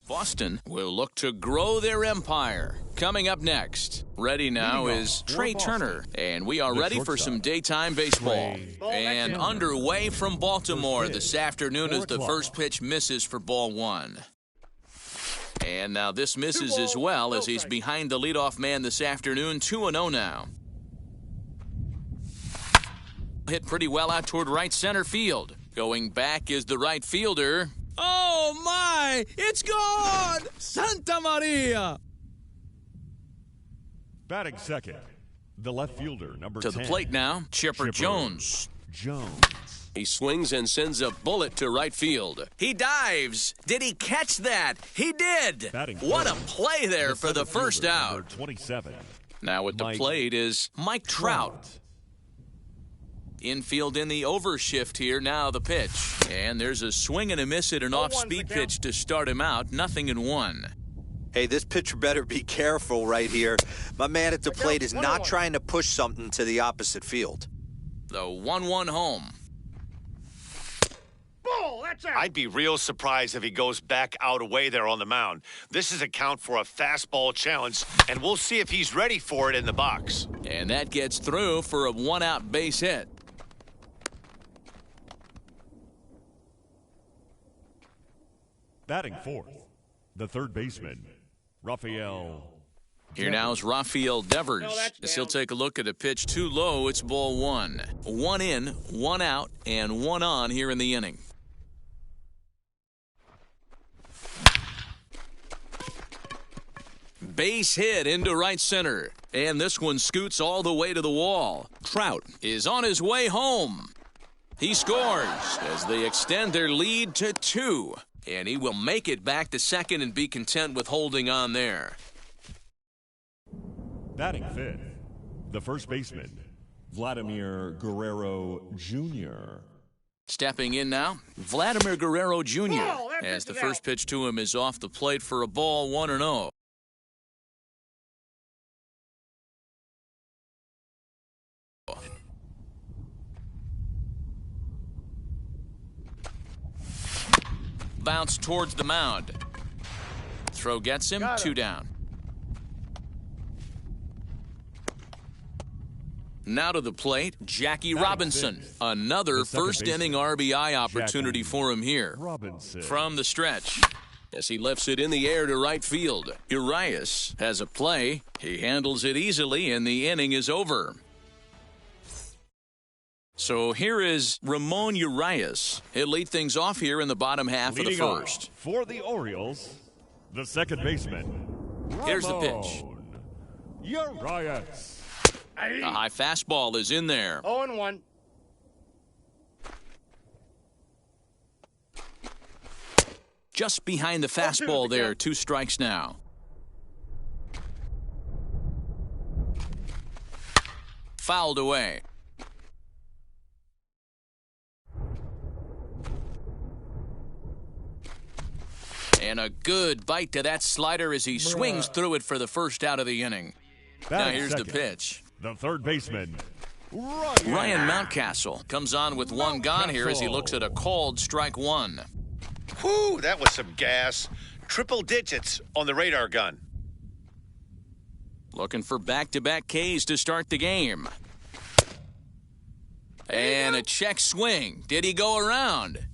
Boston will look to grow their empire. Coming up next, ready now is Trey Turner, and we are ready for some daytime baseball. And underway from Baltimore this afternoon as the first pitch misses for ball one. And now this misses as well as he's behind the leadoff man this afternoon, 2-0 now. Hit pretty well out toward right center field. Going back is the right fielder. Oh, my! It's gone! Santa Maria! Batting second, the left fielder, number 10. To the plate now, Chipper Jones. He swings and sends a bullet to right field. He dives. Did he catch that? He did. What a play there for the first out. 27. Now at the plate is Mike Trout. Infield in the overshift here. Now the pitch. And there's a swing and a miss at an off-speed pitch to start him out. 0-1. Hey, this pitcher better be careful right here. My man at the plate is not trying to push something to the opposite field. The 1-1 home. Ball, that's out. I'd be real surprised if he goes back out away there on the mound. This is a count for a fastball challenge, and we'll see if he's ready for it in the box. And that gets through for a one-out base hit. Batting fourth, the third baseman, Rafael. Here now is Rafael Devers. As he'll take a look at a pitch too low, it's ball one. 1 in, 1 out, and 1 on here in the inning. Base hit into right center. And this one scoots all the way to the wall. Trout is on his way home. He scores as they extend their lead to 2. And he will make it back to second and be content with holding on there. Batting fifth, the first baseman, Vladimir Guerrero Jr. Stepping in now, Vladimir Guerrero Jr. as the first pitch to him is off the plate for a ball 1-0. Bounce towards the mound. Throw gets him, 2 down. Now to the plate, Jackie Robinson. Another first-inning RBI opportunity for him here. From the stretch, as he lifts it in the air to right field. Urias has a play. He handles it easily, and the inning is over. So here is Ramon Urias. He'll lead things off here in the bottom half of the first. For the Orioles, the second baseman, Here's the pitch. Urias. A high fastball is in there. 0-1. Just behind the fastball there. 2 strikes now. Fouled away. And a good bite to that slider as he swings through it for the first out of the inning. Now here's the pitch. The third baseman, Ryan Mountcastle comes on with 1 gone here as he looks at a called strike 1. Whew, that was some gas. Triple digits on the radar gun. Looking for back-to-back Ks to start the game. And a check swing. Did he go around?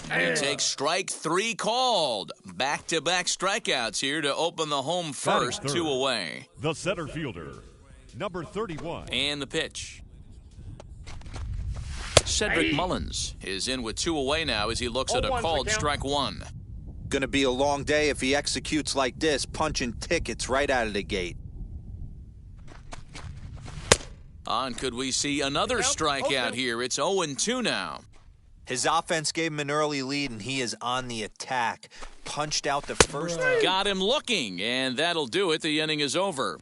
He takes strike 3 called. Back-to-back strikeouts here to open the home first, 2 away. The center fielder, number 31. And the pitch. Cedric Mullins is in with 2 away now as he looks at a called strike 1. Gonna be a long day if he executes like this, punching tickets right out of the gate. And could we see another strikeout here? It's 0-2 now. His offense gave him an early lead, and he is on the attack. Punched out the first. Got him looking, and that'll do it. The inning is over.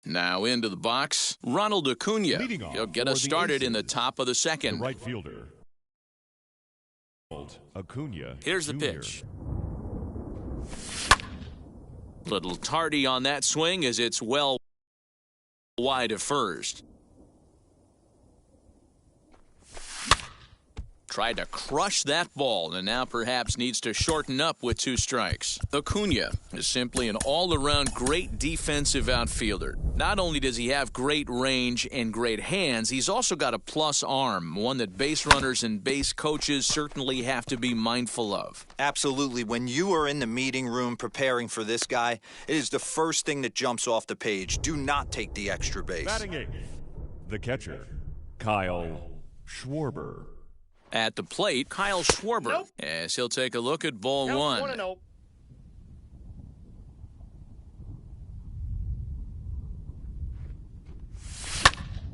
Now into the box, Ronald Acuna. He'll get us started in the top of the second. The right fielder, Acuna. Here's the pitch. Little tardy on that swing as it's well wide of first. Tried to crush that ball and now perhaps needs to shorten up with 2 strikes. Acuna is simply an all-around great defensive outfielder. Not only does he have great range and great hands, he's also got a plus arm, one that base runners and base coaches certainly have to be mindful of. Absolutely. When you are in the meeting room preparing for this guy, it is the first thing that jumps off the page. Do not take the extra base. Batting 8th, the catcher, Kyle Schwarber. At the plate, Kyle Schwarber. Nope. As he'll take a look at ball Nope, 1. 1-0.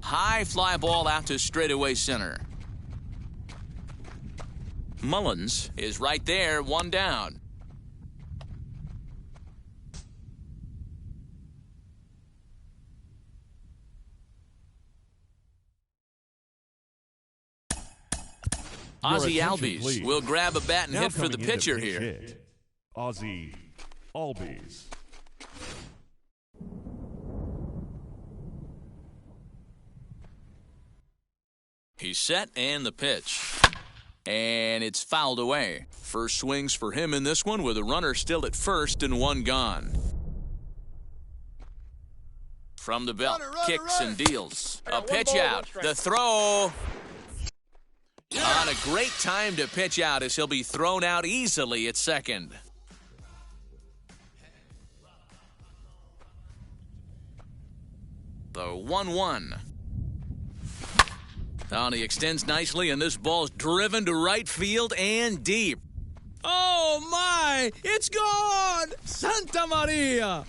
High fly ball out to straightaway center. Mullins is right there, 1 down. Ozzie Albies will grab a bat and hit for the pitcher here. Ozzie Albies. He's set and the pitch. And it's fouled away. First swings for him in this one with a runner still at first and 1 gone. From the belt, kicks and deals. A pitch out. The throw. On a great time to pitch out as he'll be thrown out easily at second. The 1-1. Now he extends nicely, and this ball's driven to right field and deep. Oh, my! It's gone! Santa Maria!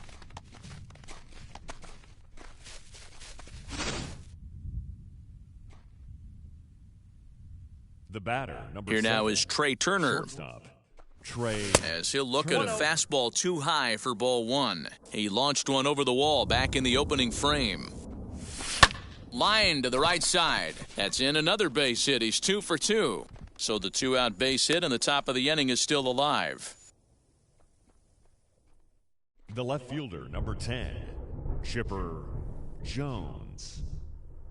The batter, number Here 7. now is Trey Turner. Shortstop, Trey As he'll look at a fastball too high for ball 1. He launched one over the wall back in the opening frame. Line to the right side. That's in another base hit. He's 2 for 2. So the 2-out base hit and the top of the inning is still alive. The left fielder, number 10, Chipper Jones.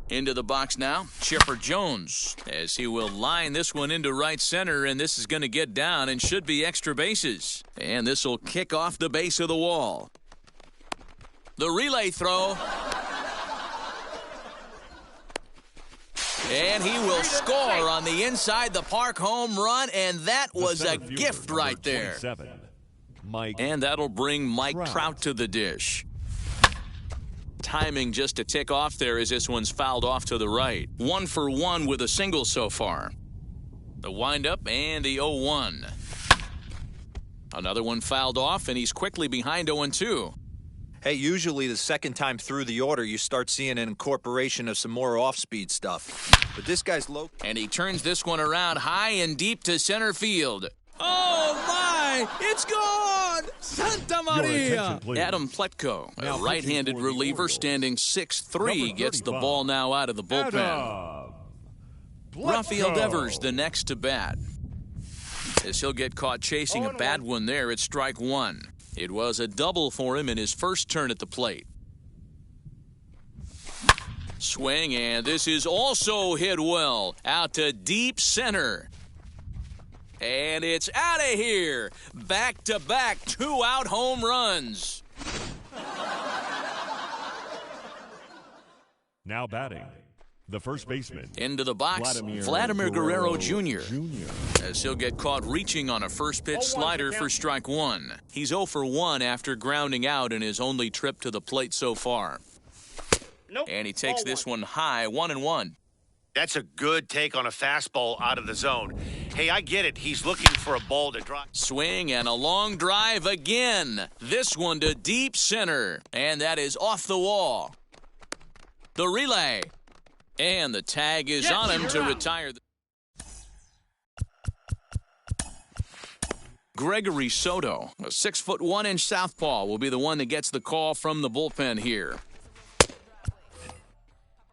Into the box now, Chipper Jones, as he will line this one into right center, and this is going to get down and should be extra bases. And this will kick off the base of the wall. The relay throw. And he will score on the inside the park home run, and that was a gift right there. And that'll bring Mike Trout to the dish. Timing just to tick off there as this one's fouled off to the right. 1 for 1 with a single so far. The windup and the 0-1. Another one fouled off, and he's quickly behind 0-2. Hey, usually the second time through the order, you start seeing an incorporation of some more off-speed stuff. But this guy's low. And he turns this one around high and deep to center field. Oh, my! It's gone! Santa Maria! Adam Pletko, a right-handed reliever standing 6'3", gets the ball now out of the bullpen. Rafael Devers, the next to bat. As he'll get caught chasing a bad one there at strike 1. It was a double for him in his first turn at the plate. Swing, and this is also hit well. Out to deep center. And it's out of here. Back-to-back 2-out home runs. Now batting, the first baseman. Into the box, Vladimir Guerrero Jr. As he'll get caught reaching on a first-pitch slider for strike 1. He's 0 for 1 after grounding out in his only trip to the plate so far. And he takes this one high, 1-1. That's a good take on a fastball out of the zone. Hey, I get it. He's looking for a ball to drop. Swing and a long drive again. This one to deep center. And that is off the wall. The relay. And the tag is on him to retire. Gregory Soto, a 6'1" southpaw, will be the one that gets the call from the bullpen here.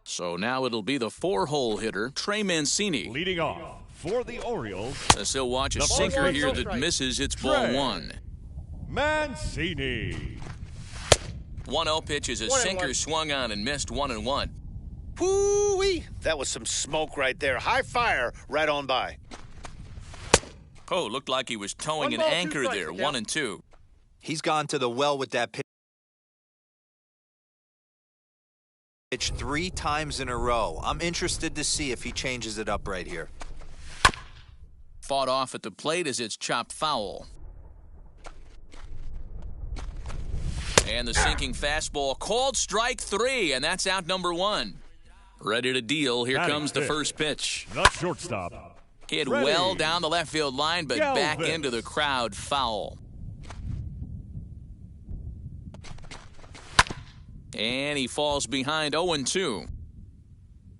So now it'll be the 4-hole hitter, Trey Mancini. Leading off for the Orioles. As he'll watch a sinker here that misses. It's ball 1. Mancini. 1-0 pitch is a sinker swung on and missed, 1-1. Whoo-wee! That was some smoke right there. High fire right on by. Oh, looked like he was towing an anchor there. 1-2. He's gone to the well with that pitch 3 times in a row. I'm interested to see if he changes it up right here. Fought off at the plate as it's chopped foul. And the sinking fastball called strike 3, and that's out number 1. Ready to deal. Here comes the first pitch. The shortstop. Hit well down the left field line, but back into the crowd, foul. And he falls behind 0-2.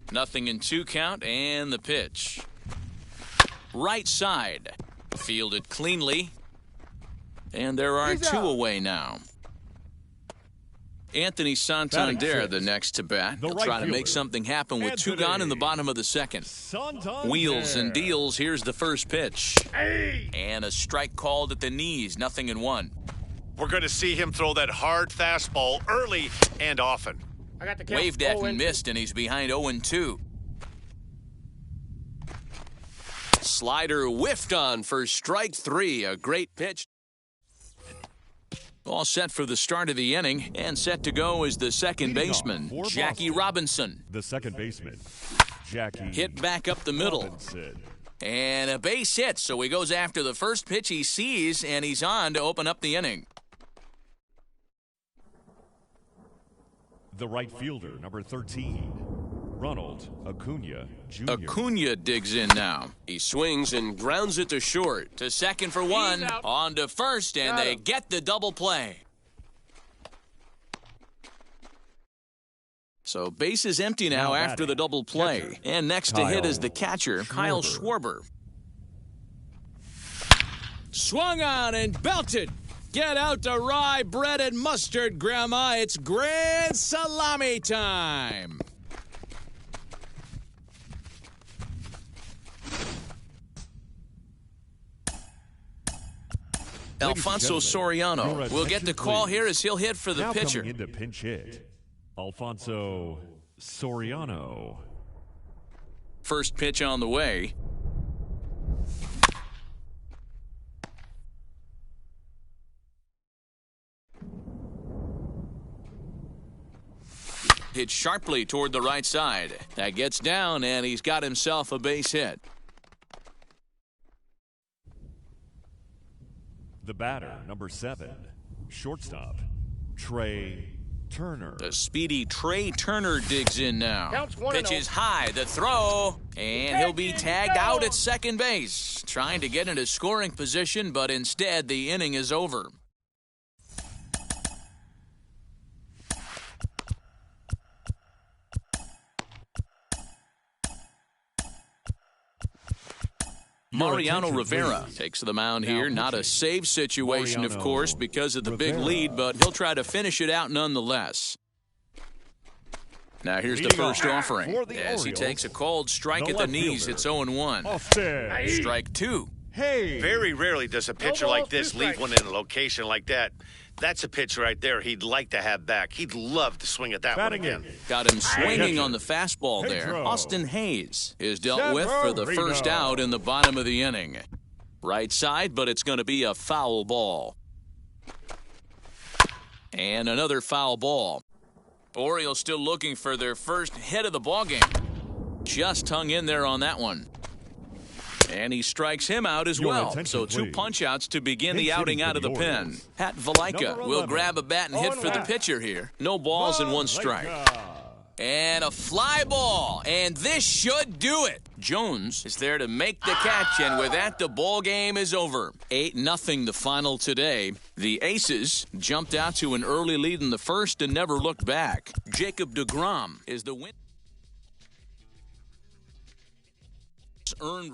0-2 count, and the pitch. Right side. Fielded cleanly. And there are 2 away now. Anthony Santander, the next to bat. He'll try to make something happen with 2 gone in the bottom of the second. Wheels and deals. Here's the first pitch. And a strike called at the knees. 0-1. We're going to see him throw that hard fastball early and often. Waved at and missed, and he's behind 0-2. Slider whiffed on for strike 3. A great pitch. All set for the start of the inning, and set to go is the second baseman, Jackie Robinson. The second baseman, Jackie. Hit back up the middle. Robinson. And a base hit, so he goes after the first pitch he sees, and he's on to open up the inning. The right fielder, number 13, Ronald Acuna Jr. Acuna digs in now. He swings and grounds it to short. To second for 1. On to first, and they get the double play. So base is empty now after the double play. Catcher. And next to hit is the catcher, Kyle Schwarber. Swung on and belted. Get out the rye bread and mustard, Grandma. It's grand salami time. Alfonso Soriano will get the call here as he'll hit for the now pitcher. Coming into pinch hit, Alfonso Soriano. First pitch on the way. Hit sharply toward the right side. That gets down, and he's got himself a base hit. The batter, number 7, shortstop, Trey Turner. The speedy Trey Turner digs in now. Pitch is high, the throw, and he'll be tagged out at second base. Trying to get into scoring position, but instead the inning is over. Mariano Rivera takes the mound here. Not a save situation, of course, because of the big lead, but he'll try to finish it out nonetheless. Now here's the first offering. As he takes a called strike at the knees, it's 0-1. Strike 2. Very rarely does a pitcher like this leave one in a location like that. That's a pitch right there he'd like to have back. He'd love to swing at that one again. Got him swinging on the fastball there. Austin Hayes is dealt with for the first out in the bottom of the inning. Right side, but it's going to be a foul ball. And another foul ball. Orioles still looking for their first hit of the ballgame. Just hung in there on that one. And he strikes him out as well. So 2 punch-outs to begin the outing out of the pen. Pat Valaika will grab a bat and hit for the pitcher here. No balls and 1 strike. And a fly ball. And this should do it. Jones is there to make the catch, and with that, the ball game is over. 8-0 the final today. The Aces jumped out to an early lead in the first and never looked back. Jacob deGrom is the win. Earned.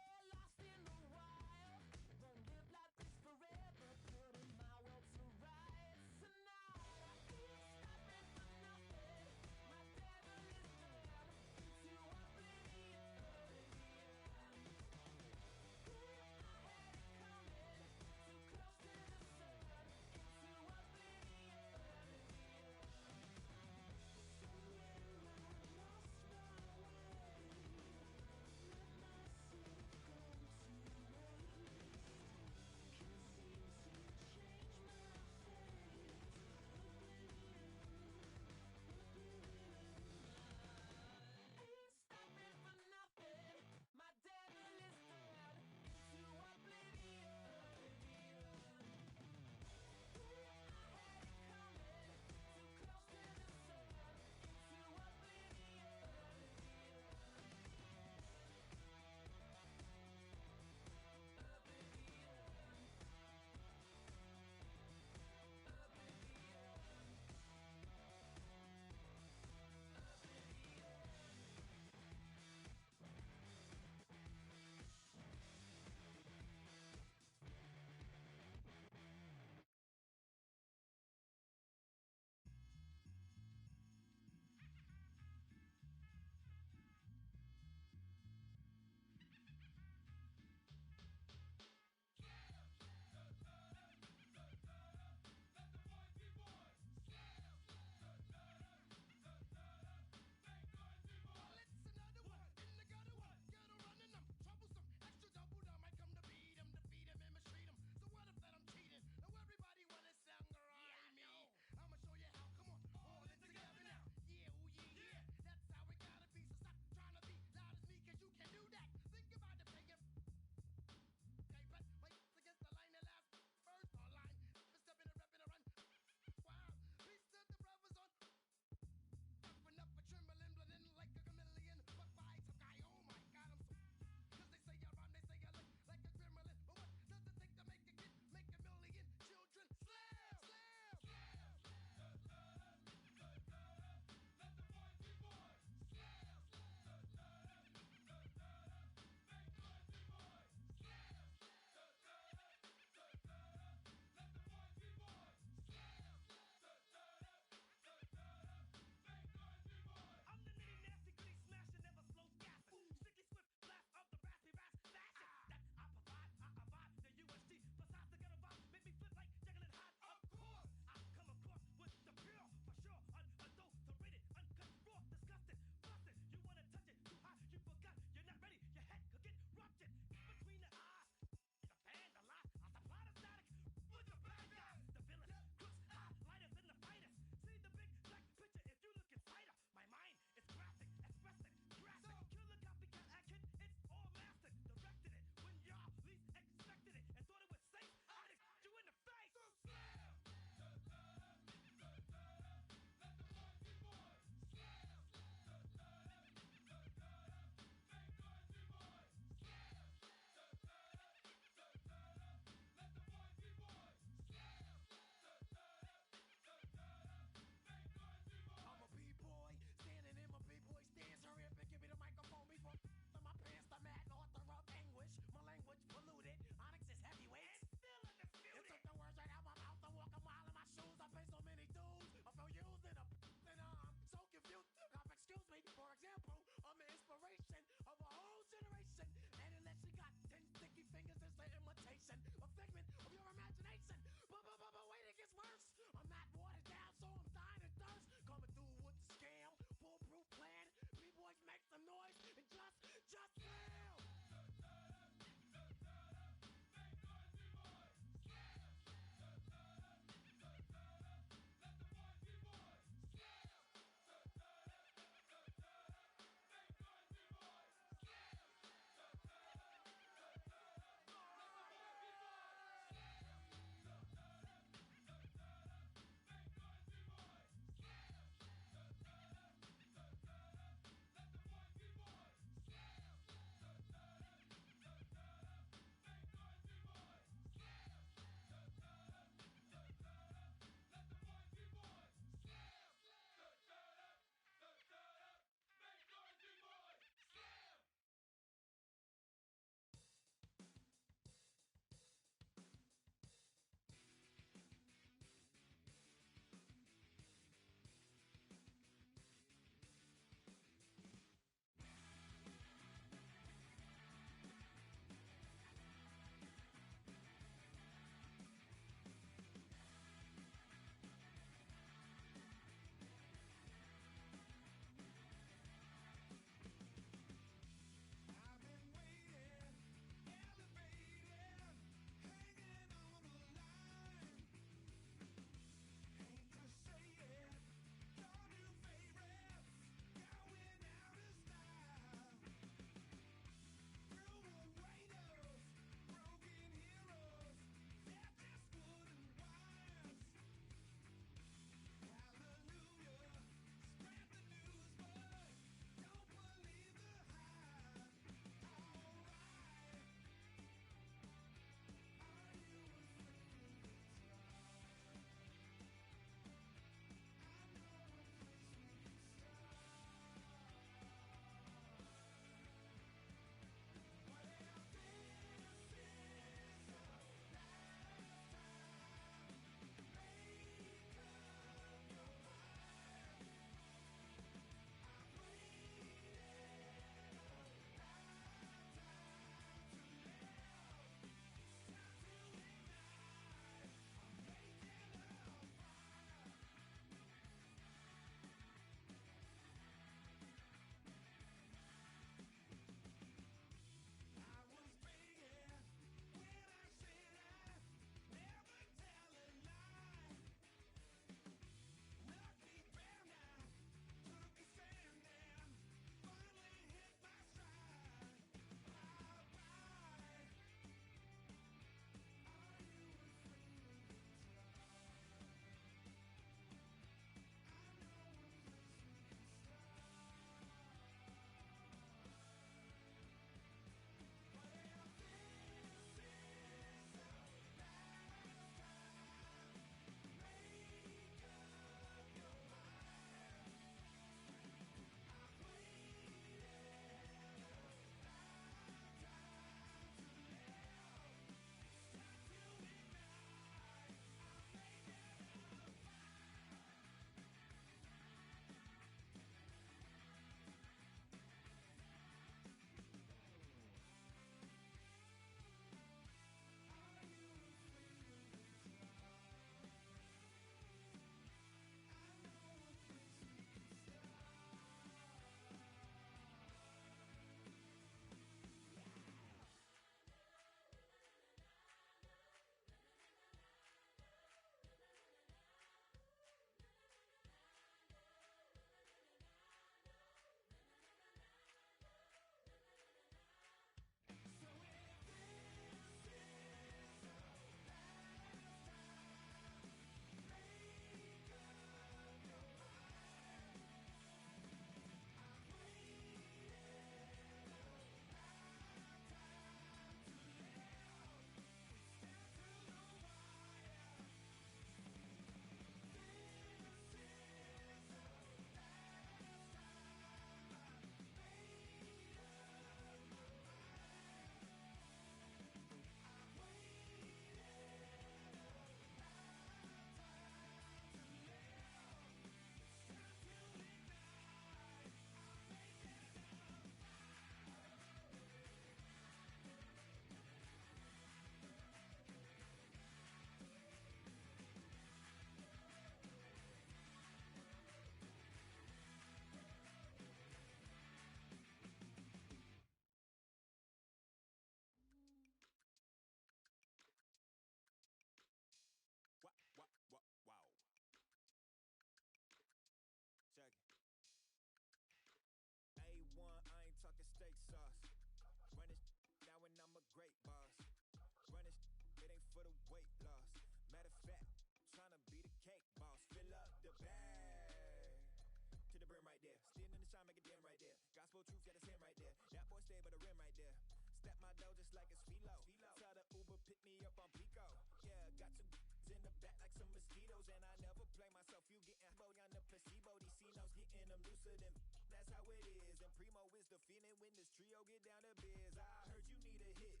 truth, yeah, that's him right there. That boy stay by the rim right there. Step my dough just like it's philo. Tell the Uber pick me up on Pico. Yeah, got some in the back like some mosquitoes, and I never play myself. You getting bold on the placebo. These C-notes getting them looser than that's how it is. And Primo is the feeling when this trio get down to biz. I heard you need a hit.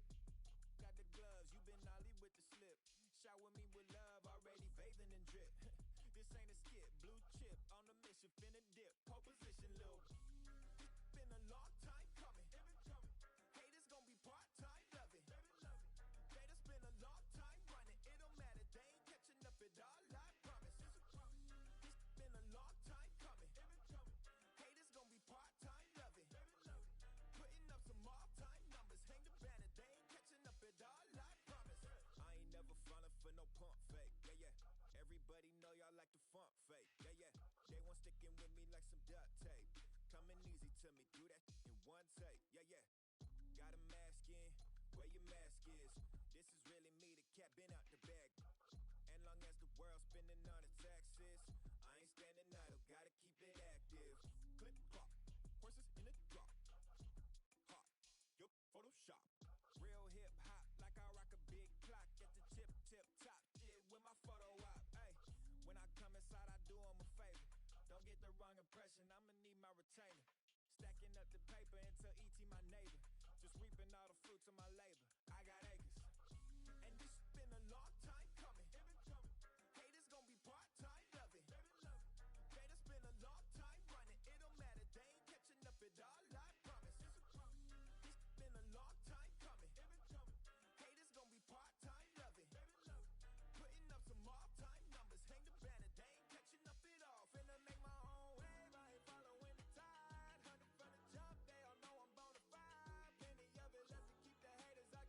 Got the gloves, you been ollie with the slip. Shower me with love, already bathing in drip. This ain't a skip, blue chip on the mission, finna dip. Pole position, lil'. It's been a long time coming. Haters gon' be part-time, love it. Haters been a long time running. It don't matter, they ain't catching up at all, I promise. It's been a long time coming. Haters gon' be part-time, love it. Putting up some all-time numbers. Hang the banner, they ain't catching up at all, I promise. I ain't never falling for no pump fake, yeah. Everybody know y'all like the funk fake, yeah. They want sticking with me like some duct tape. Coming easy to me, do that in one take, yeah. Got a mask in, where your mask is. This is really me, the cat been out the bag. And long as the world's spending on the taxes, I ain't standing idle, gotta keep it active. Click clock, horses in the drop. Hot, your Photoshop. Real hip hop, like I rock a big clock at the tip top. Shit with my photo op. Hey, when I come inside, I do 'em a favor. Don't get the wrong impression, I'ma need my retainer. Stacking up the paper until E.T. my neighbor. Just reaping all the fruits of my labor. I got acres. And this been a long time coming. Haters gon' be part-time, love it. Haters been a long time running. It don't matter, they ain't catching up at all, I promise. This been a long time coming. Haters gon' be part-time, love it. Putting up some all-time numbers. Hang the banner, they ain't catching up at all. Finna make my own wave, I ain't following the tide. 100 from the jump, they all know I'm bonafide. Plenty of it left to keep the haters out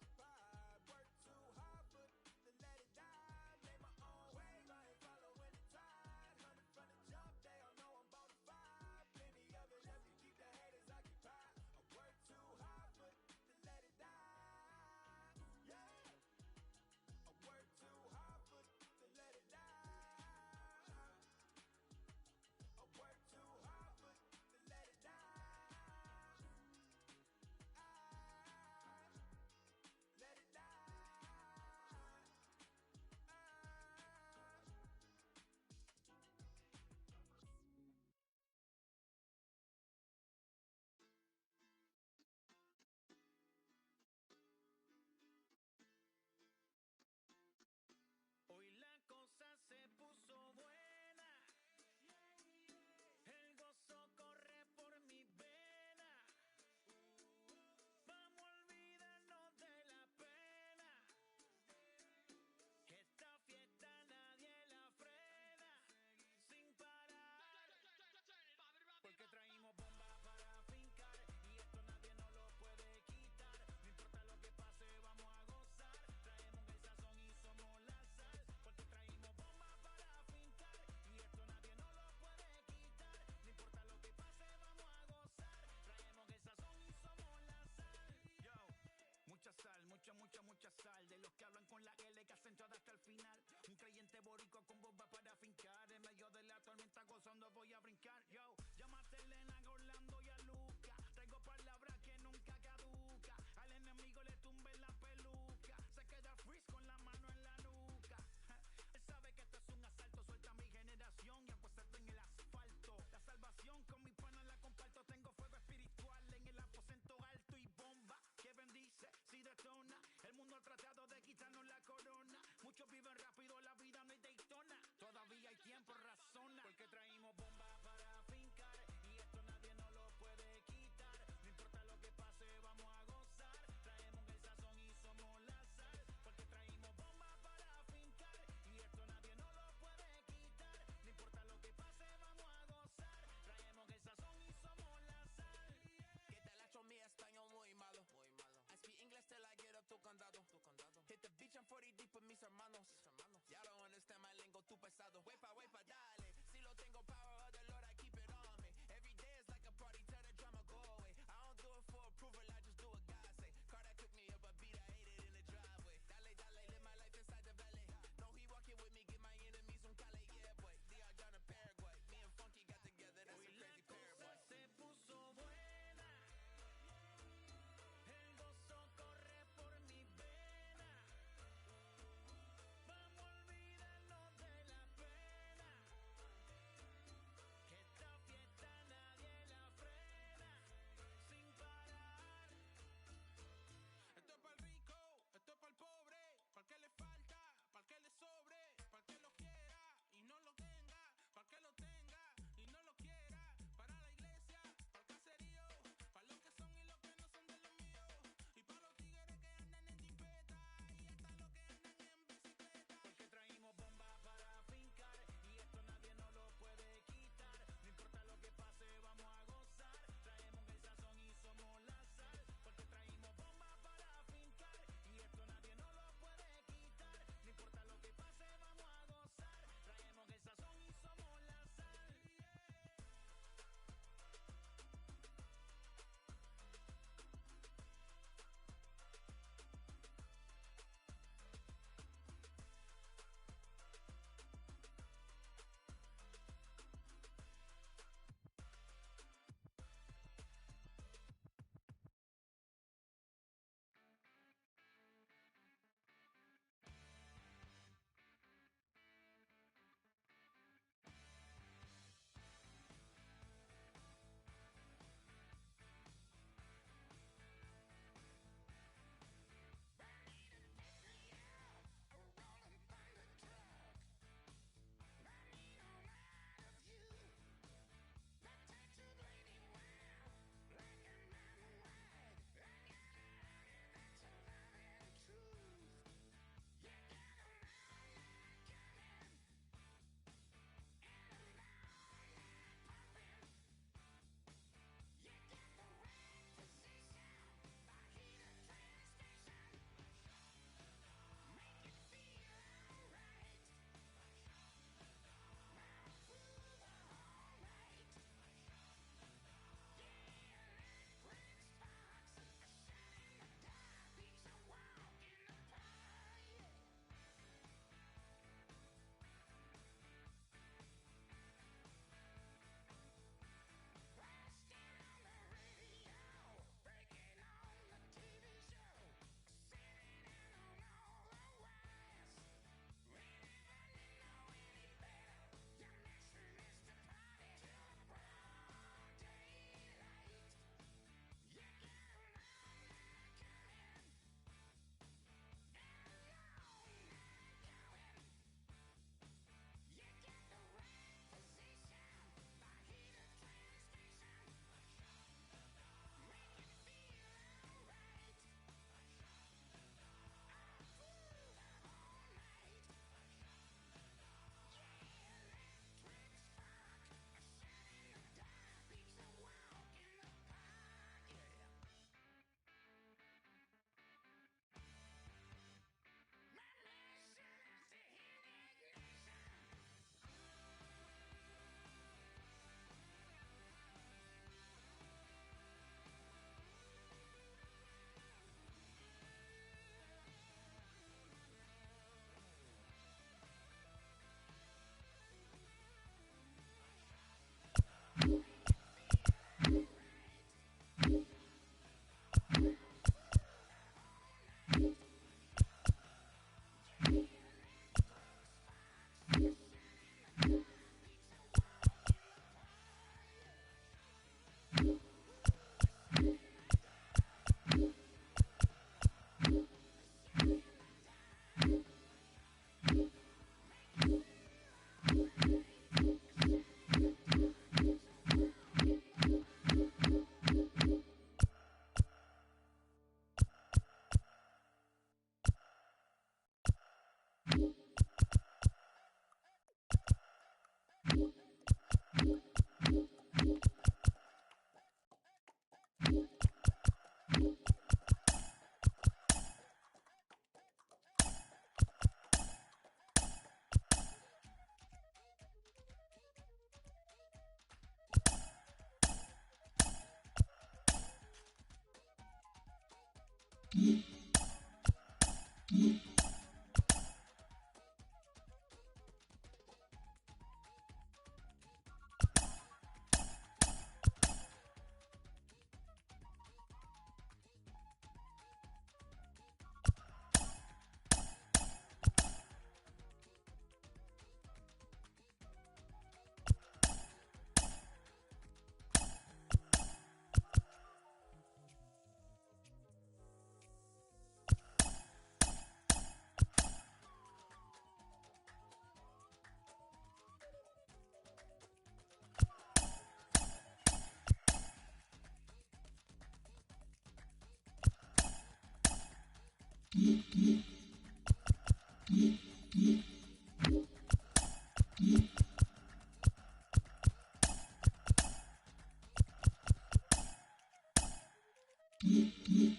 Ladies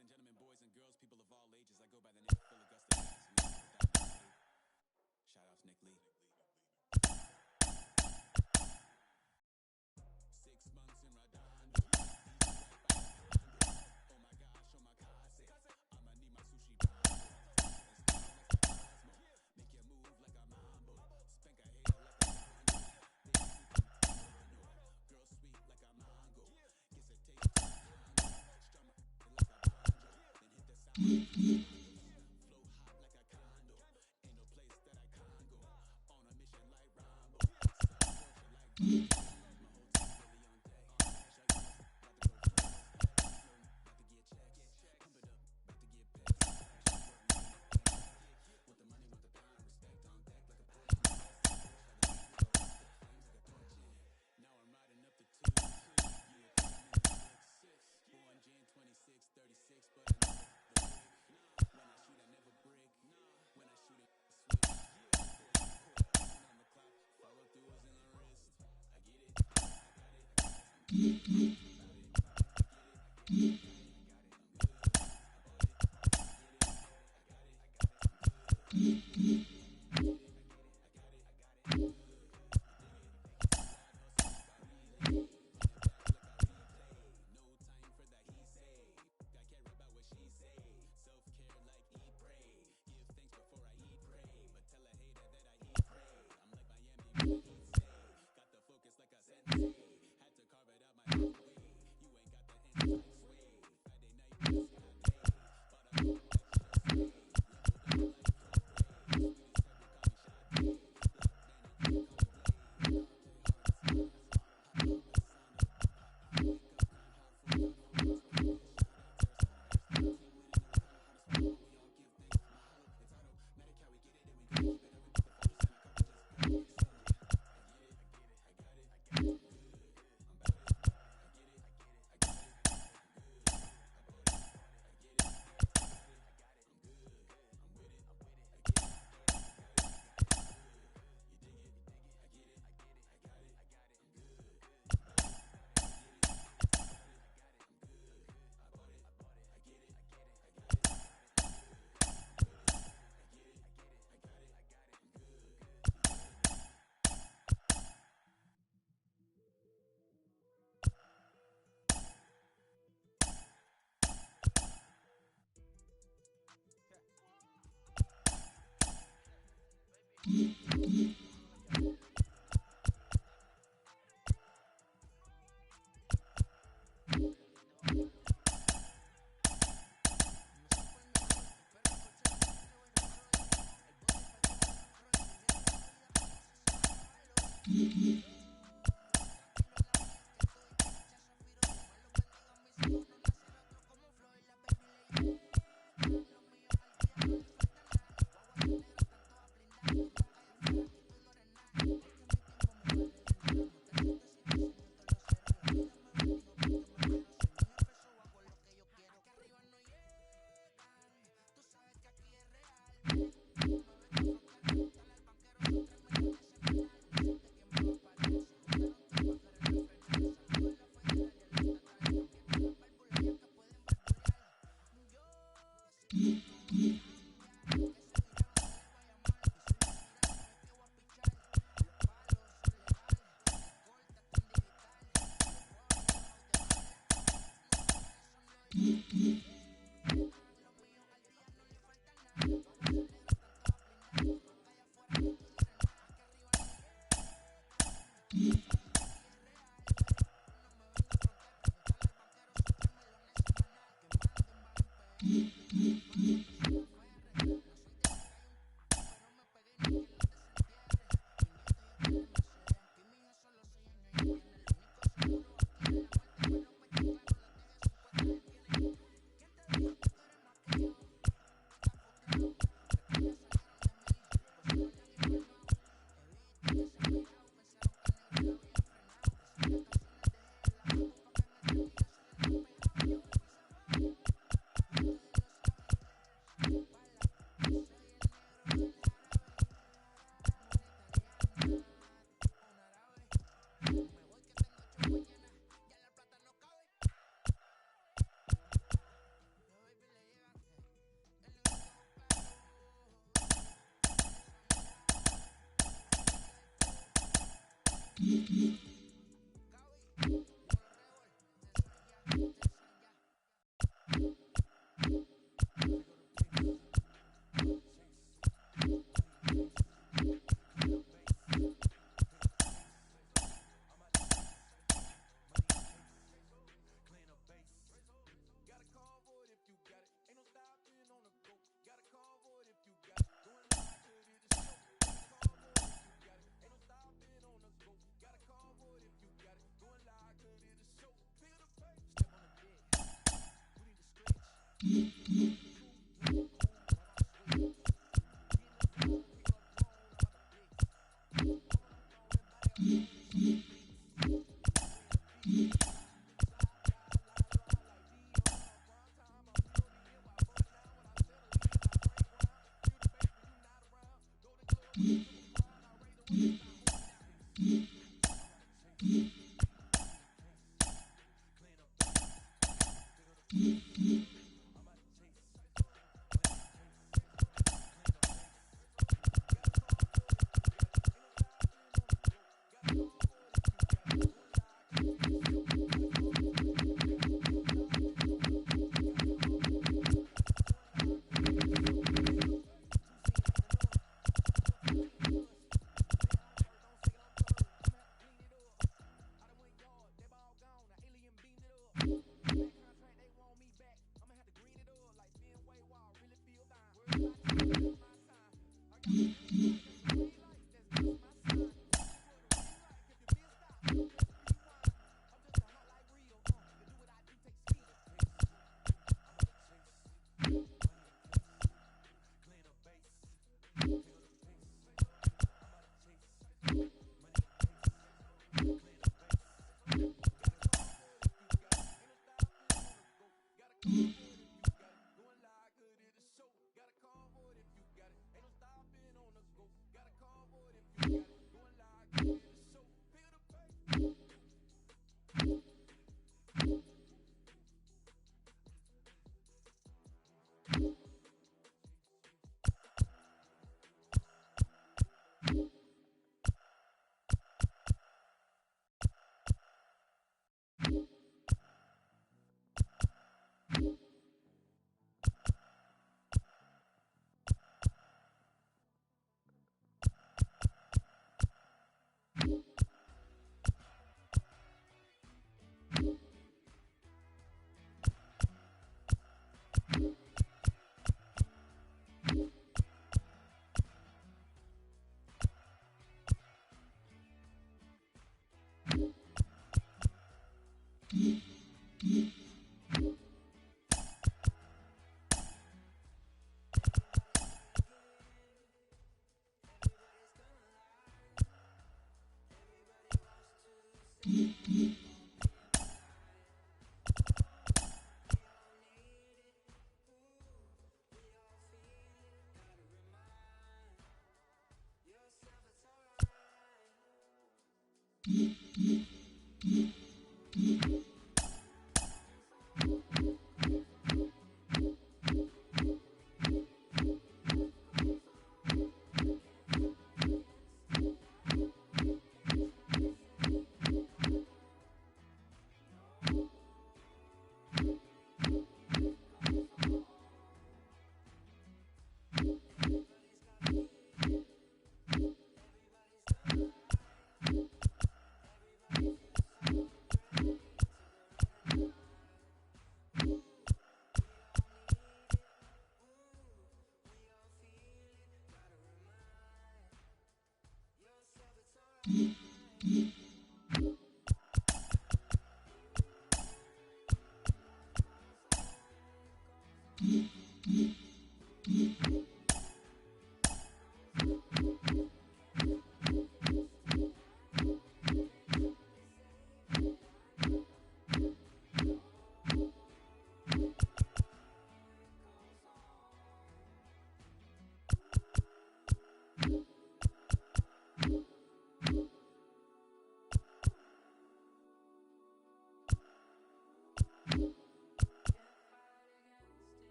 and gentlemen, boys and girls, people of all ages, I go by the name of Phil Augusta. Shout out to Nick Lee. 6 months in Redondo. Oh my gosh, oh my casa. I'ma need my sushi. Make you move like a mambo. Spank a hater like a mango. Girl sweet like a mango. Kiss a taste like a mango. Strum it like a banjo. Then hit the sound. Flow hot like a condo. Ain't no place that I can't go. On a mission like Rambo. Like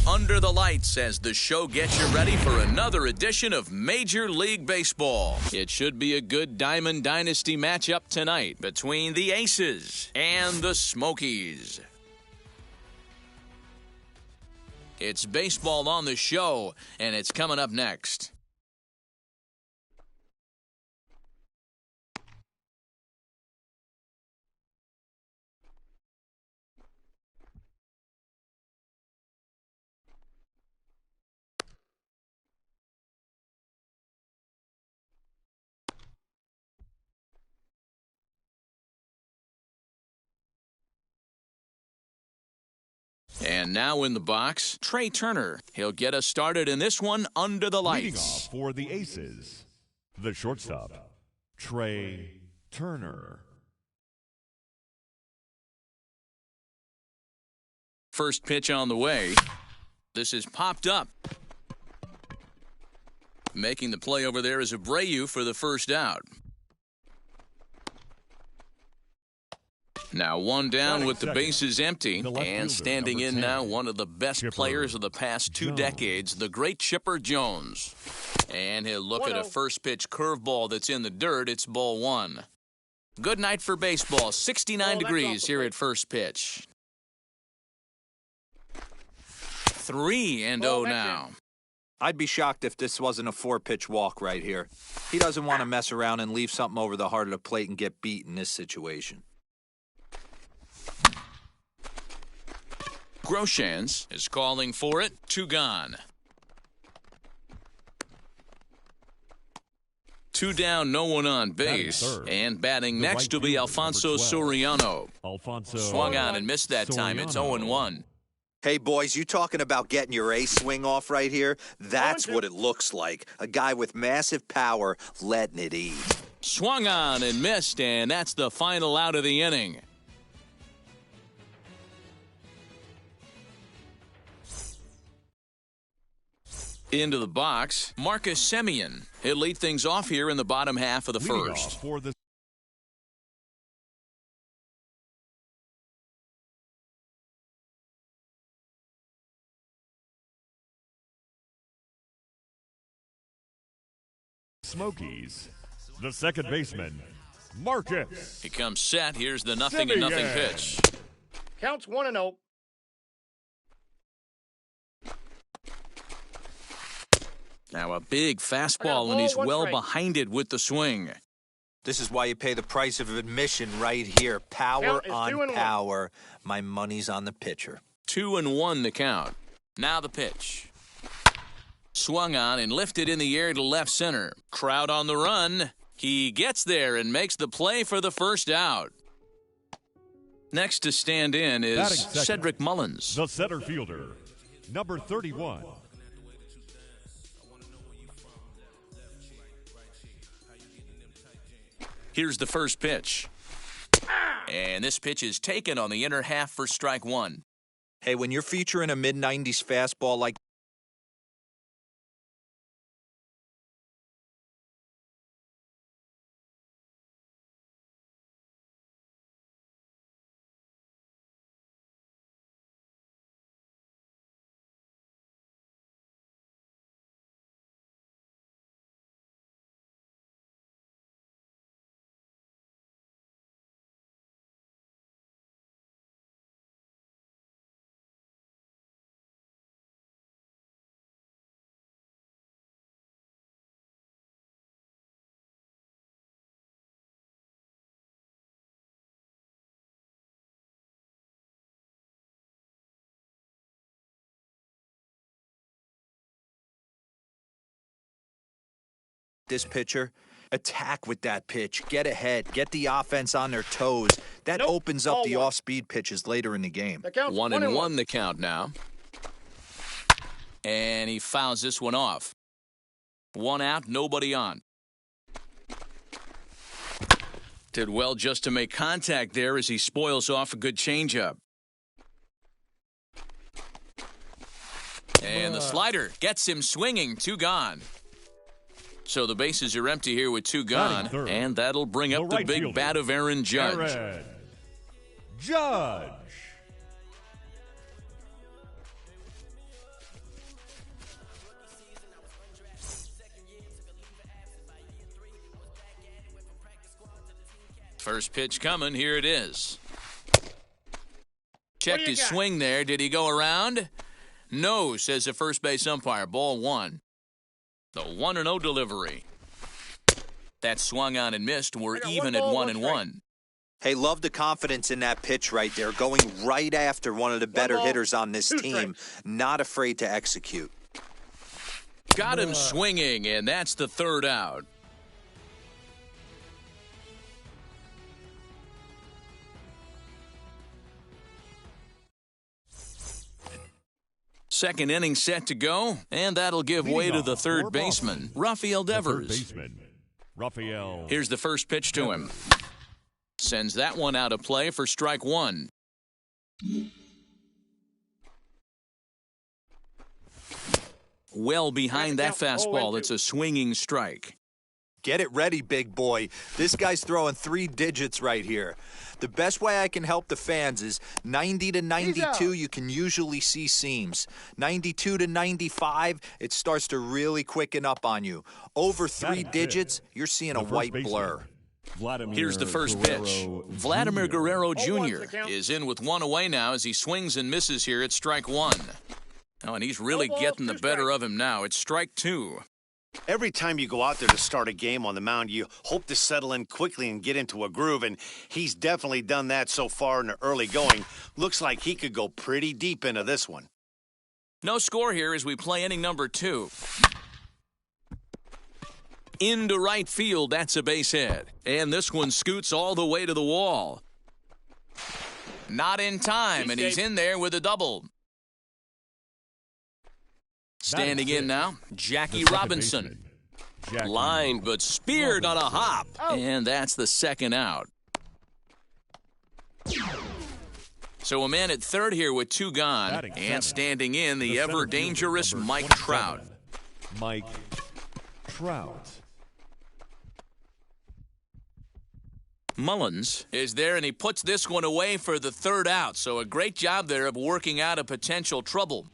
Under the lights as the show gets you ready for another edition of Major League Baseball. It should be a good Diamond Dynasty matchup tonight between the Aces and the Smokies. It's baseball on the show, and it's coming up next. And now in the box, Trey Turner. He'll get us started in this one under the lights. Leading off for the Aces, the shortstop, Trey Turner. First pitch on the way. This is popped up. Making the play over there is Abreu for the first out. Now one down with the bases empty, and standing in now one of the best players of the past 2 decades, the great Chipper Jones. And he'll look at a first pitch curveball that's in the dirt. It's ball 1. Good night for baseball. 69 degrees here at first pitch. 3-0 now. I'd be shocked if this wasn't a 4-pitch walk right here. He doesn't want to mess around and leave something over the heart of the plate and get beat in this situation. Groshans is calling for it. 2 gone. 2 down, no one on base. And batting next will be Alfonso Soriano. Swung on and missed that time. It's 0-1. Hey, boys, you talking about getting your ace swing off right here? That's what it looks like. A guy with massive power letting it eat. Swung on and missed, and that's the final out of the inning. Into the box, Marcus Semien. He'll lead things off here in the bottom half of the first. For the Smokies, the second baseman, Marcus. He comes set. Here's the 0-0 pitch. Counts 1-0. Now a big fastball, and he's well behind it with the swing. This is why you pay the price of admission right here. Power on power. My money's on the pitcher. 2-1 the count. Now the pitch. Swung on and lifted in the air to left center. Crowd on the run. He gets there and makes the play for the first out. Next to stand in is Cedric Mullins. The center fielder, number 31. Here's the first pitch. And this pitch is taken on the inner half for strike one. Hey, when you're featuring a mid-90s fastball like this pitcher, attack with that pitch, get ahead, get the offense on their toes. That opens up the off-speed pitches later in the game. 1-1 the count now. And he fouls this one off. One out, nobody on. Did well just to make contact there as he spoils off a good changeup. And the slider gets him swinging, 2 gone. So the bases are empty here with 2 gone, and that'll bring up the big bat of Aaron Judge. Aaron Judge. First pitch coming, here it is. Checked his swing there. Did he go around? No, says the first base umpire. Ball 1. The 1-0 delivery. That swung on and missed. We're even at 1-1. Hey, love the confidence in that pitch right there. Going right after one of the better hitters on this team. Not afraid to execute. Got him swinging, and that's the 3rd out. Second inning set to go, and that'll give way to the third baseman, Rafael Devers. Here's the first pitch to him. Sends that one out of play for strike 1. Well behind that fastball, it's a swinging strike. Get it ready, big boy. This guy's throwing 3 digits right here. The best way I can help the fans is 90 to 92, you can usually see seams. 92 to 95, it starts to really quicken up on you. Over 3 digits, you're seeing a white blur. Here's the first pitch. Vladimir Guerrero Jr. is in with 1 away now as he swings and misses here at strike 1. Oh, and he's really getting the better of him now. It's strike 2. Every time you go out there to start a game on the mound, you hope to settle in quickly and get into a groove, and he's definitely done that so far in the early going. Looks like he could go pretty deep into this one. No score here as we play inning number 2. Into right field, that's a base hit. And this one scoots all the way to the wall. Not in time, and he's in there with a double. Standing in now, Jackie Robinson. Lined but speared on a hop. And that's the 2nd out. So a man at 3rd here with 2 gone. And standing in, the ever-dangerous Mike Trout. Mike Trout. Mullins is there, and he puts this one away for the 3rd out. So a great job there of working out a potential trouble.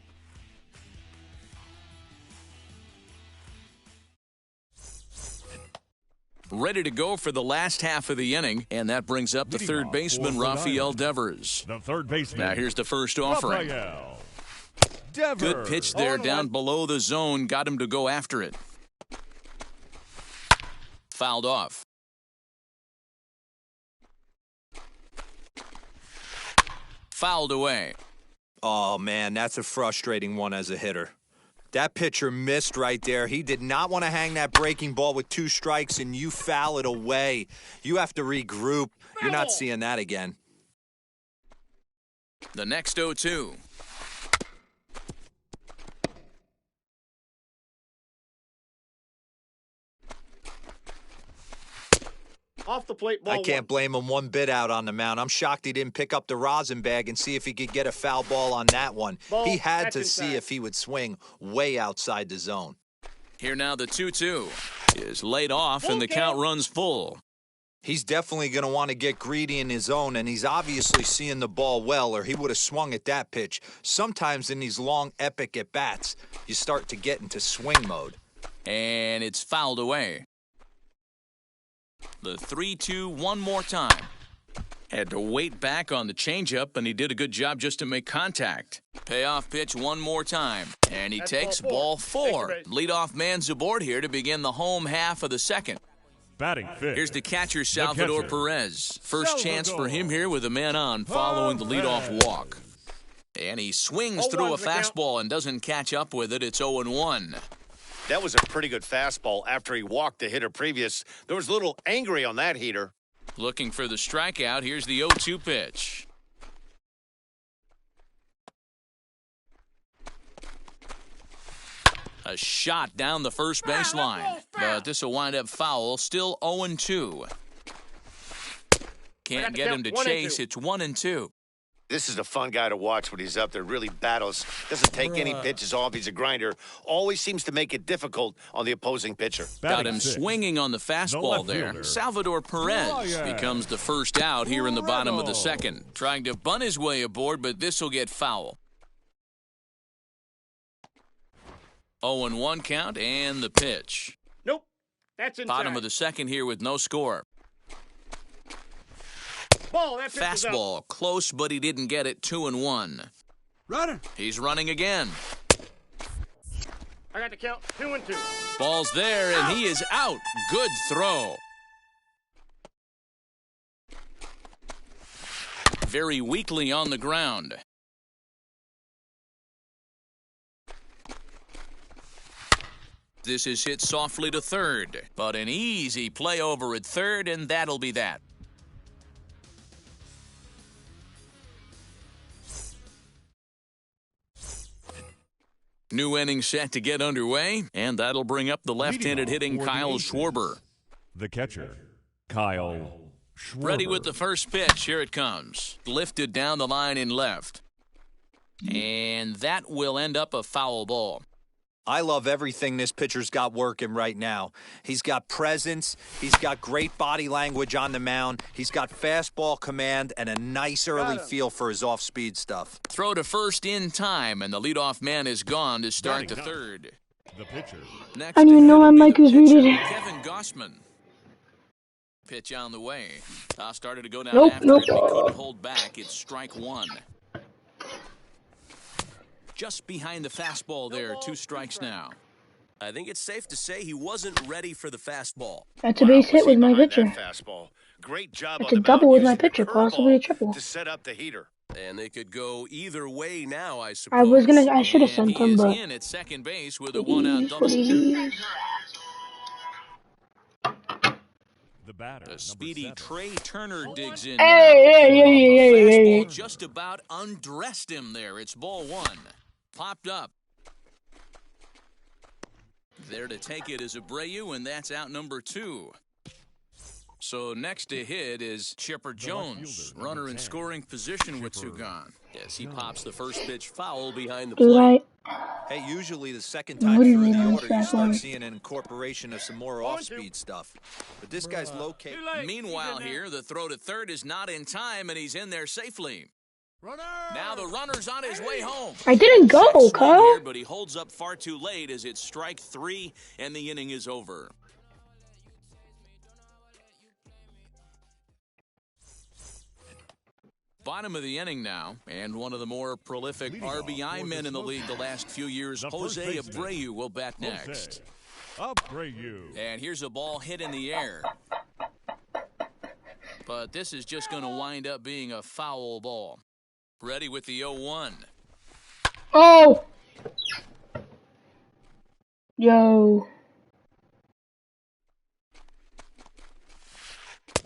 ready to go for the last half of the inning, and that brings up the third baseman, Rafael Devers. The third baseman. Now here's the first offering. Good pitch there down below the zone. Got him to go after it. Fouled off. Fouled away. Oh, man, that's a frustrating one as a hitter. That pitcher missed right there. He did not want to hang that breaking ball with 2 strikes, and you foul it away. You have to regroup. You're not seeing that again. The next 0-2. Off the plate, ball I can't blame him one bit out on the mound. I'm shocked he didn't pick up the rosin bag and see if he could get a foul ball on that one. He had to see if he would swing way outside the zone. Here now the 2-2 is laid off, and the count runs full. He's definitely going to want to get greedy in his zone, and he's obviously seeing the ball well, or he would have swung at that pitch. Sometimes in these long, epic at-bats, you start to get into swing mode. And it's fouled away. The 3-2 one more time. Had to wait back on the changeup, and he did a good job just to make contact. Payoff pitch one more time, and he takes ball 4. Leadoff man's aboard here to begin the home half of the second. Batting fifth. Here's the catcher, Salvador Perez. First chance for him here with a man on following the leadoff walk. And he swings through a fastball and doesn't catch up with it. It's 0-1. That was a pretty good fastball after he walked the hitter previous. There was a little angry on that heater. Looking for the strikeout. Here's the 0-2 pitch. A shot down the first baseline. But this will wind up foul. Still 0-2. Can't get him to chase. It's 1-2. This is a fun guy to watch when he's up there. Really battles. Doesn't take any pitches off. He's a grinder. Always seems to make it difficult on the opposing pitcher. Got him swinging on the fastball there. Salvador Perez becomes the first out here in the bottom of the second. Trying to bunt his way aboard, but this will get foul. 0-1 count and the pitch. Nope. That's inside. Bottom of the second here with no score. Ball, that pitch is fastball, out. close, but he didn't get it. 2-1. Runner. He's running again. I got the count. 2-2. Ball's there, and he is out. Good throw. Very weakly on the ground. This is hit softly to third, but an easy play over at third, and that'll be that. New inning set to get underway, and that'll bring up the left-handed hitting Kyle Schwarber. The catcher, Kyle Schwarber. Ready with the first pitch. Here it comes. Lifted down the line in left. And that will end up a foul ball. I love everything this pitcher's got working right now. He's got presence. He's got great body language on the mound. He's got fastball command and a nice early feel for his off-speed stuff. Throw to first in time, and the leadoff man is gone to start the third. The pitcher. Next I didn't even know my mic was muted. Kevin Gossman. Pitch on the way. Started to go down Nope. after it, but he couldn't hold back. It's strike one. Just behind the fastball there, 2 strikes now. I think it's safe to say he wasn't ready for the fastball. That's a base hit with my pitcher. Fastball. Great job. That's a double with my pitcher, possibly a triple. To set up the heater. And they could go either way now, I suppose. I should have sent him, but. He is in at second base with a 1-out double. The batter, A speedy Trey Turner digs in. Hey. Fastball just about undressed him there. It's ball 1. Popped up. There to take it is Abreu, and that's out number 2. So next to hit is Chipper Jones, runner in scoring position with 2 gone. Yes, he pops the first pitch foul behind the plate. Hey, usually the second time through the order, you start seeing an incorporation of some more off-speed stuff. But this guy's located. Meanwhile here, the throw to third is not in time, and he's in there safely. Now the runner's on his way home. I didn't go, Kyle. But he holds up far too late as it's strike 3 and the inning is over. bottom of the inning now, and one of the more prolific RBI men in the league the last few years, Jose Abreu, will bat next. Abreu. And here's a ball hit in the air. But this is just going to wind up being a foul ball. Ready with the 0-1. Oh! Yo.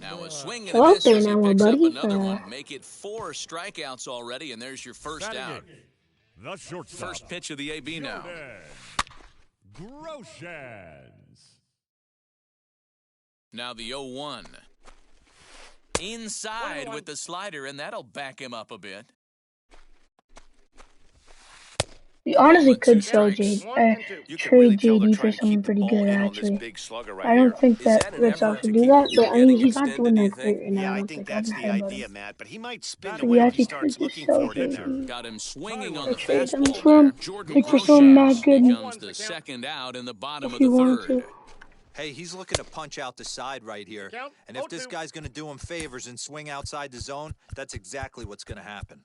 Now a swing and a miss as he picks up another one. Make it 4 strikeouts already, and there's your first out. The shortstop. First pitch of the AB now. Groshans. Now the 0-1. Inside with the slider, and that'll back him up a bit. We honestly could sell trade JD for something pretty good, actually. I don't think that Red Sox should do that, but I mean, he's not doing that great right now. Yeah, I think that's the idea, Matt, but he might spin the way if he starts looking for it. Got him swinging on the fastball. Jordan Groshans becomes the second out in the bottom of the third. Hey, he's looking to punch out the side right here. And if this guy's going to do him favors and swing outside the zone, that's exactly what's going to happen.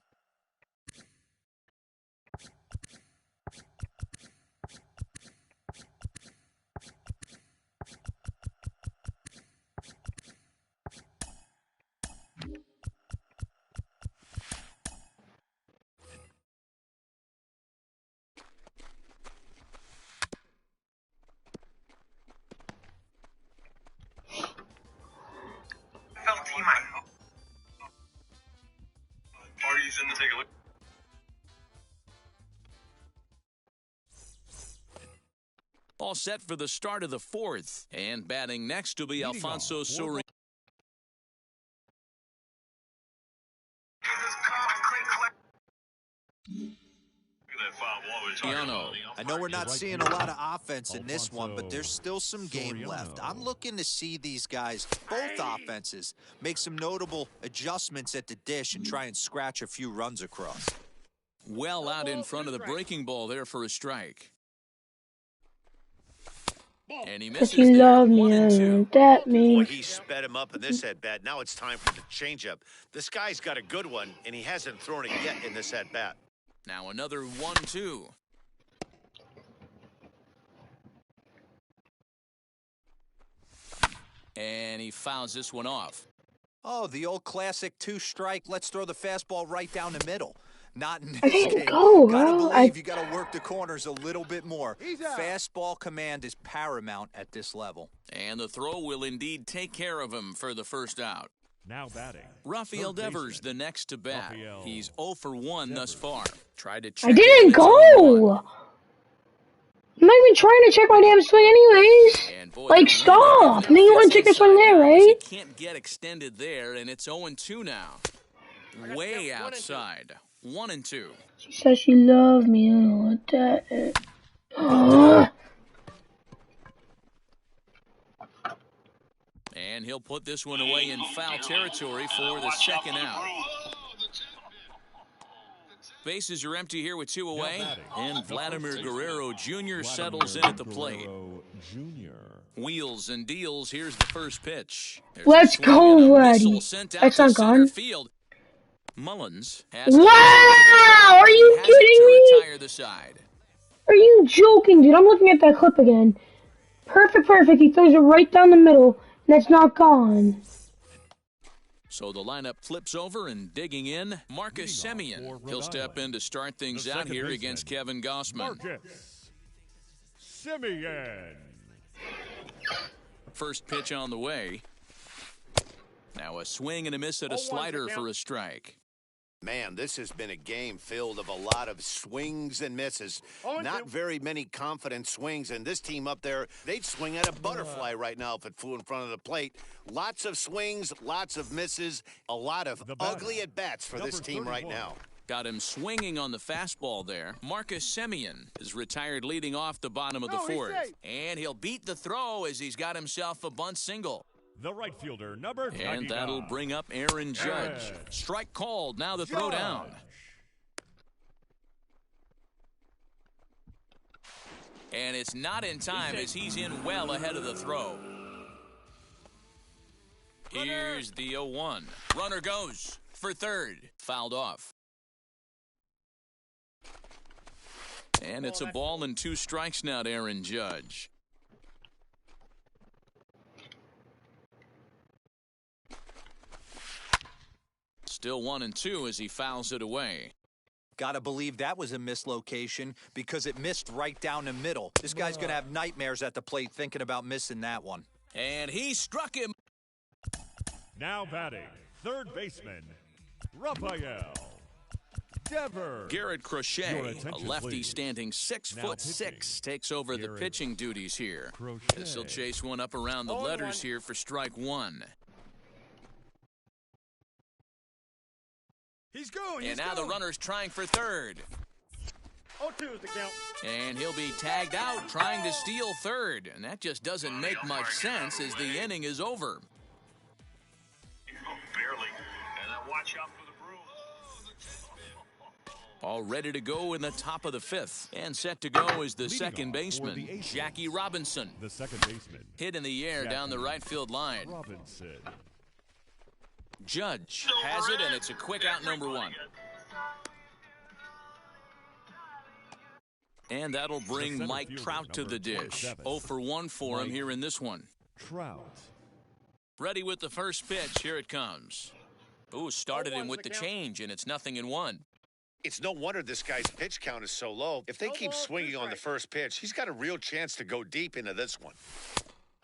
Party's in to take a look. All set for the start of the fourth. And batting next will be Alfonso Soriano. I know we're not seeing a lot of offense in this one, but there's still some game left. I'm looking to see these guys, both offenses, make some notable adjustments at the dish and try and scratch a few runs across. Well out in front of the breaking ball there for a strike. And he misses you love me, that means... Boy, he sped him up in this at-bat. Now it's time for the changeup. This guy's got a good one, and he hasn't thrown it yet in this at-bat. Now another 1-2. And he fouls this one off. Oh, the old classic 2-strike. Let's throw the fastball right down the middle. Not in this I game. didn't go, Gotta bro. believe you gotta work the corners a little bit more. Fastball command is paramount at this level. And the throw will indeed take care of him for the first out. Now batting. Rafael Devers, the next to bat. He's 0 for 1 thus far. Tried to check. I didn't go! I'm not even trying to check my damn swing anyways. Boy, like, stop! And then you want to check your swing there, right? He can't get extended there, and it's 0-2 now. Way outside. 1-2. She says she loved me. I don't know what that is. And he'll put this one away in foul territory for the second out. Bases are empty here with 2 away. And Vladimir Guerrero Jr. settles in at the plate. Wheels and deals. Here's the first pitch. Let's go, Vladdy. That's not gone. Field. Mullins has wow! Are you kidding me? Retire the side. Are you joking, dude? I'm looking at that clip again. Perfect. He throws it right down the middle. That's not gone. So the lineup flips over and digging in, Marcus Semien. He'll step in to start things out here against Kevin Gossman. Marcus Semien. First pitch on the way. Now a swing and a miss at a slider for a strike. Man, this has been a game filled of a lot of swings and misses. Not very many confident swings, and this team up there, they'd swing at a butterfly right now if it flew in front of the plate. Lots of swings, lots of misses, a lot of ugly at-bats for this team right now. Got him swinging on the fastball there. Marcus Semien is retired leading off the bottom of the fourth. And he'll beat the throw as he's got himself a bunt single. The right fielder, number 99. And that'll bring up Aaron Judge. Strike called, now the throw down. And it's not in time as he's in well ahead of the throw. Here's the 0-1. Runner goes. for third. Fouled off. And it's a ball and 2 strikes now to Aaron Judge. Still 1-2 as he fouls it away. Gotta believe that was a mislocation because it missed right down the middle. This guy's gonna have nightmares at the plate thinking about missing that one. And he struck him. Now batting, third baseman, Rafael Devers. Garrett Crochet, a lefty standing 6'6", takes over the pitching duties here. As he'll chase one up around the letters here for strike 1. He's going. And now the runner's trying for third. 0-2 is the count. And he'll be tagged out trying to steal third. And that just doesn't make much sense as the inning is over. Barely. And then watch out for the broom. All ready to go in the top of the 5th. And set to go is the second baseman, Jackie Robinson. The second baseman. Hit in the air down the right field line. Robinson. Judge has it, and it's a quick out, number 1. And that'll bring Mike Trout to the dish. 0 for 1 for him here in this one. Trout. Ready with the first pitch. Here it comes. Ooh, started him with the change, and it's 0-1. It's no wonder this guy's pitch count is so low. If they keep swinging on the first pitch, he's got a real chance to go deep into this one.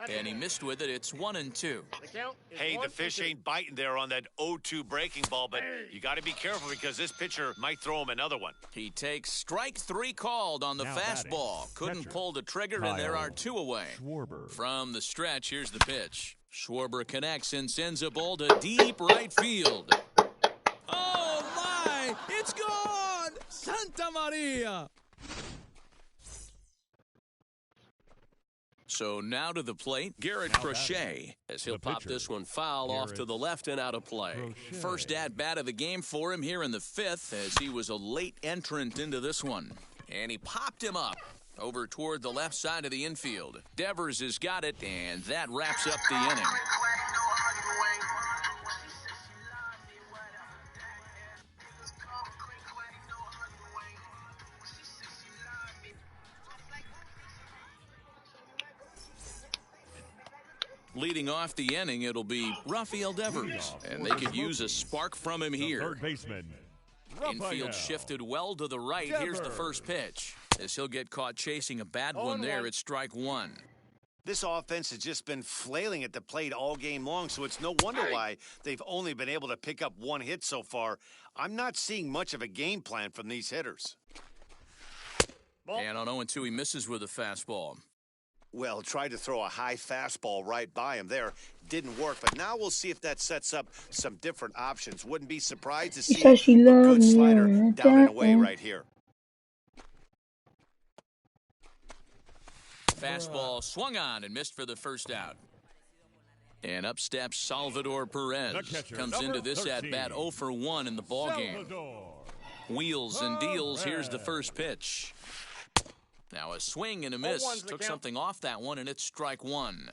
And he missed with it. It's 1-2. Hey, the fish ain't biting there on that 0-2 breaking ball, but you got to be careful because this pitcher might throw him another one. He takes strike 3 called on the fastball. Couldn't pull the trigger, and there are 2 away. Schwarber. From the stretch, here's the pitch. Schwarber connects and sends a ball to deep right field. Oh, my! It's gone! Santa Maria! So now to the plate, Garrett Crochet, as he'll pop this one foul off to the left and out of play. First at-bat of the game for him here in the 5th, as he was a late entrant into this one. And he popped him up over toward the left side of the infield. Devers has got it, and that wraps up the inning. Leading off the inning, it'll be Rafael Devers, and they could use a spark from him here. Third baseman, Infield shifted well to the right. Here's the first pitch. As he'll get caught chasing a bad one there, it's strike 1. This offense has just been flailing at the plate all game long, so it's no wonder why they've only been able to pick up 1 hit so far. I'm not seeing much of a game plan from these hitters. And on 0-2, he misses with a fastball. Well, tried to throw a high fastball right by him there. Didn't work, but now we'll see if that sets up some different options. Wouldn't be surprised to see a good slider down and away right here. Fastball swung on and missed for the first out. And up steps Salvador Perez. Comes into this at-bat 0 for 1 in the ballgame. Wheels and deals. Here's the first pitch. Now a swing and a miss. Took something off that one, and it's strike 1.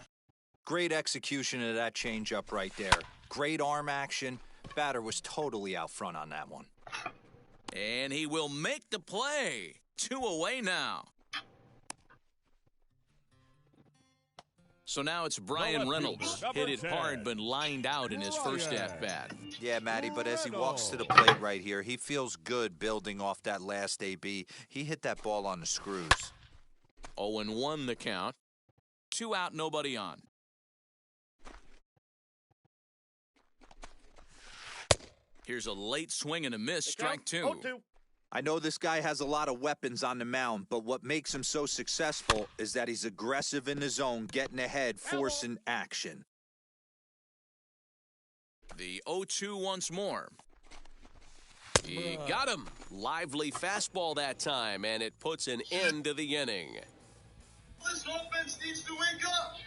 Great execution of that changeup right there. Great arm action. Batter was totally out front on that one. And he will make the play. 2 away now. So now it's Brian Reynolds. Hit it hard, but lined out in his first at-bat. Yeah, Matty, but as he walks to the plate right here, he feels good building off that last AB. He hit that ball on the screws. 0-1 the count. 2 out, nobody on. Here's a late swing and a miss, strike 2. I know this guy has a lot of weapons on the mound, but what makes him so successful is that he's aggressive in the zone, getting ahead, forcing action. The 0-2 once more. He got him. Lively fastball that time, and it puts an end to the inning. This offense needs to wake up.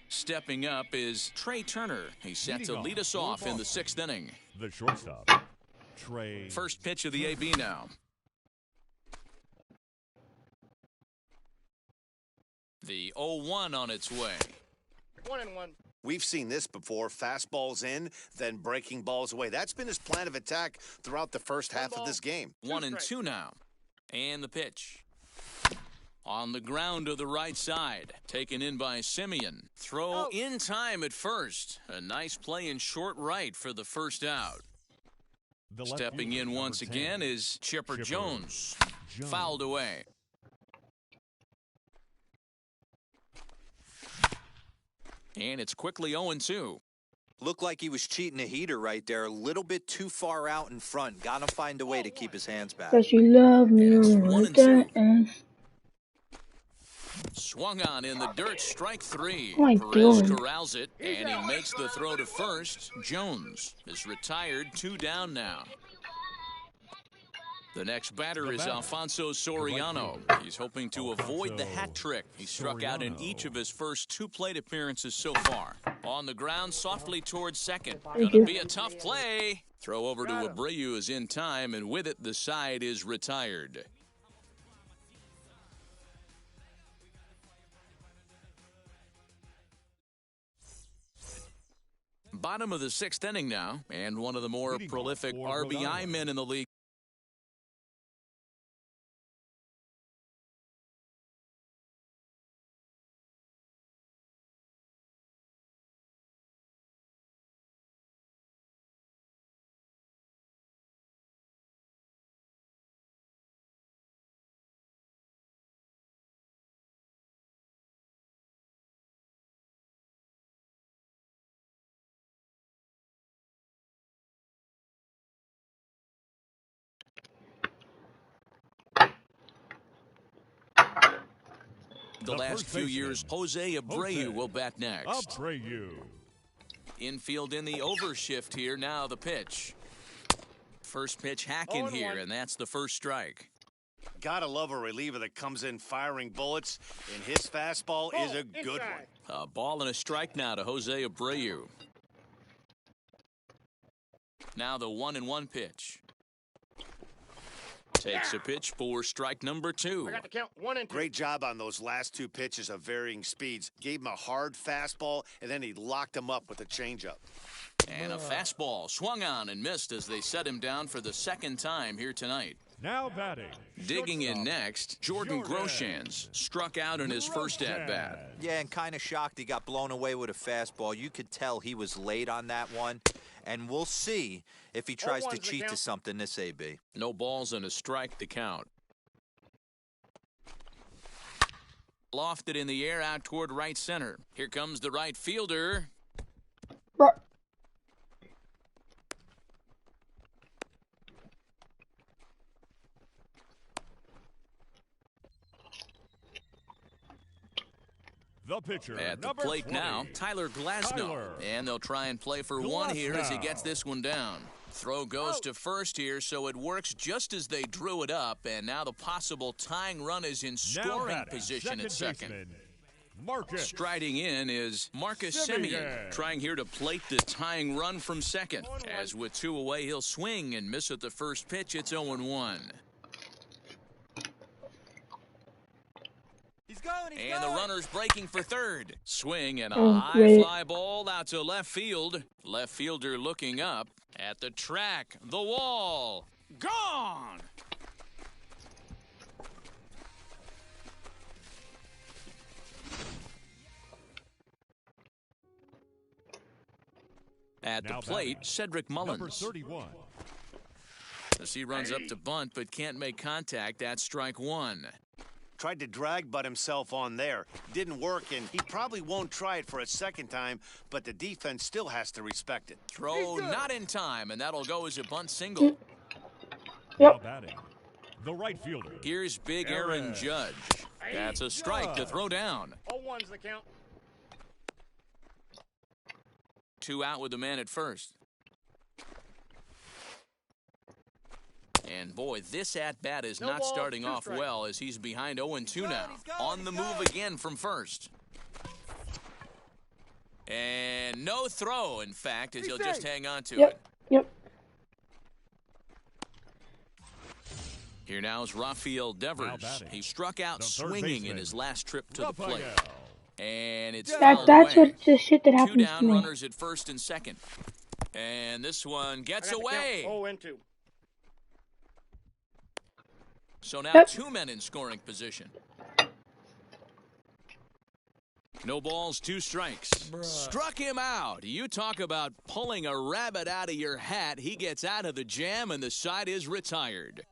Stepping up is Trey Turner. He's set to lead us off in the 6th inning. The shortstop, Trey. First pitch of the AB now. The 0-1 on its way. 1-1. We've seen this before. Fastballs in, then breaking balls away. That's been his plan of attack throughout the first half of this game. 1-2 now. And the pitch. On the ground to the right side. Taken in by Simeon. Throw in time at first. A nice play in short right for the first out. Stepping in once again is Chipper Jones. Fouled away. And it's quickly 0-2. Looked like he was cheating a heater right there. A little bit too far out in front. Got to find a way to keep his hands back. Cause you love me like that. Swung on in the dirt, strike 3. Oh, Perez corrals it, and he makes the throw to first. Jones is retired, 2 down now. The next batter is Alfonso Soriano. He's hoping to avoid the hat trick. He struck out in each of his first 2 plate appearances so far. On the ground, softly towards second. Gonna be a tough play. Throw over to Abreu is in time, and with it, the side is retired. Bottom of the 6th inning now, and one of the more prolific RBI men in the league. The last few years, Jose Abreu will bat next. Abreu. Infield in the overshift here. Now the pitch. First pitch hacking here, and that's the first strike. Gotta love a reliever that comes in firing bullets, and his fastball is a good one. A ball and a strike now to Jose Abreu. Now the 1-1 pitch. Takes a pitch for strike number 2. I got to count 1 and 2. Great job on those last 2 pitches of varying speeds. Gave him a hard fastball, and then he locked him up with a changeup. And a fastball swung on and missed as they set him down for the 2nd time here tonight. Now batting. Digging in next, Jordan Groshans struck out in his first at-bat. Yeah, and kind of shocked he got blown away with a fastball. You could tell he was late on that one. And we'll see if he tries to cheat to something this AB. No balls and a strike to count. Lofted in the air out toward right center. Here comes the right fielder. The pitcher at the plate 20. now, Tyler Glasnow. And they'll try and play for 1 here as he gets this one down. Throw goes to first here, so it works just as they drew it up, and now the possible tying run is in scoring position at second. Striding in is Marcus Semien, trying here to plate the tying run from second. As with 2 away, he'll swing and miss at the first pitch. It's 0-1. And the runner's breaking for third. Swing and a high fly ball out to left field. Left fielder looking up at the track. The wall. Gone. At the plate, Cedric Mullins. 31. As he runs up to bunt but can't make contact, that's strike 1. Tried to drag butt himself on there. Didn't work, and he probably won't try it for a 2nd time, but the defense still has to respect it. Throw not in time, and that'll go as a bunt single. Now batting. The right fielder. Here's big Aaron Judge. That's a strike to throw down. 0-1's the count. 2 out with the man at first. And boy, this at-bat is not starting off well as he's behind 0-2 now. On the move again from first. And no throw, in fact, as he'll just hang on to it. Yep. Here now is Rafael Devers. He struck out swinging in his last trip to the plate. And it's that's what the shit that happens Two down to me. runners at first and second. And this one gets away. 0-2. So now two men in scoring position. No balls, 2 strikes. Struck him out. You talk about pulling a rabbit out of your hat. He gets out of the jam, and the side is retired.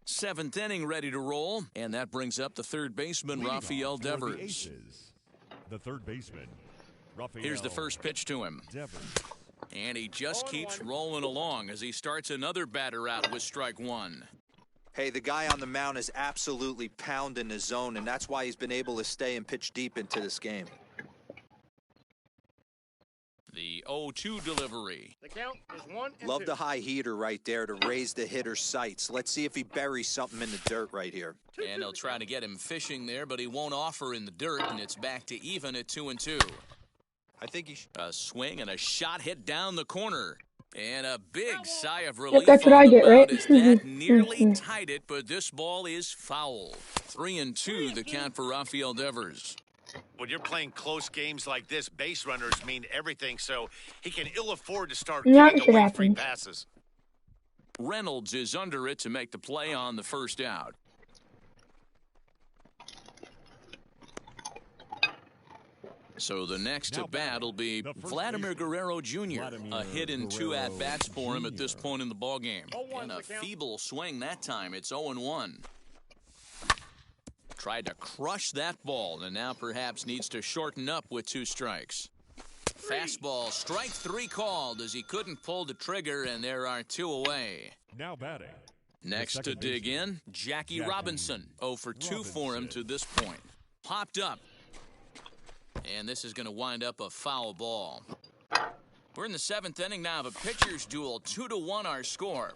Seventh inning ready to roll, and that brings up the third baseman, Rafael Devers. The third baseman, Rafael. Here's the first pitch to him. Devers. And he just keeps rolling along as he starts another batter out with strike 1. Hey, the guy on the mound is absolutely pounding his zone, and that's why he's been able to stay and pitch deep into this game. The 0-2 delivery. The count is 1-2. Love the high heater right there to raise the hitter's sights. Let's see if he buries something in the dirt right here. And they'll try to get him fishing there, but he won't offer in the dirt, and it's back to even at 2-2. I think he A swing and a shot hit down the corner. And a big sigh of relief. That's what I get, right? That nearly tied it, but this ball is foul. 3-2 the count for Rafael Devers. When you're playing close games like this, base runners mean everything, so he can ill afford to start That giving should away happen. free passes. Reynolds is under it to make the play on the first out. So the next at bat will be Vladimir Guerrero Jr. A hit in 2 at-bats for him at this point in the ballgame. And a feeble swing that time. It's 0-1. Tried to crush that ball and now perhaps needs to shorten up with 2 strikes. Fastball, strike 3 called as he couldn't pull the trigger, and there are 2 away. Now batting. Next to dig in, Jackie Robinson. 0 for 2 for him to this point. Popped up. And this is going to wind up a foul ball. We're in the 7th inning now of a pitcher's duel. 2-1 our score.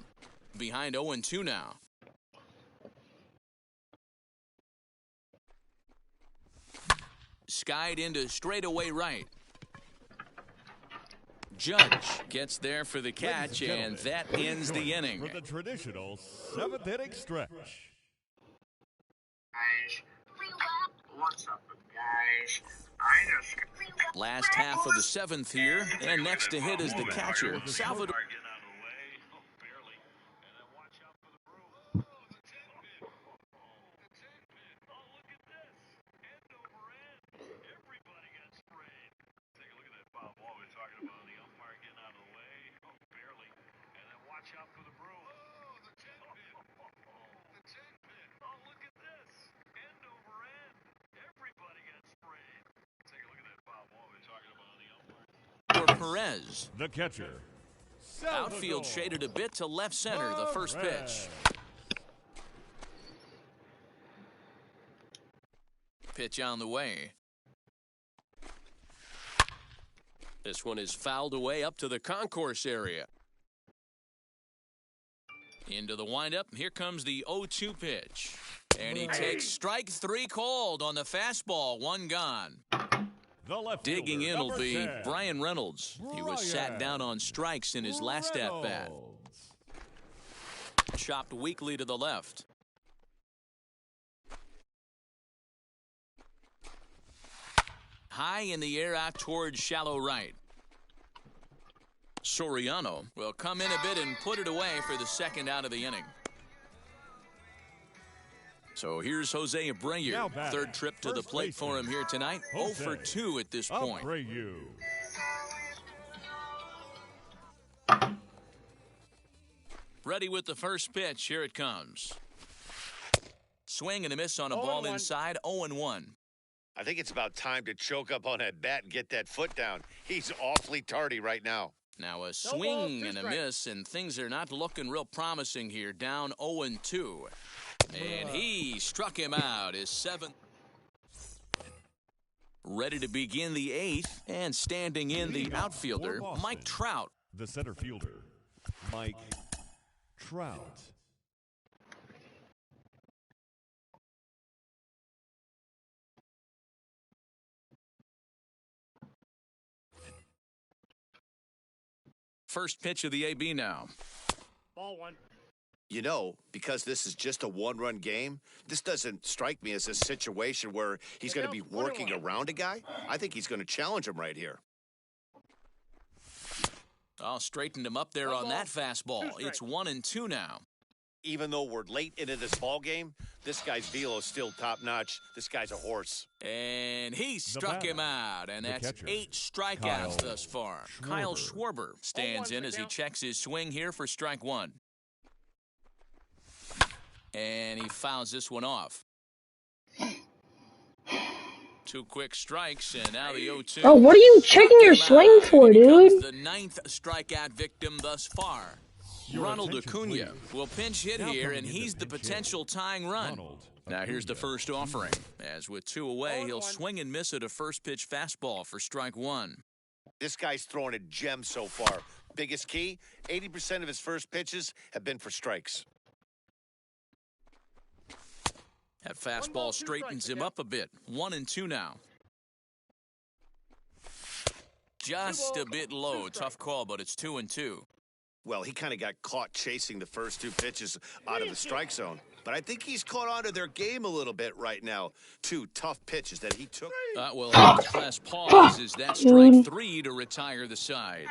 Behind 0-2 now. Skied into straightaway right. Judge gets there for the catch, and that ends the inning. For the traditional 7th inning stretch. Guys, what's up, guys? Last half of the 7th here, and next to hit is the catcher, Salvador. Perez. The catcher. Outfield shaded a bit to left center, the first pitch. Pitch on the way. This one is fouled away up to the concourse area. Into the windup. Here comes the 0-2 pitch. And he takes strike 3 called on the fastball. 1 gone. Digging in will be 10, Brian Reynolds. He was sat down on strikes in his last at-bat. Chopped weakly to the left. High in the air out towards shallow right. Soriano will come in a bit and put it away for the second out of the inning. So here's Jose Abreu. Third trip to the plate for him here tonight. 0 for 2 at this point. Abreu. Ready with the first pitch. Here it comes. Swing and a miss on a ball inside. 0-1. I think it's about time to choke up on that bat and get that foot down. He's awfully tardy right now. Now a swing and a miss, and things are not looking real promising here. Down 0-2. And he struck him out. His 7th. Ready to begin the 8th, and standing in the outfielder, Mike Trout. The center fielder, Mike Trout. First pitch of the AB now. Ball 1. You know, because this is just a one-run game, this doesn't strike me as a situation where he's going to be working around a guy. I think he's going to challenge him right here. Oh, straightened him up there on that fastball. It's 1-2 now. Even though we're late into this ball game, this guy's velo is still top-notch. This guy's a horse. And he struck him out, and that's 8 strikeouts thus far. Kyle Schwarber stands in as he checks his swing here for strike 1. And he fouls this one off. 2 quick strikes, and now the 0-2. Oh, what are you checking your swing for, dude? The 9th strikeout victim thus far. Ronald Acuna will pinch hit here, and he's the potential tying run. Now here's the first offering. As with 2 away, he'll swing and miss at a first pitch fastball for strike 1. This guy's throwing a gem so far. Biggest key, 80% of his first pitches have been for strikes. That fastball straightens him up a bit. 1-2 now. Just a bit low. Tough call, but it's 2-2. Well, he kind of got caught chasing the first 2 pitches out of the strike zone. But I think he's caught on to their game a little bit right now. 2 tough pitches that he took. Well, class pause is that strike 3 to retire the side.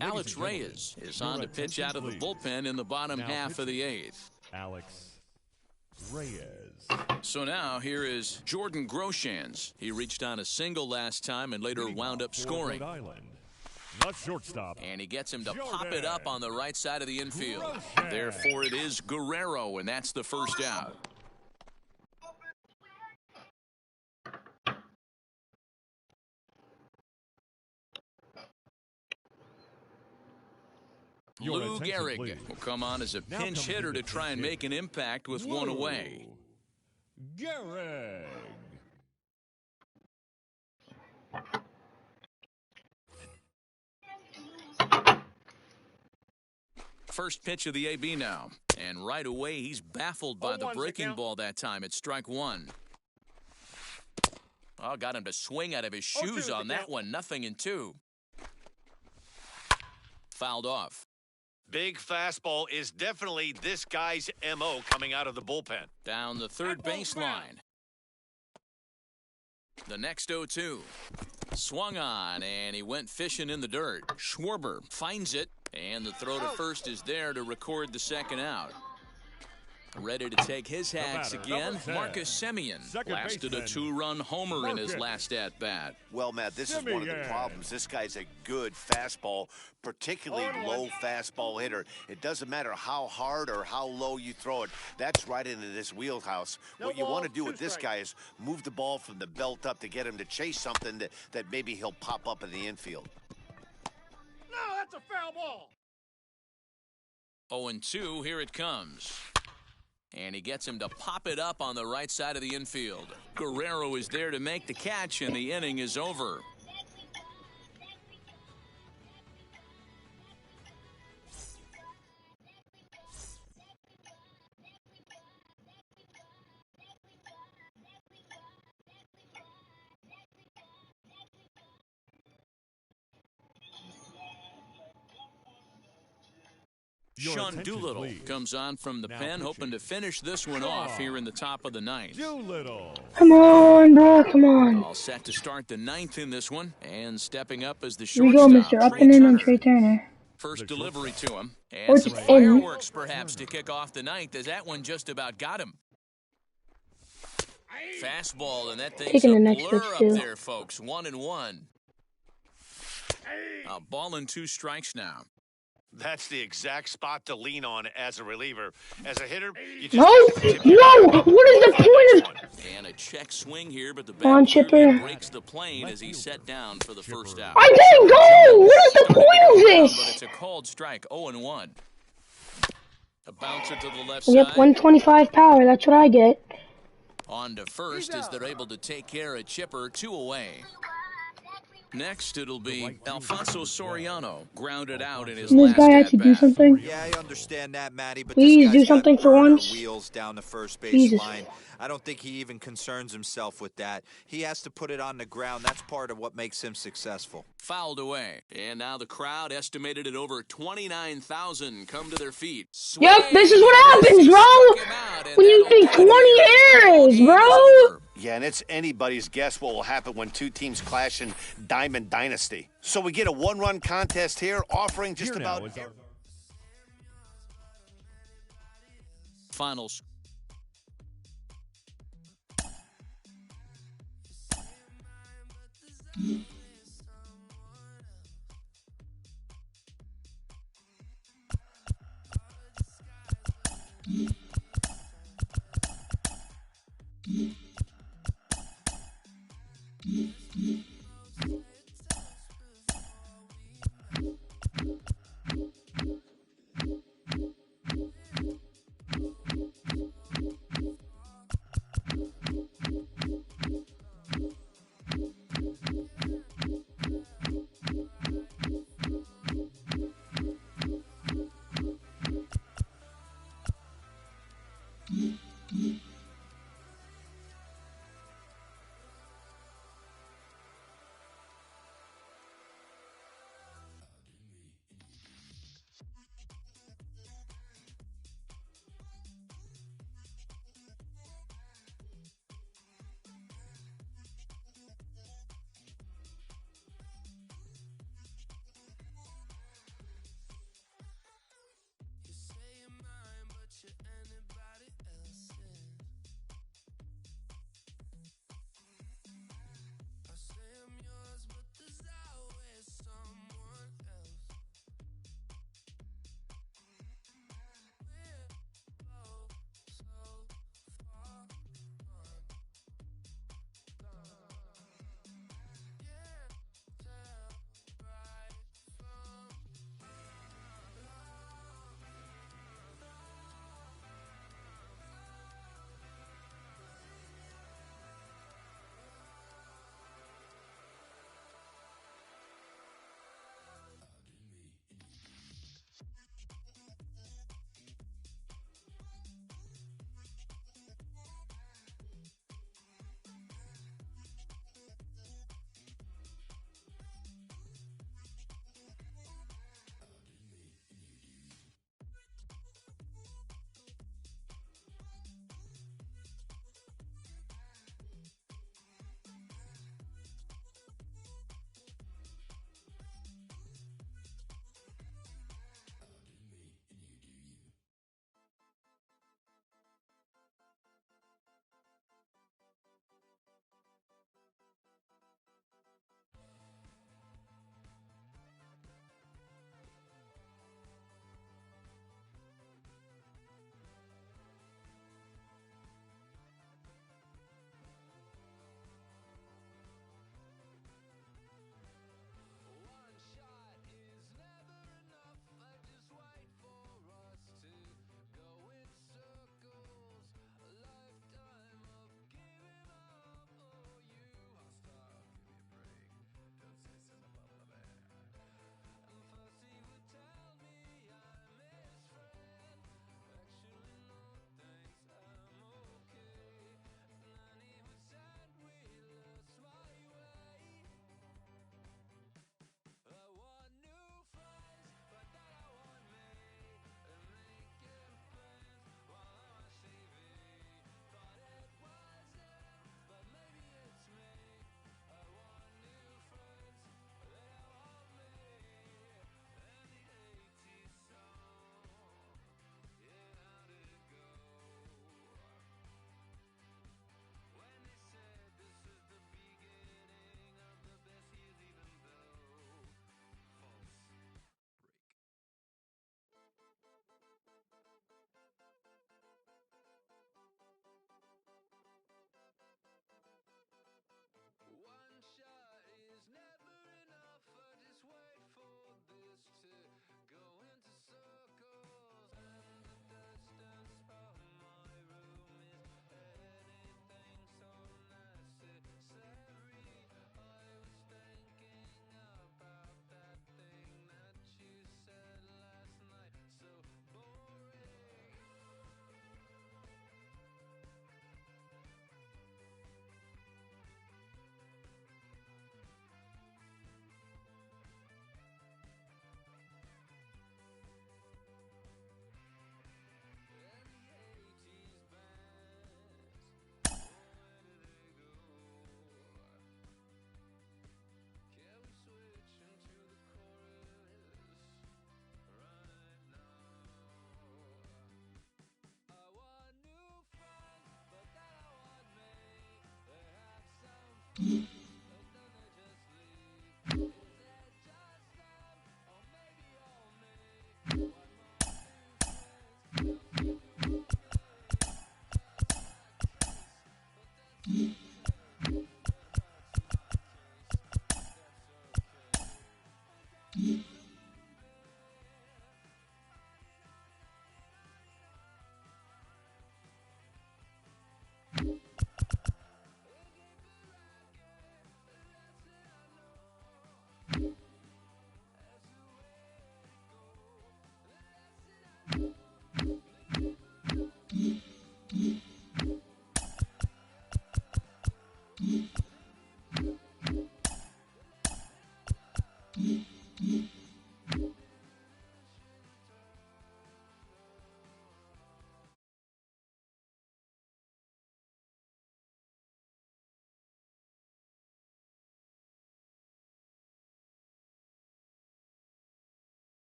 Alex Reyes is on to pitch out of the bullpen in the bottom half of the 8th. Alex Reyes. So now here is Jordan Groshans. He reached on a single last time and later wound up scoring. The shortstop. And he gets him to pop it up on the right side of the infield. Therefore it is Guerrero, and that's the first out. Lou Gehrig will come on as a pinch hitter to try and make an impact with 1 away. Gehrig. First pitch of the AB now. And right away, he's baffled by the breaking ball that time. It's strike 1. Oh, got him to swing out of his shoes on that one. 0-2. Fouled off. Big fastball is definitely this guy's MO coming out of the bullpen. Down the third baseline. The next 0-2. Swung on, and he went fishing in the dirt. Schwarber finds it, and the throw to first is there to record the second out. Ready to take his hacks again, Marcus Semien blasted a 2-run homer in his last at-bat. Well, Matt, this is one of the problems. This guy's a good fastball, particularly low fastball hitter. It doesn't matter how hard or how low you throw it. That's right into this wheelhouse. What you want to do with this guy is move the ball from the belt up to get him to chase something that maybe he'll pop up in the infield. No, that's a foul ball. 0-2, here it comes. And he gets him to pop it up on the right side of the infield. Guerrero is there to make the catch, and the inning is over. Sean Doolittle comes on from the pen, hoping to finish this one off here in the top of the 9th. Doolittle. Come on, bro, come on. All set to start the 9th in this one, and stepping up as the Here we go, shortstop, Mr. Up and in on Trey Turner. First delivery to him, and some fireworks perhaps to kick off the 9th, as that one just about got him. Fastball, and that thing's Taking the a next blur pitch, up too. there, folks. 1-1. A ball and 2 strikes now. That's the exact spot to lean on as a reliever. As a hitter, you just No! No! What is the point of... And a check swing here, but the On, back Chipper. breaks the plane as he's set down for the first out. I didn't go! What is the point of But this? it's a called strike, 0-1. A bouncer to the left Yep, side. 125 power, that's what I get. On to first as they're able to take care of Chipper, 2 away. Next, it'll be Alfonso Soriano, grounded out in his Can this last guy actually do at-bat. something? Yeah, I understand that, Matty, but Please this do guy's something got for burner once. wheels down the first base Jesus. line. I don't think he even concerns himself with that. He has to put it on the ground. That's part of what makes him successful. Fouled away. And now the crowd, estimated at over 29,000, come to their feet. Yep, this is what happens, bro! When you think 20 errors, bro! Yeah, and it's anybody's guess what will happen when two teams clash in Diamond Dynasty. So we get a one-run contest here, offering just Here about... now is our Finals.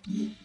Yeah.